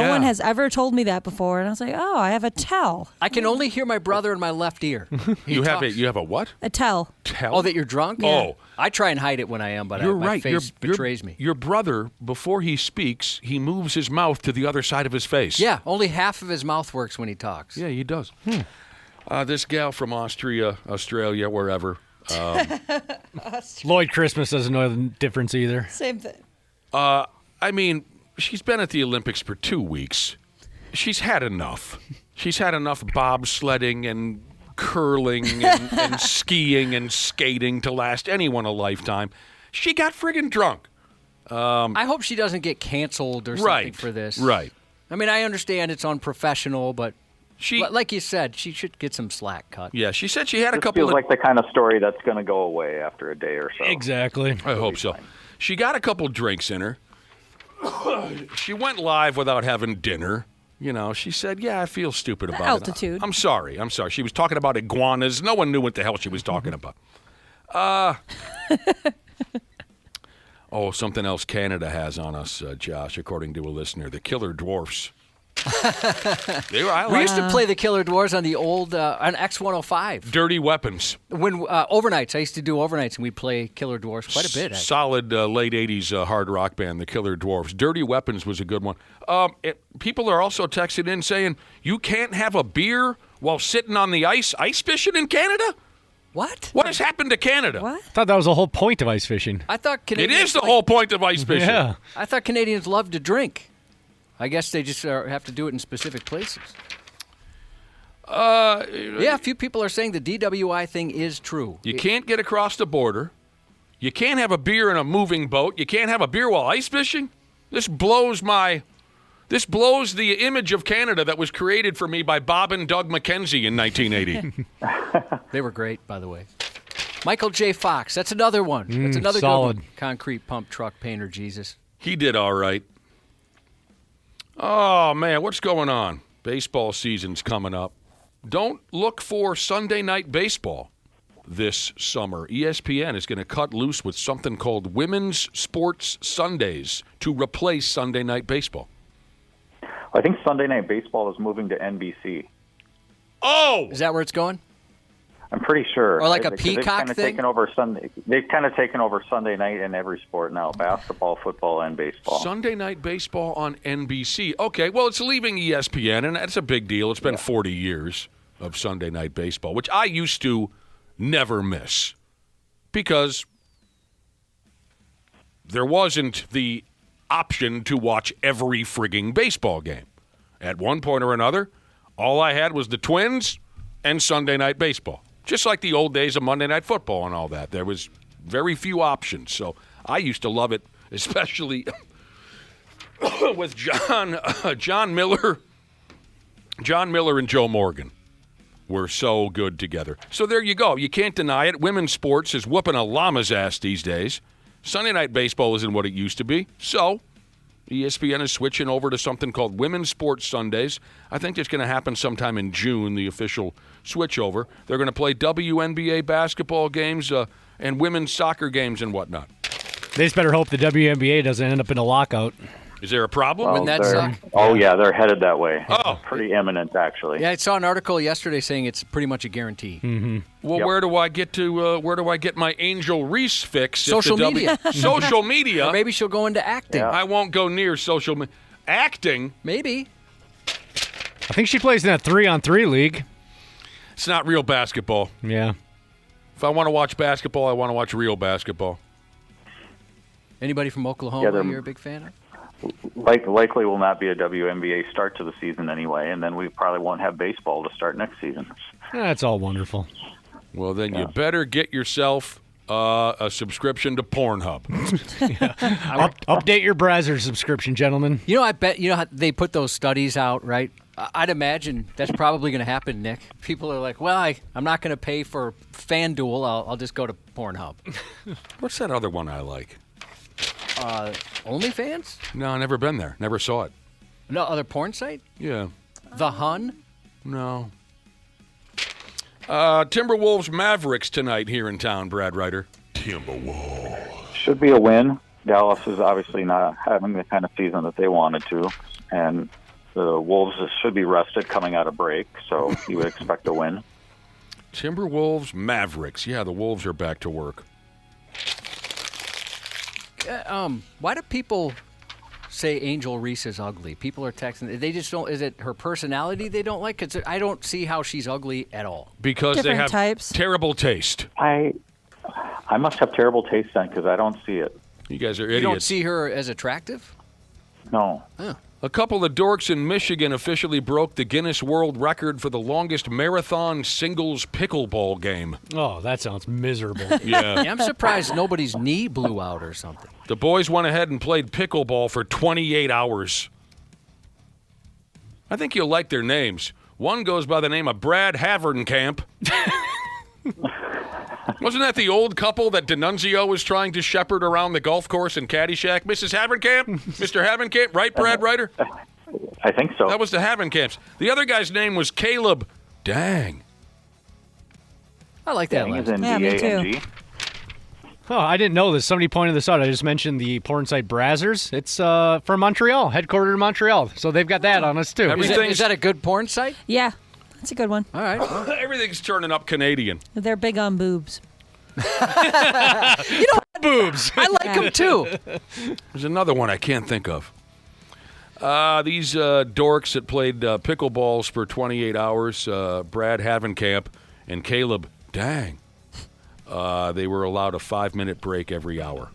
one has ever told me that before, and I was like, oh, I have a tell. I can only hear my brother in my left ear. You have a what? A tell. Tell? Oh, that you're drunk? Yeah. Oh. I try and hide it when I am, but You're my right. face betrays me. Your brother, before he speaks, he moves his mouth to the other side of his face. Yeah, only half of his mouth works when he talks. Yeah, he does. This gal from Australia, wherever. Lloyd Christmas doesn't know the difference either. Same thing. I mean, she's been at the Olympics for 2 weeks. She's had enough. She's had enough bobsledding and curling and skiing and skating to last anyone a lifetime. She got friggin' drunk. I hope she doesn't get canceled or something for this. Right. I mean, I understand it's unprofessional, but like you said, she should get some slack cut. Yeah, she said she had a This couple feels of... like the kind of story that's going to go away after a day or so. Exactly. I hope so. She got a couple drinks in her. She went live without having dinner. She said, yeah, I feel stupid about altitude. it. I'm sorry. She was talking about iguanas. No one knew what the hell she was talking about. Something else Canada has on us, Josh, according to a listener. The killer dwarfs We used to play the Killer Dwarfs on the old on X105. Dirty Weapons. When overnights, I used to do overnights, and we'd play Killer Dwarfs quite a bit. Actually. Solid late 80s hard rock band, the Killer Dwarfs. Dirty Weapons was a good one. People are also texting in saying, you can't have a beer while sitting on the ice fishing in Canada? What? What has happened to Canada? What? I thought that was the whole point of ice fishing. I thought Canadians it is the whole point of ice fishing. Yeah. I thought Canadians love to drink. I guess they just have to do it in specific places. A few people are saying the DWI thing is true. You can't get across the border. You can't have a beer in a moving boat. You can't have a beer while ice fishing. This blows the image of Canada that was created for me by Bob and Doug McKenzie in 1980. They were great, by the way. Michael J. Fox, that's another one. That's another solid. good one. Concrete pump truck painter, Jesus. He did all right. Oh, man, what's going on? Baseball season's coming up. Don't look for Sunday Night Baseball this summer. ESPN is going to cut loose with something called Women's Sports Sundays to replace Sunday Night Baseball. I think Sunday Night Baseball is moving to NBC. Oh! Is that where it's going? I'm pretty sure. Or like a Peacock thing? They've kind of taken over Sunday night in every sport now, basketball, football, and baseball. Sunday Night Baseball on NBC. Okay, well, it's leaving ESPN, and that's a big deal. It's been 40 years of Sunday Night Baseball, which I used to never miss because there wasn't the option to watch every frigging baseball game. At one point or another, all I had was the Twins and Sunday Night Baseball. Just like the old days of Monday Night Football and all that. There was very few options. So I used to love it, especially with John Miller. John Miller and Joe Morgan were so good together. So there you go. You can't deny it. Women's sports is whooping a llama's ass these days. Sunday Night Baseball isn't what it used to be. So ESPN is switching over to something called Women's Sports Sundays. I think it's going to happen sometime in June, the official switchover. They're going to play WNBA basketball games and women's soccer games and whatnot. They just better hope the WNBA doesn't end up in a lockout. Is there a problem? Well, they're headed that way. Oh, pretty imminent, actually. Yeah, I saw an article yesterday saying it's pretty much a guarantee. Mm-hmm. Well, where do I get my Angel Reese fix? Social media. Social media. Or maybe she'll go into acting. Yeah. I won't go near social media. Acting? Maybe. I think she plays in that 3-on-3 league. It's not real basketball. Yeah. If I want to watch basketball, I want to watch real basketball. Anybody from Oklahoma you're a big fan of? Likely will not be a WNBA start to the season anyway, and then we probably won't have baseball to start next season. That's all wonderful. Well, then you better get yourself a subscription to Pornhub. Update your browser subscription, gentlemen. I bet how they put those studies out, right? I'd imagine that's probably going to happen, Nick. People are like, well, I'm not going to pay for FanDuel. I'll just go to Pornhub. What's that other one I like? OnlyFans? No, never been there. Never saw it. No other porn site? Yeah. The Hun? No. Timberwolves Mavericks tonight here in town, Brad Ryder. Timberwolves. Should be a win. Dallas is obviously not having the kind of season that they wanted to, and the Wolves should be rested coming out of break, so you would expect a win. Timberwolves Mavericks. Yeah, the Wolves are back to work. Why do people say Angel Reese is ugly? People are texting. They just don't. Is it her personality they don't like? Because I don't see how she's ugly at all. Because Different they have types. terrible taste. I must have terrible taste then because I don't see it. You guys are idiots. You don't see her as attractive? No. Huh. A couple of dorks in Michigan officially broke the Guinness World Record for the longest marathon singles pickleball game. Oh, that sounds miserable. Yeah. I'm surprised nobody's knee blew out or something. The boys went ahead and played pickleball for 28 hours. I think you'll like their names. One goes by the name of Brad Haverncamp. Wasn't that the old couple that D'Annunzio was trying to shepherd around the golf course in Caddyshack? Mrs. Haverncamp? Mr. Haverncamp? Right, Brad Ryder? I think so. That was the Haverncamps. The other guy's name was Caleb Dang. I like that. Dang is in D-A-N-G. Oh, I didn't know this. Somebody pointed this out. I just mentioned the porn site Brazzers. It's from Montreal, headquartered in Montreal. So they've got that on us, too. Is that a good porn site? Yeah, that's a good one. All right. Well. Everything's turning up Canadian. They're big on boobs. Boobs. I like them, too. There's another one I can't think of. These dorks that played pickleballs for 28 hours, Brad Havenkamp and Caleb, dang. They were allowed a 5-minute break every hour.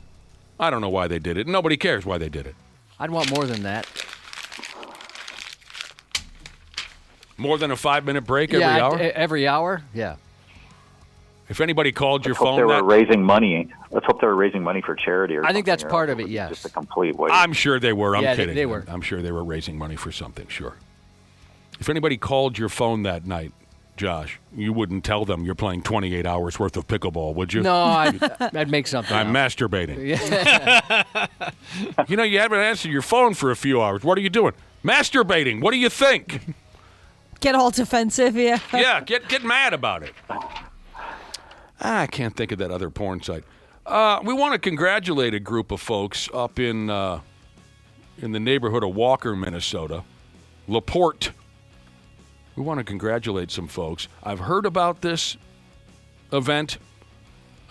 I don't know why they did it. Nobody cares why they did it. I'd want more than that. More than a 5-minute break every hour? Every hour, yeah. If anybody called your phone, they were raising money. Let's hope they were raising money for charity. Or I think that's part of it. Yes, just a complete waste. I'm sure they were. I'm kidding. They were. I'm sure they were raising money for something. Sure. If anybody called your phone that night, Josh, you wouldn't tell them you're playing 28 hours worth of pickleball, would you? No, I'd make something. I'm masturbating. You know, you haven't answered your phone for a few hours. What are you doing? Masturbating. What do you think? Get all defensive, yeah. Yeah, get mad about it. I can't think of that other porn site. We want to congratulate a group of folks up in the neighborhood of Walker, Minnesota, LaPorte. We want to congratulate some folks. I've heard about this event,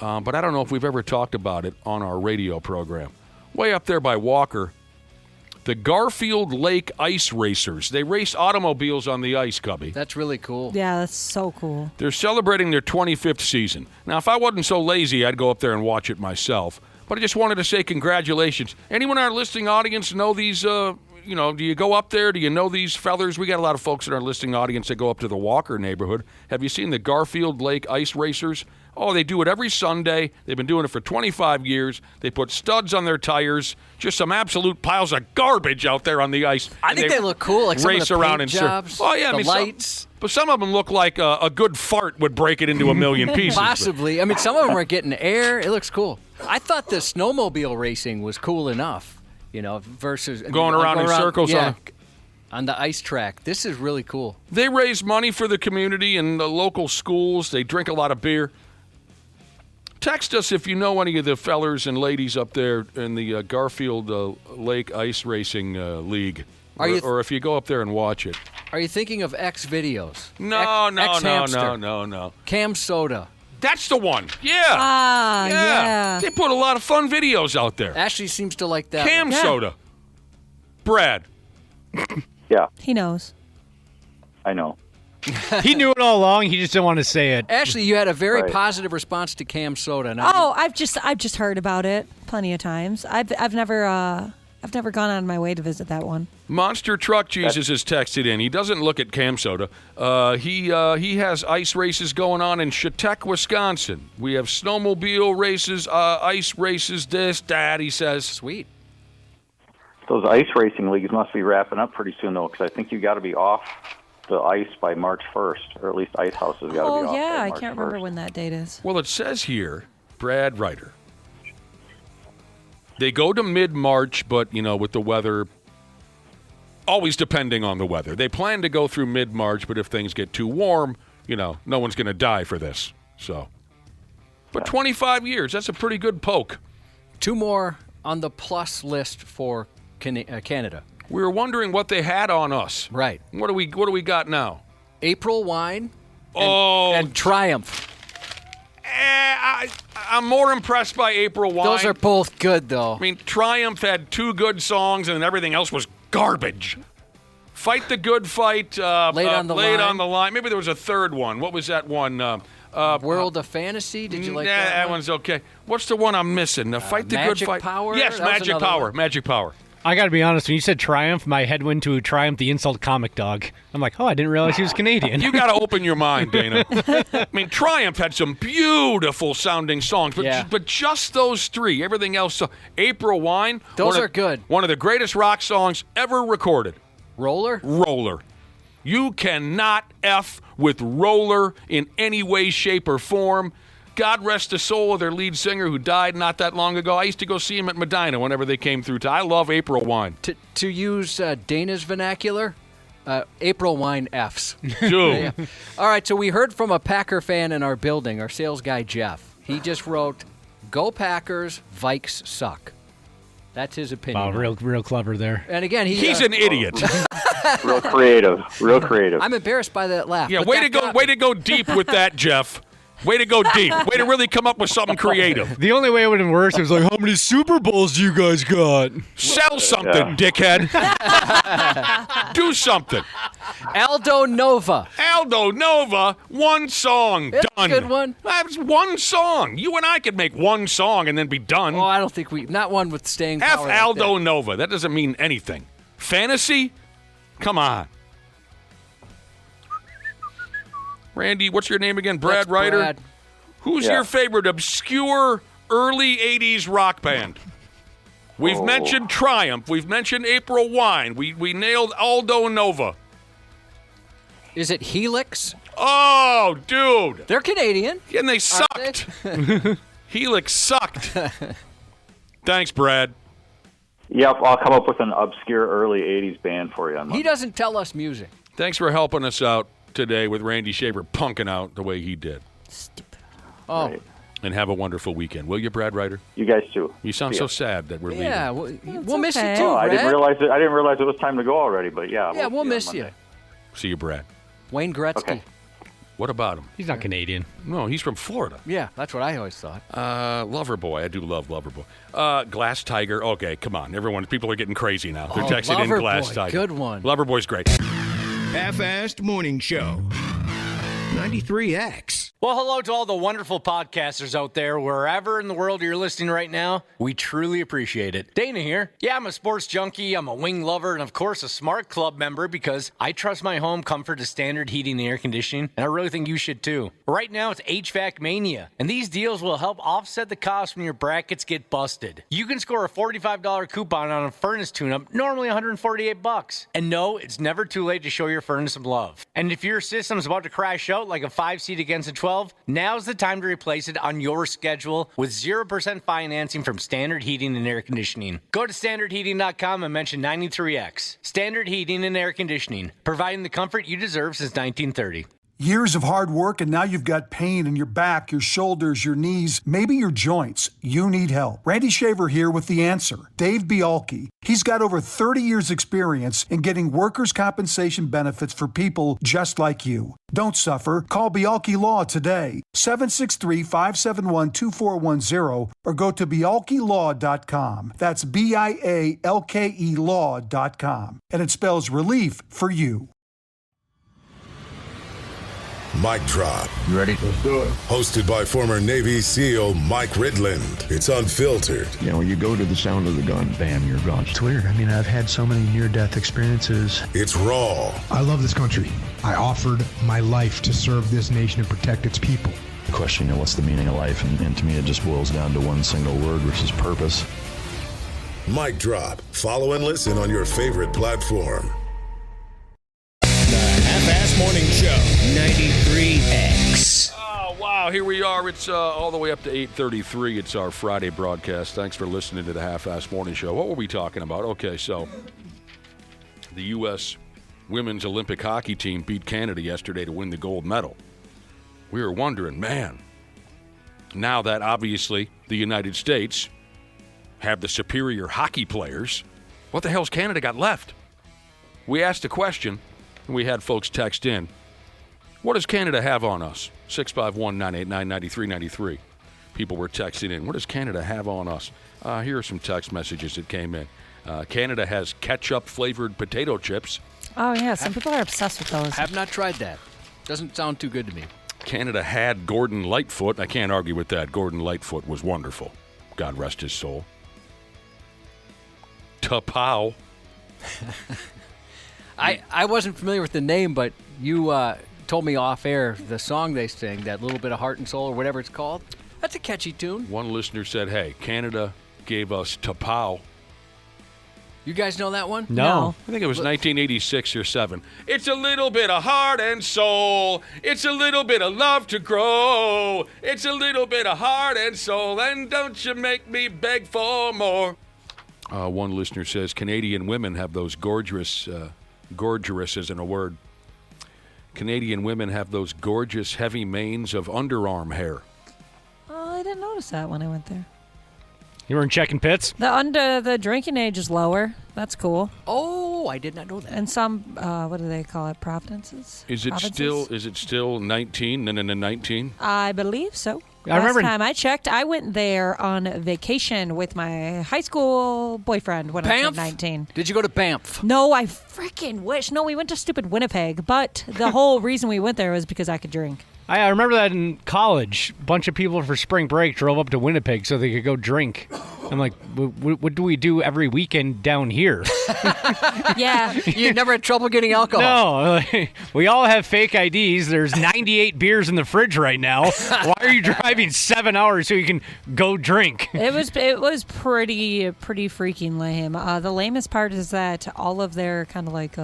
but I don't know if we've ever talked about it on our radio program. Way up there by Walker, the Garfield Lake Ice Racers. They race automobiles on the ice, Cubby. That's really cool. Yeah, that's so cool. They're celebrating their 25th season. Now, if I wasn't so lazy, I'd go up there and watch it myself. But I just wanted to say congratulations. Anyone in our listening audience know these, do you go up there? Do you know these fellers? We got a lot of folks in our listening audience that go up to the Walker neighborhood. Have you seen the Garfield Lake Ice Racers? Oh, they do it every Sunday. They've been doing it for 25 years. They put studs on their tires, just some absolute piles of garbage out there on the ice. I think they look cool, like race some of the around paint and jobs, oh yeah, the lights. But some of them look like a good fart would break it into a million pieces. Possibly. I mean, some of them are getting air. It looks cool. I thought the snowmobile racing was cool enough, versus going around in circles on the ice track. This is really cool. They raise money for the community and the local schools. They drink a lot of beer. Text us if you know any of the fellers and ladies up there in the Garfield Lake Ice Racing League. Or if you go up there and watch it. Are you thinking of X Videos? No. Cam Soda. That's the one. Yeah. Yeah. They put a lot of fun videos out there. Ashley seems to like that. Cam Soda. Brad. Yeah. He knows. I know. He knew it all along. He just didn't want to say it. Ashley, you had a very positive response to Cam Soda. I've just heard about it plenty of times. I've never gone on my way to visit that one. Monster Truck Jesus has texted in. He doesn't look at Cam Soda. He has ice races going on in Chautauqua, Wisconsin. We have snowmobile races, ice races, this, that, he says. Sweet. Those ice racing leagues must be wrapping up pretty soon, though, because I think you got to be off the ice by March 1st, or at least ice houses got to be off by I March can't 1st. remember when that date is. Well, it says here, Brad Ryder, they go to mid-March, but, with the weather, always depending on the weather. They plan to go through mid-March, but if things get too warm, no one's going to die for this. So, but 25 years, that's a pretty good poke. 2 more on the plus list for Canada. We were wondering what they had on us. Right. What do we got now? April Wine and Triumph. I'm more impressed by April Wine. Those are both good, though. I mean, Triumph had 2 good songs, and everything else was garbage. Fight the Good Fight. Late on the Line. Maybe there was a third one. What was that one? World of Fantasy? Did you like that? That one's okay. What's the one I'm missing? Fight the Good Fight. Magic Power? Yes, Magic Power. Magic Power. I got to be honest, when you said Triumph, my head went to Triumph the Insult Comic Dog. I'm like, I didn't realize he was Canadian. You got to open your mind, Dana. I mean, Triumph had some beautiful sounding songs, but just those 3. Everything else, April Wine. Those are good. One of the greatest rock songs ever recorded. Roller? Roller. You cannot F with Roller in any way, shape, or form. God rest the soul of their lead singer who died not that long ago. I used to go see him at Medina whenever they came through. I love April Wine. To use Dana's vernacular, April Wine Fs. Dude. All right, so we heard from a Packer fan in our building, our sales guy, Jeff. He just wrote, Go Packers, Vikes suck. That's his opinion. Wow, real clever there. And again, he's an idiot. Real creative. I'm embarrassed by that laugh. Yeah, way to go deep with that, Jeff. Way to go deep. Way to really come up with something creative. The only way it would have been worse was like, how many Super Bowls do you guys got? Sell something, dickhead. Do something. Aldo Nova. One song, It's done. a good one. That's one song. You and I could make one song and then be done. Oh, I don't think not one with staying F power. Aldo like that. Nova. That doesn't mean anything. Fantasy? Come on. Randy, what's your name again? Brad That's Ryder? Brad. Who's your favorite obscure early 80s rock band? We've mentioned Triumph. We've mentioned April Wine. We nailed Aldo Nova. Is it Helix? Oh, dude. They're Canadian. And they sucked. Helix sucked. Thanks, Brad. Yep, I'll come up with an obscure early 80s band for you on Monday. He doesn't tell us music. Thanks for helping us out today with Randy Shaver punking out the way he did. Stupid. Oh. Right. And have a wonderful weekend. Will you, Brad Ryder? You guys too. You sound so sad that we're leaving. Yeah, we'll miss you too, Oh, I Brad. didn't realize it was time to go already, but yeah. Yeah, we'll see miss on you. Monday. See you, Brad. Wayne Gretzky. Okay. What about him? He's not Canadian. No, he's from Florida. Yeah, that's what I always thought. Loverboy. I do love Loverboy. Glass Tiger. Okay, come on. People are getting crazy now. They're texting in Glass Loverboy, Tiger. good one. Loverboy's great. Half-assed morning show. 93X. Well, hello to all the wonderful podcasters out there, wherever in the world you're listening right now. We truly appreciate it. Dana here. Yeah, I'm a sports junkie, I'm a wing lover, and of course a Smart Club member because I trust my home comfort to standard heating and air conditioning, and I really think you should too. Right now it's HVAC Mania, and these deals will help offset the cost when your brackets get busted. You can score a $45 coupon on a furnace tune-up, normally $148. And no, it's never too late to show your furnace some love. And if your system's about to crash out like a 5-seat against a 12, now's the time to replace it on your schedule with 0% financing from Standard Heating and Air Conditioning. Go to standardheating.com and mention 93X. Standard Heating and Air Conditioning, providing the comfort you deserve since 1930. Years of hard work, and now you've got pain in your back, your shoulders, your knees, maybe your joints. You need help. Randy Shaver here with the answer. Dave Bialke. He's got over 30 years experience in getting workers' compensation benefits for people just like you. Don't suffer. Call Bialke Law today, 763-571-2410, or go to bialkelaw.com. That's BIALKE law.com. And it spells relief for you. Mic Drop. You ready? Let's do it. Hosted by former Navy SEAL Mike Ridland. It's unfiltered. You know, you go to the sound of the gun, bam, you're gone. It's weird. I mean, I've had so many near-death experiences. It's raw. I love this country. I offered my life to serve this nation and protect its people. Question, you know, what's the meaning of life? And to me, it just boils down to one single word, which is purpose. Mic Drop. Follow and listen on your favorite platform. Half-Ass Morning Show, 93X. Oh, wow. Here we are. It's all the way up to 8:33. It's our Friday broadcast. Thanks for listening to the Half-Ass Morning Show. What were we talking about? Okay, so the U.S. Women's Olympic hockey team beat Canada yesterday to win the gold medal. We were wondering, man, now that obviously the United States have the superior hockey players, what the hell's Canada got left? We asked a question. We had folks text in. What does Canada have on us? 651-989-9393. People were texting in. What does Canada have on us? Here are some text messages that came in. Canada has ketchup-flavored potato chips. Oh, yeah. Some people are obsessed with those. Have not tried that. Doesn't sound too good to me. Canada had Gordon Lightfoot. I can't argue with that. Gordon Lightfoot was wonderful. God rest his soul. Tapow. I wasn't familiar with the name, but you told me off air the song they sing, that Little Bit of Heart and Soul or whatever it's called. That's a catchy tune. One listener said, hey, Canada gave us Tapow. You guys know that one? No. I think it was 1986 or 7. It's a little bit of heart and soul. It's a little bit of love to grow. It's a little bit of heart and soul. And don't you make me beg for more. One listener says, Canadian women have those gorgeous isn't a word. Canadian women have those gorgeous heavy manes of underarm hair. Oh, I didn't didn't notice that when I went there. You weren't checking pits? The drinking age is lower. That's cool. Oh, I did not know that. And some, what do they call it? Providences? Is it still 19? 19? I believe so. Remember Last time I checked, I went there on vacation with my high school boyfriend when I was 19. Did you go to Banff? No, I freaking wish. No, we went to stupid Winnipeg, but the whole reason we went there was because I could drink. I remember that in college. A bunch of people for spring break drove up to Winnipeg so they could go drink. I'm like, what do we do every weekend down here? Yeah. You never had trouble getting alcohol? No. We all have fake IDs. There's 98 beers in the fridge right now. Why are you driving 7 hours so you can go drink? It was pretty freaking lame. The lamest part is that all of their kind of like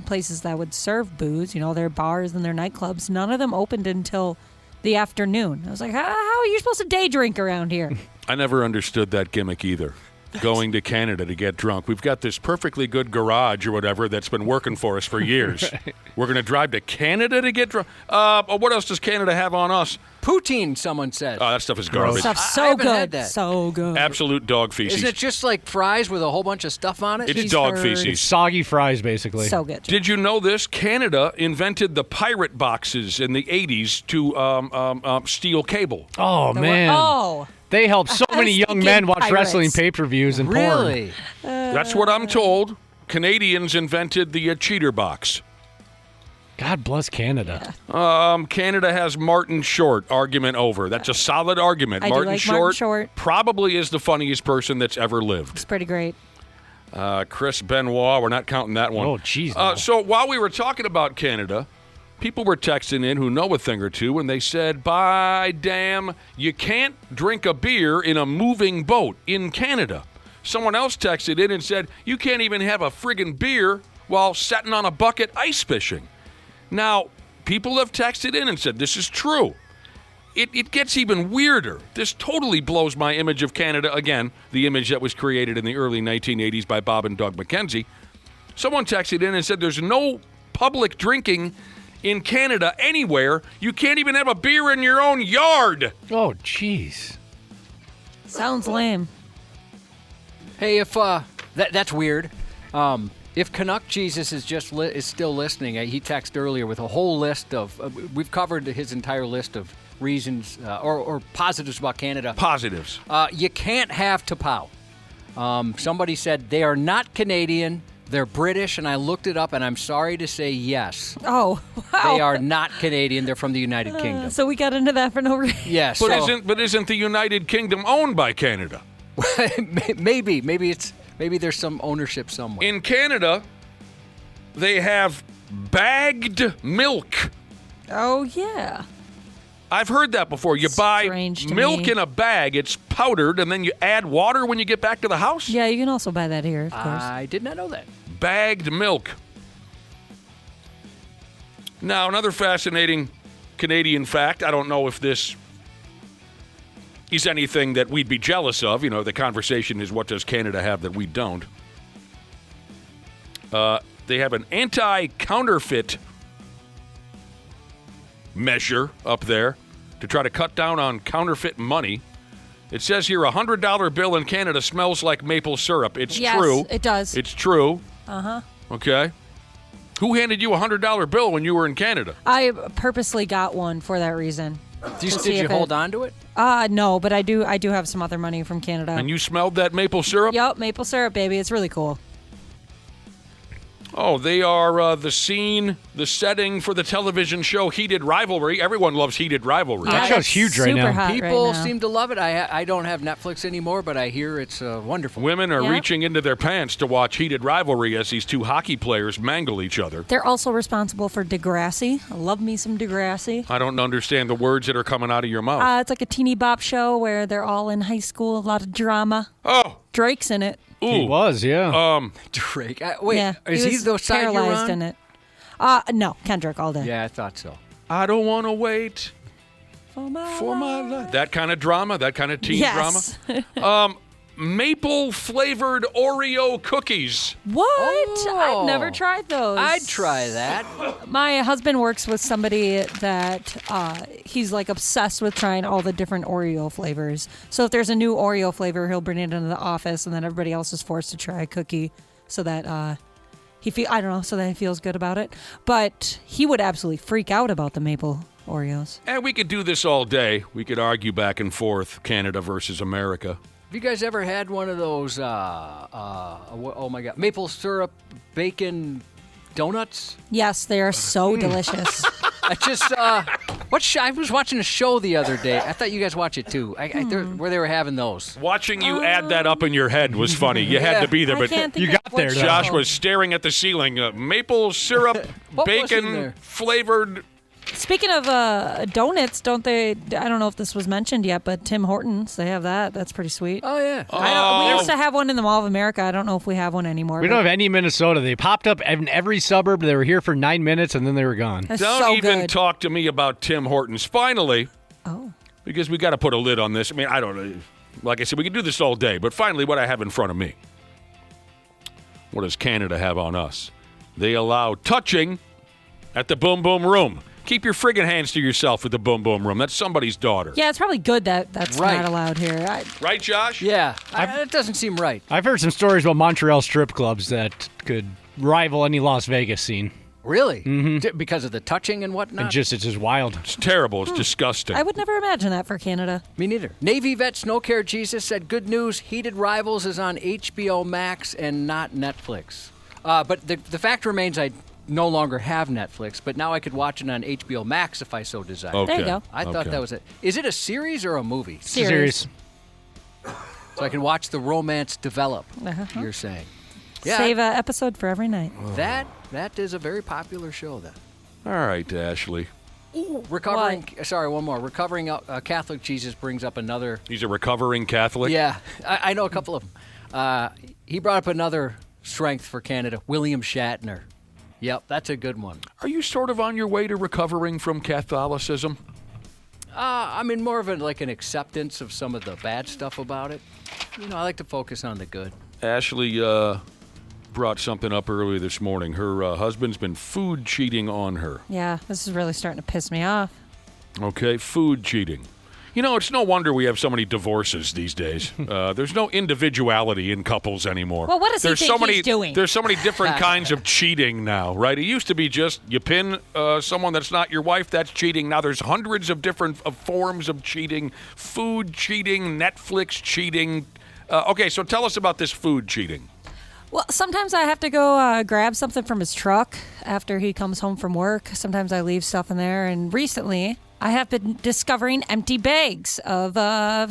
places that would serve booze, their bars and their nightclubs, none of them opened until the afternoon. I was like, how are you supposed to day drink around here? I never understood that gimmick either. Going to Canada to get drunk. We've got this perfectly good garage or whatever that's been working for us for years. Right. We're going to drive to Canada to get drunk. What else does Canada have on us? Poutine, someone says. Oh, that stuff is garbage. That stuff's so good. So good. Absolute dog feces. Isn't it just like fries with a whole bunch of stuff on it? It's dog feces. It's soggy fries, basically. So good. Did you know this? Canada invented the pirate boxes in the 80s to steal cable. Oh, man. Oh. They helped so many young men watch wrestling pay-per-views and porn. Really? That's what I'm told. Canadians invented the cheater box. God bless Canada. Canada has Martin Short. Argument over. That's a solid argument. Martin Short probably is the funniest person that's ever lived. It's pretty great. Chris Benoit. We're not counting that one. Oh, jeez. So while we were talking about Canada, people were texting in who know a thing or two, and they said, by damn, you can't drink a beer in a moving boat in Canada. Someone else texted in and said, you can't even have a friggin' beer while sitting on a bucket ice fishing. Now, people have texted in and said this is true. It gets even weirder. This totally blows my image of Canada, again, the image that was created in the early 1980s by Bob and Doug McKenzie. Someone texted in and said there's no public drinking in Canada anywhere. You can't even have a beer in your own yard. Oh, jeez. Sounds lame. Hey, if that's weird. If Canuck Jesus is still listening, he texted earlier with a whole list of. We've covered his entire list of reasons or positives about Canada. Positives. You can't have Tapau. Somebody said they are not Canadian. They're British, and I looked it up, and I'm sorry to say yes. Oh, wow. They are not Canadian. They're from the United Kingdom. So we got into that for no reason. Yes. But isn't the United Kingdom owned by Canada? Maybe there's some ownership somewhere. In Canada, they have bagged milk. Oh, yeah. I've heard that before. You buy milk in a bag, it's powdered, and then you add water when you get back to the house? Yeah, you can also buy that here, of course. I did not know that. Bagged milk. Now, another fascinating Canadian fact. I don't know if this is anything that we'd be jealous of. The conversation is, what does Canada have that we don't? They have an anti-counterfeit measure up there to try to cut down on counterfeit money. It says here a $100 bill in Canada smells like maple syrup. It's true. Yes, it does. It's true. Uh-huh. Okay. Who handed you a $100 bill when you were in Canada? I purposely got one for that reason. Did you hold on to it? No, but I do have some other money from Canada. And you smelled that maple syrup? Yep, maple syrup, baby. It's really cool. Oh, they are the scene, the setting for the television show Heated Rivalry. Everyone loves Heated Rivalry. That show's huge right now. Hot People right now. seem to love it. I don't have Netflix anymore, but I hear it's wonderful. Women are reaching into their pants to watch Heated Rivalry as these two hockey players mangle each other. They're also responsible for Degrassi. I love me some Degrassi. I don't understand the words that are coming out of your mouth. It's like a teeny bop show where they're all in high school, a lot of drama. Oh. Drake's in it. Ooh. He was, yeah. Drake. Wait, is he the side you're paralyzed on? in it? No, Kendrick all day. Yeah, I thought so. I don't want to wait for my life. That kind of drama, that kind of teen drama. maple-flavored Oreo cookies. What? Oh. I've never tried those. I'd try that. My husband works with somebody that he's like obsessed with trying all the different Oreo flavors. So if there's a new Oreo flavor, he'll bring it into the office, and then everybody else is forced to try a cookie so that so that he feels good about it. But he would absolutely freak out about the maple Oreos. And we could do this all day. We could argue back and forth, Canada versus America. Have you guys ever had one of those, oh my God, maple syrup bacon donuts? Yes, they are so delicious. I was watching a show the other day. I thought you guys watch it too. Where they were having those. Watching you add that up in your head was funny. You had to be there, but you got there. Josh was staring at the ceiling. Maple syrup, bacon flavored. Speaking of donuts, don't they? I don't know if this was mentioned yet, but Tim Hortons, they have that. That's pretty sweet. Oh, yeah. We used to have one in the Mall of America. I don't know if we have one anymore. We don't have any in Minnesota. They popped up in every suburb. They were here for 9 minutes, and then they were gone. Don't even talk to me about Tim Hortons. Finally, because we got to put a lid on this. I mean, I don't know. Like I said, we could do this all day, but finally what I have in front of me. What does Canada have on us? They allow touching at the Boom Boom Room. Keep your friggin' hands to yourself at the Boom Boom Room. That's somebody's daughter. Yeah, it's probably good that that's not allowed here. Right, Josh? Yeah. It doesn't seem right. I've heard some stories about Montreal strip clubs that could rival any Las Vegas scene. Really? Mm-hmm. Because of the touching and whatnot? It's just wild. It's terrible. It's disgusting. I would never imagine that for Canada. Me neither. Navy vet Snow Care Jesus said, good news, Heated Rivals is on HBO Max and not Netflix. But the fact remains I no longer have Netflix, but now I could watch it on HBO Max if I so desire. Okay. There you go. I thought that was it. Is it a series or a movie? Series. So I can watch the romance develop, you're saying. Yeah. Save an episode for every night. That is a very popular show then. All right, Ashley. Ooh, recovering Catholic Jesus brings up another. He's a recovering Catholic? Yeah, I know a couple of them. He brought up another strength for Canada, William Shatner. Yep, that's a good one. Are you sort of on your way to recovering from Catholicism? I mean, more of an acceptance of some of the bad stuff about it. I like to focus on the good. Ashley brought something up earlier this morning. Her husband's been food cheating on her. Yeah, this is really starting to piss me off. Okay, food cheating. It's no wonder we have so many divorces these days. There's no individuality in couples anymore. Well, what does he think he's doing? There's so many different kinds of cheating now, right? It used to be just you pin someone that's not your wife, that's cheating. Now there's hundreds of different forms of cheating. Food cheating, Netflix cheating. Okay, so tell us about this food cheating. Well, sometimes I have to go grab something from his truck after he comes home from work. Sometimes I leave stuff in there. And recently, I have been discovering empty bags of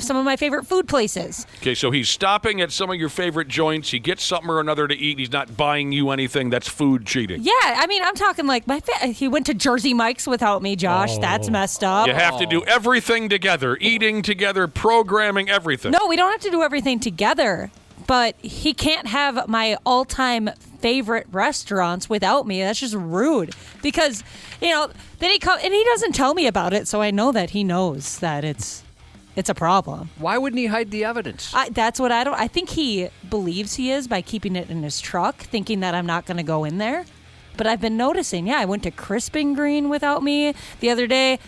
some of my favorite food places. Okay, so he's stopping at some of your favorite joints. He gets something or another to eat. He's not buying you anything. That's food cheating. Yeah, I mean, I'm talking like he went to Jersey Mike's without me, Josh. That's messed up. You have to do everything together, eating together, programming, everything. No, we don't have to do everything together. But he can't have my all-time favorite restaurants without me. That's just rude. Because, then he comes and he doesn't tell me about it, so I know that he knows that it's a problem. Why wouldn't he hide the evidence? That's what I think he believes he is by keeping it in his truck, thinking that I'm not going to go in there. But I've been noticing, I went to Crispin Green without me the other day.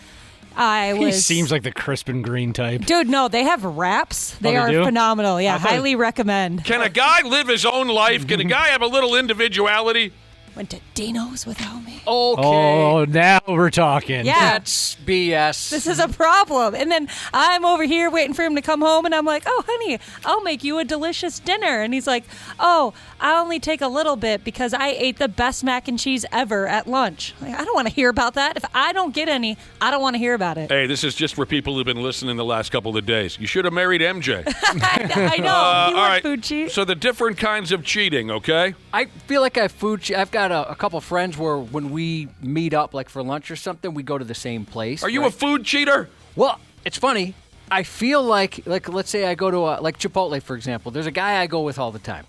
He seems like the Crispin Green type. Dude, no, they have wraps. They are phenomenal. Yeah, highly recommend. Can a guy live his own life? Can a guy have a little individuality? Went to Dino's without me. Okay. Oh, now we're talking. Yeah. That's BS. This is a problem. And then I'm over here waiting for him to come home, and I'm like, oh, honey, I'll make you a delicious dinner. And he's like, oh, I only take a little bit because I ate the best mac and cheese ever at lunch. Like, I don't want to hear about that. If I don't get any, I don't want to hear about it. Hey, this is just for people who've been listening the last couple of days. You should have married MJ. I know. All right. Food cheat. So the different kinds of cheating, okay? I feel like I've got a couple friends where when we meet up like for lunch or something, we go to the same place. Are you a food cheater? Well, it's funny. I feel like let's say I go to like Chipotle, for example. There's a guy I go with all the time.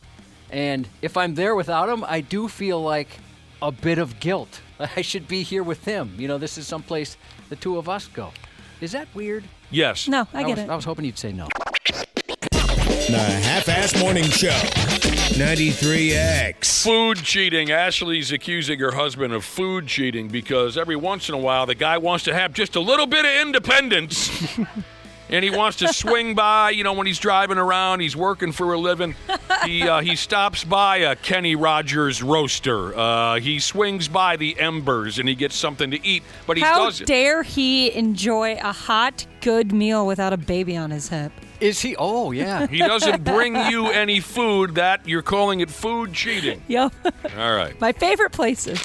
And if I'm there without him, I do feel like a bit of guilt. I should be here with him. This is someplace the two of us go. Is that weird? Yes. No, I get it. I was hoping you'd say no. The Half-Ass Morning Show. 93X. Food cheating. Ashley's accusing her husband of food cheating because every once in a while the guy wants to have just a little bit of independence. And he wants to swing by, when he's driving around, he's working for a living. He stops by a Kenny Rogers roaster. He swings by the Embers and he gets something to eat. But he doesn't. How dare he enjoy a hot, good meal without a baby on his hip? Is he? Oh, yeah. He doesn't bring you any food. That you're calling it food cheating. Yep. All right. My favorite places.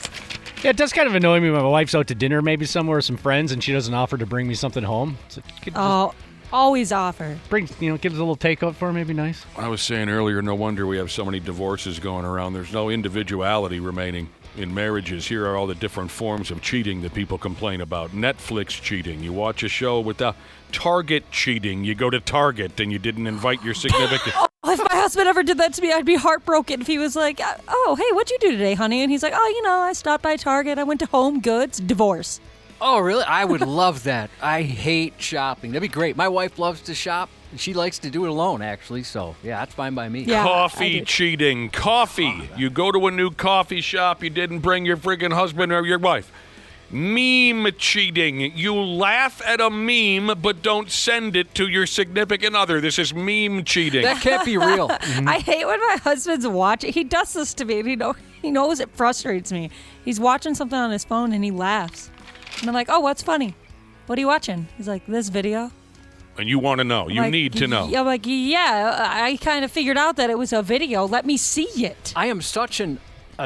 Yeah, it does kind of annoy me when my wife's out to dinner maybe somewhere with some friends and she doesn't offer to bring me something home. It's like, always offer. Bring, give us a little takeout for her, maybe nice. I was saying earlier, no wonder we have so many divorces going around. There's no individuality remaining in marriages. Here are all the different forms of cheating that people complain about. Netflix cheating. You watch a show without Target cheating. You go to Target and you didn't invite your significant. If my husband ever did that to me, I'd be heartbroken if he was like, oh, hey, what'd you do today, honey? And he's like, I stopped by Target. I went to Home Goods. Divorce. Oh, really? I would love that. I hate shopping. That'd be great. My wife loves to shop. She likes to do it alone, actually. So, yeah, that's fine by me. Yeah, coffee cheating. Coffee. You go to a new coffee shop. You didn't bring your friggin' husband or your wife. Meme cheating. You laugh at a meme, but don't send it to your significant other. This is meme cheating. That can't be real. I hate when my husband's watching. He does this to me, and he knows it frustrates me. He's watching something on his phone, and he laughs. And I'm like, oh, what's funny? What are you watching? He's like, this video. And you want to know. You need to know. I'm like, yeah, I kind of figured out that it was a video. Let me see it. I am such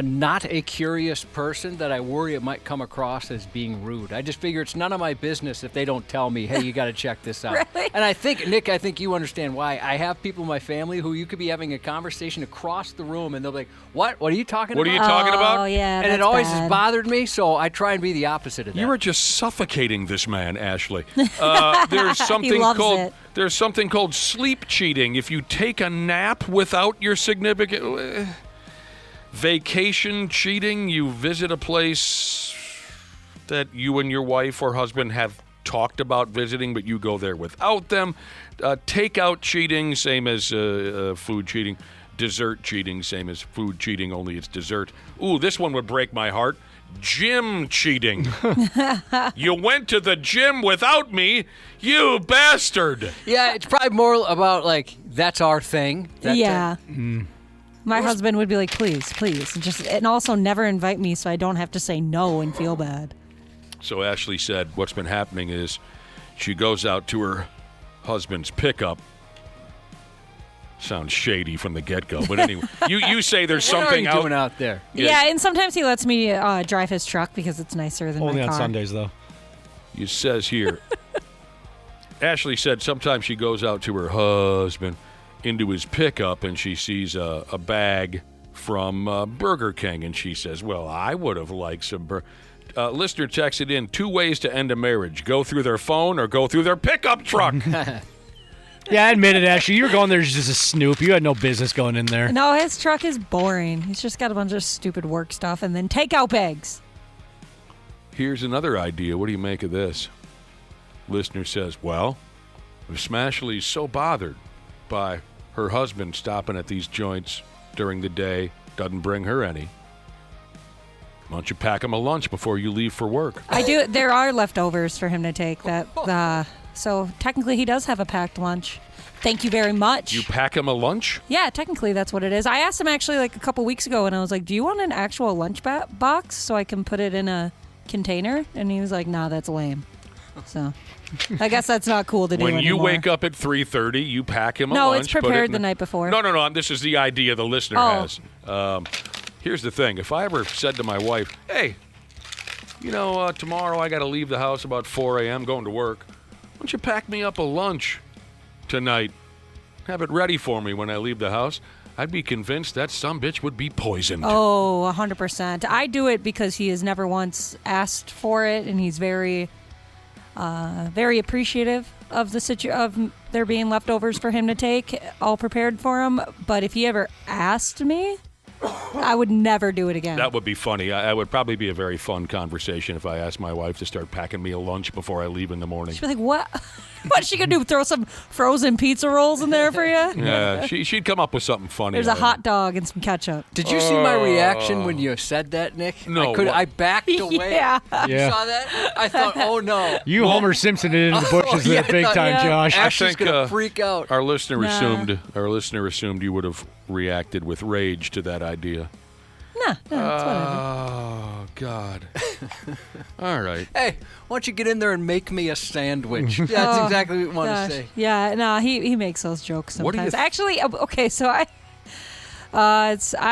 not a curious person that I worry it might come across as being rude. I just figure it's none of my business if they don't tell me, hey, you got to check this out. Really? And I think, Nick, you understand why. I have people in my family who you could be having a conversation across the room and they'll be like, what? What are you talking about? What are you talking about? Oh, yeah, and it always has bothered me, so I try and be the opposite of that. You are just suffocating this man, Ashley. There's something called sleep cheating. If you take a nap without your significant... Vacation cheating, you visit a place that you and your wife or husband have talked about visiting, but you go there without them. Takeout cheating, same as food cheating. Dessert cheating, same as food cheating, only it's dessert. Ooh, this one would break my heart. Gym cheating. You went to the gym without me, you bastard. Yeah, it's probably more about, that's our thing. Yeah. My husband would be like, please, and also never invite me so I don't have to say no and feel bad. So Ashley said what's been happening is she goes out to her husband's pickup. Sounds shady from the get-go, but anyway, you say there's something what are you doing out there? Yeah, and sometimes he lets me drive his truck because it's nicer than only my car. on Sundays, though. It says here, Ashley said sometimes she goes out to her husband into his pickup and she sees a bag from Burger King and she says, well, I would have liked some listener texted in 2 ways to end a marriage: go through their phone or go through their pickup truck. Yeah, I admit it, Ashley. You were going there just a snoop. You had no business going in there. No, his truck is boring. He's just got a bunch of stupid work stuff and then takeout bags. Here's another idea. What do you make of this? Listener says, well, if Smashley's so bothered by her husband stopping at these joints during the day, doesn't bring her any, why don't you pack him a lunch before you leave for work? I do. There are leftovers for him to take. So technically he does have a packed lunch. Thank you very much. You pack him a lunch? Yeah, technically that's what it is. I asked him actually a couple weeks ago and I was like, do you want an actual lunch box so I can put it in a container? And he was like, nah, that's lame. So I guess that's not cool to do When you anymore. wake up at 3:30, you pack him a lunch. No, it's prepared the night before. No. This is the idea the listener has. Here's the thing. If I ever said to my wife, hey, tomorrow I got to leave the house about 4 a.m. going to work, why don't you pack me up a lunch tonight? Have it ready for me when I leave the house. I'd be convinced that sumbitch would be poisoned. Oh, 100%. I do it because he has never once asked for it, and he's very... very appreciative of of there being leftovers for him to take, all prepared for him. But if he ever asked me, I would never do it again. That would be funny. I would probably be a very fun conversation if I asked my wife to start packing me a lunch before I leave in the morning. She'd be like, what? What's she going to do, throw some frozen pizza rolls in there for you? Yeah, she'd come up with something funny. There's a hot dog and some ketchup. Did you see my reaction when you said that, Nick? No. I backed away. Yeah. You saw that? I thought, oh, no. You Homer Simpson it into the bushes there big time, Josh. Ashley's going to freak out. Our listener assumed you would have reacted with rage to that idea. No, it's whatever. Oh, God. All right. Hey, why don't you get in there and make me a sandwich? That's exactly what we want to say. Yeah, no, he makes those jokes sometimes. What do you Actually, okay, so I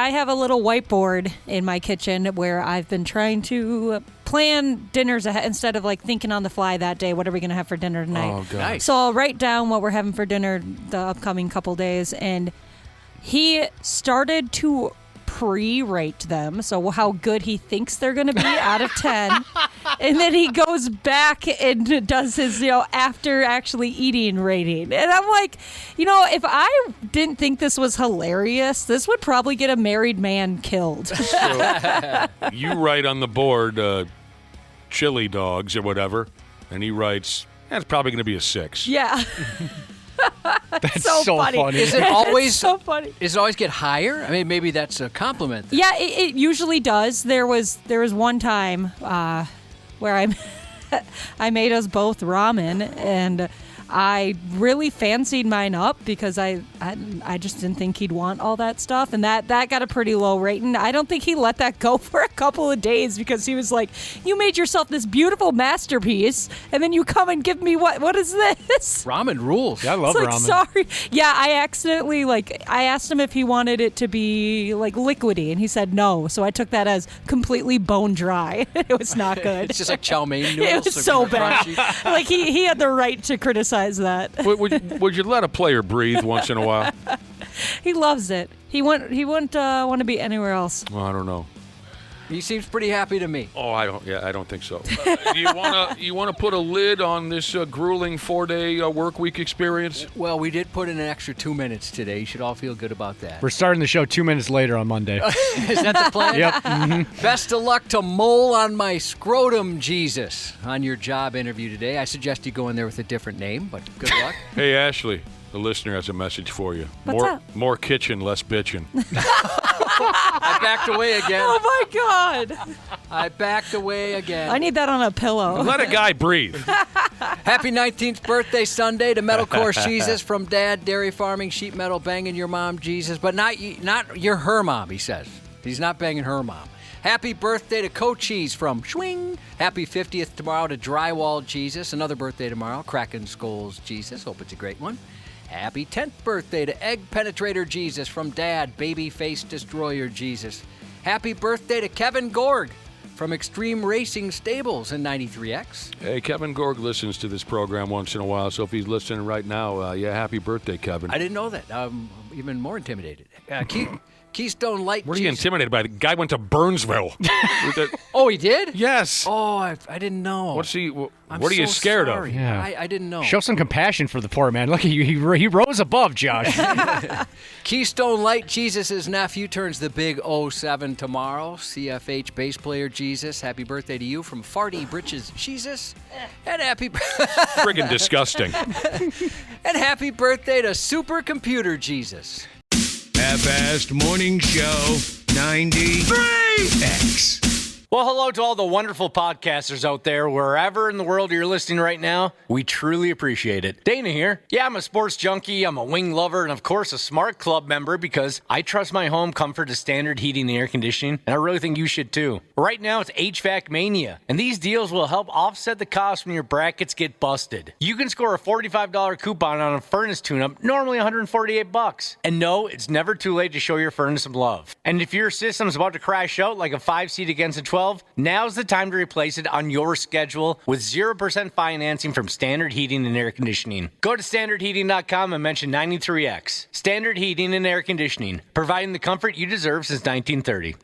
have a little whiteboard in my kitchen where I've been trying to plan dinners ahead instead of like thinking on the fly that day, what are we going to have for dinner tonight? Oh, God. Nice. So I'll write down what we're having for dinner the upcoming couple days, and he started to pre-rate them, so how good he thinks they're going to be out of 10, and then he goes back and does his after actually eating rating, and I'm like, if I didn't think this was hilarious, this would probably get a married man killed. So you write on the board chili dogs or whatever, and he writes, that's probably going to be a 6. Yeah. That's so funny. Is it always so funny? Does it always get higher? I mean, maybe that's a compliment. Yeah, it usually does. There was one time where I made us both ramen, and I really fancied mine up because I just didn't think he'd want all that stuff, and that got a pretty low rating. I don't think he let that go for a couple of days because he was like, "You made yourself this beautiful masterpiece, and then you come and give me what is this?" Ramen rules. Yeah, I love ramen. Sorry. Yeah, I accidentally I asked him if he wanted it to be like liquidy, and he said no. So I took that as completely bone dry. It was not good. It's just like chow mein noodles. It was so bad. Crunchy. Like he had the right to criticize that. Would you let a player breathe once in a while? He loves it. He wouldn't want to be anywhere else. Well, I don't know. He seems pretty happy to me. Oh, I don't think so. Do you want to put a lid on this grueling 4-day work week experience? Well, we did put in an extra 2 minutes today. You should all feel good about that. We're starting the show 2 minutes later on Monday. Is that the plan? Yep. Mm-hmm. Best of luck to Mole on My Scrotum Jesus on your job interview today. I suggest you go in there with a different name, but good luck. Hey, Ashley, the listener has a message for you. What's up? More kitchen, less bitching. I backed away again. Oh my God! I backed away again. I need that on a pillow. Let a guy breathe. Happy 19th birthday Sunday to Metalcore Jesus from Dad, dairy farming, sheet metal, banging your mom Jesus, but not her mom. He says he's not banging her mom. Happy birthday to Cochise from Schwing. Happy 50th tomorrow to Drywall Jesus. Another birthday tomorrow, Kraken Skulls Jesus. Hope it's a great one. Happy 10th birthday to Egg Penetrator Jesus from Dad, Baby Face Destroyer Jesus. Happy birthday to Kevin Gorg from Extreme Racing Stables in 93X. Hey, Kevin Gorg listens to this program once in a while, so if he's listening right now, happy birthday, Kevin. I didn't know that. I'm even more intimidated. Keystone Light. What are you intimidated by? The guy went to Burnsville. Oh, he did? Yes. Oh, I didn't know. What are you scared of? Yeah. I didn't know. Show some compassion for the poor man. Look, he rose above, Josh. Keystone Light Jesus' nephew turns the big 07 tomorrow. CFH bass player Jesus. Happy birthday to you from Farty Britches Jesus. And happy friggin' disgusting. And happy birthday to Supercomputer Jesus. Half-assed morning show 93X. Well, hello to all the wonderful podcasters out there, wherever in the world you're listening right now. We truly appreciate it. Dana here. Yeah, I'm a sports junkie, I'm a wing lover, and of course a Smart Club member because I trust my home comfort to standard heating and air conditioning, and I really think you should too. Right now it's HVAC Mania, and these deals will help offset the cost when your brackets get busted. You can score a $45 coupon on a furnace tune-up, normally $148. And no, it's never too late to show your furnace some love. And if your system's about to crash out like a 5-seat against a 12, now's the time to replace it on your schedule with 0% financing from Standard Heating and Air Conditioning. Go to standardheating.com and mention 93X. Standard Heating and Air Conditioning, providing the comfort you deserve since 1930.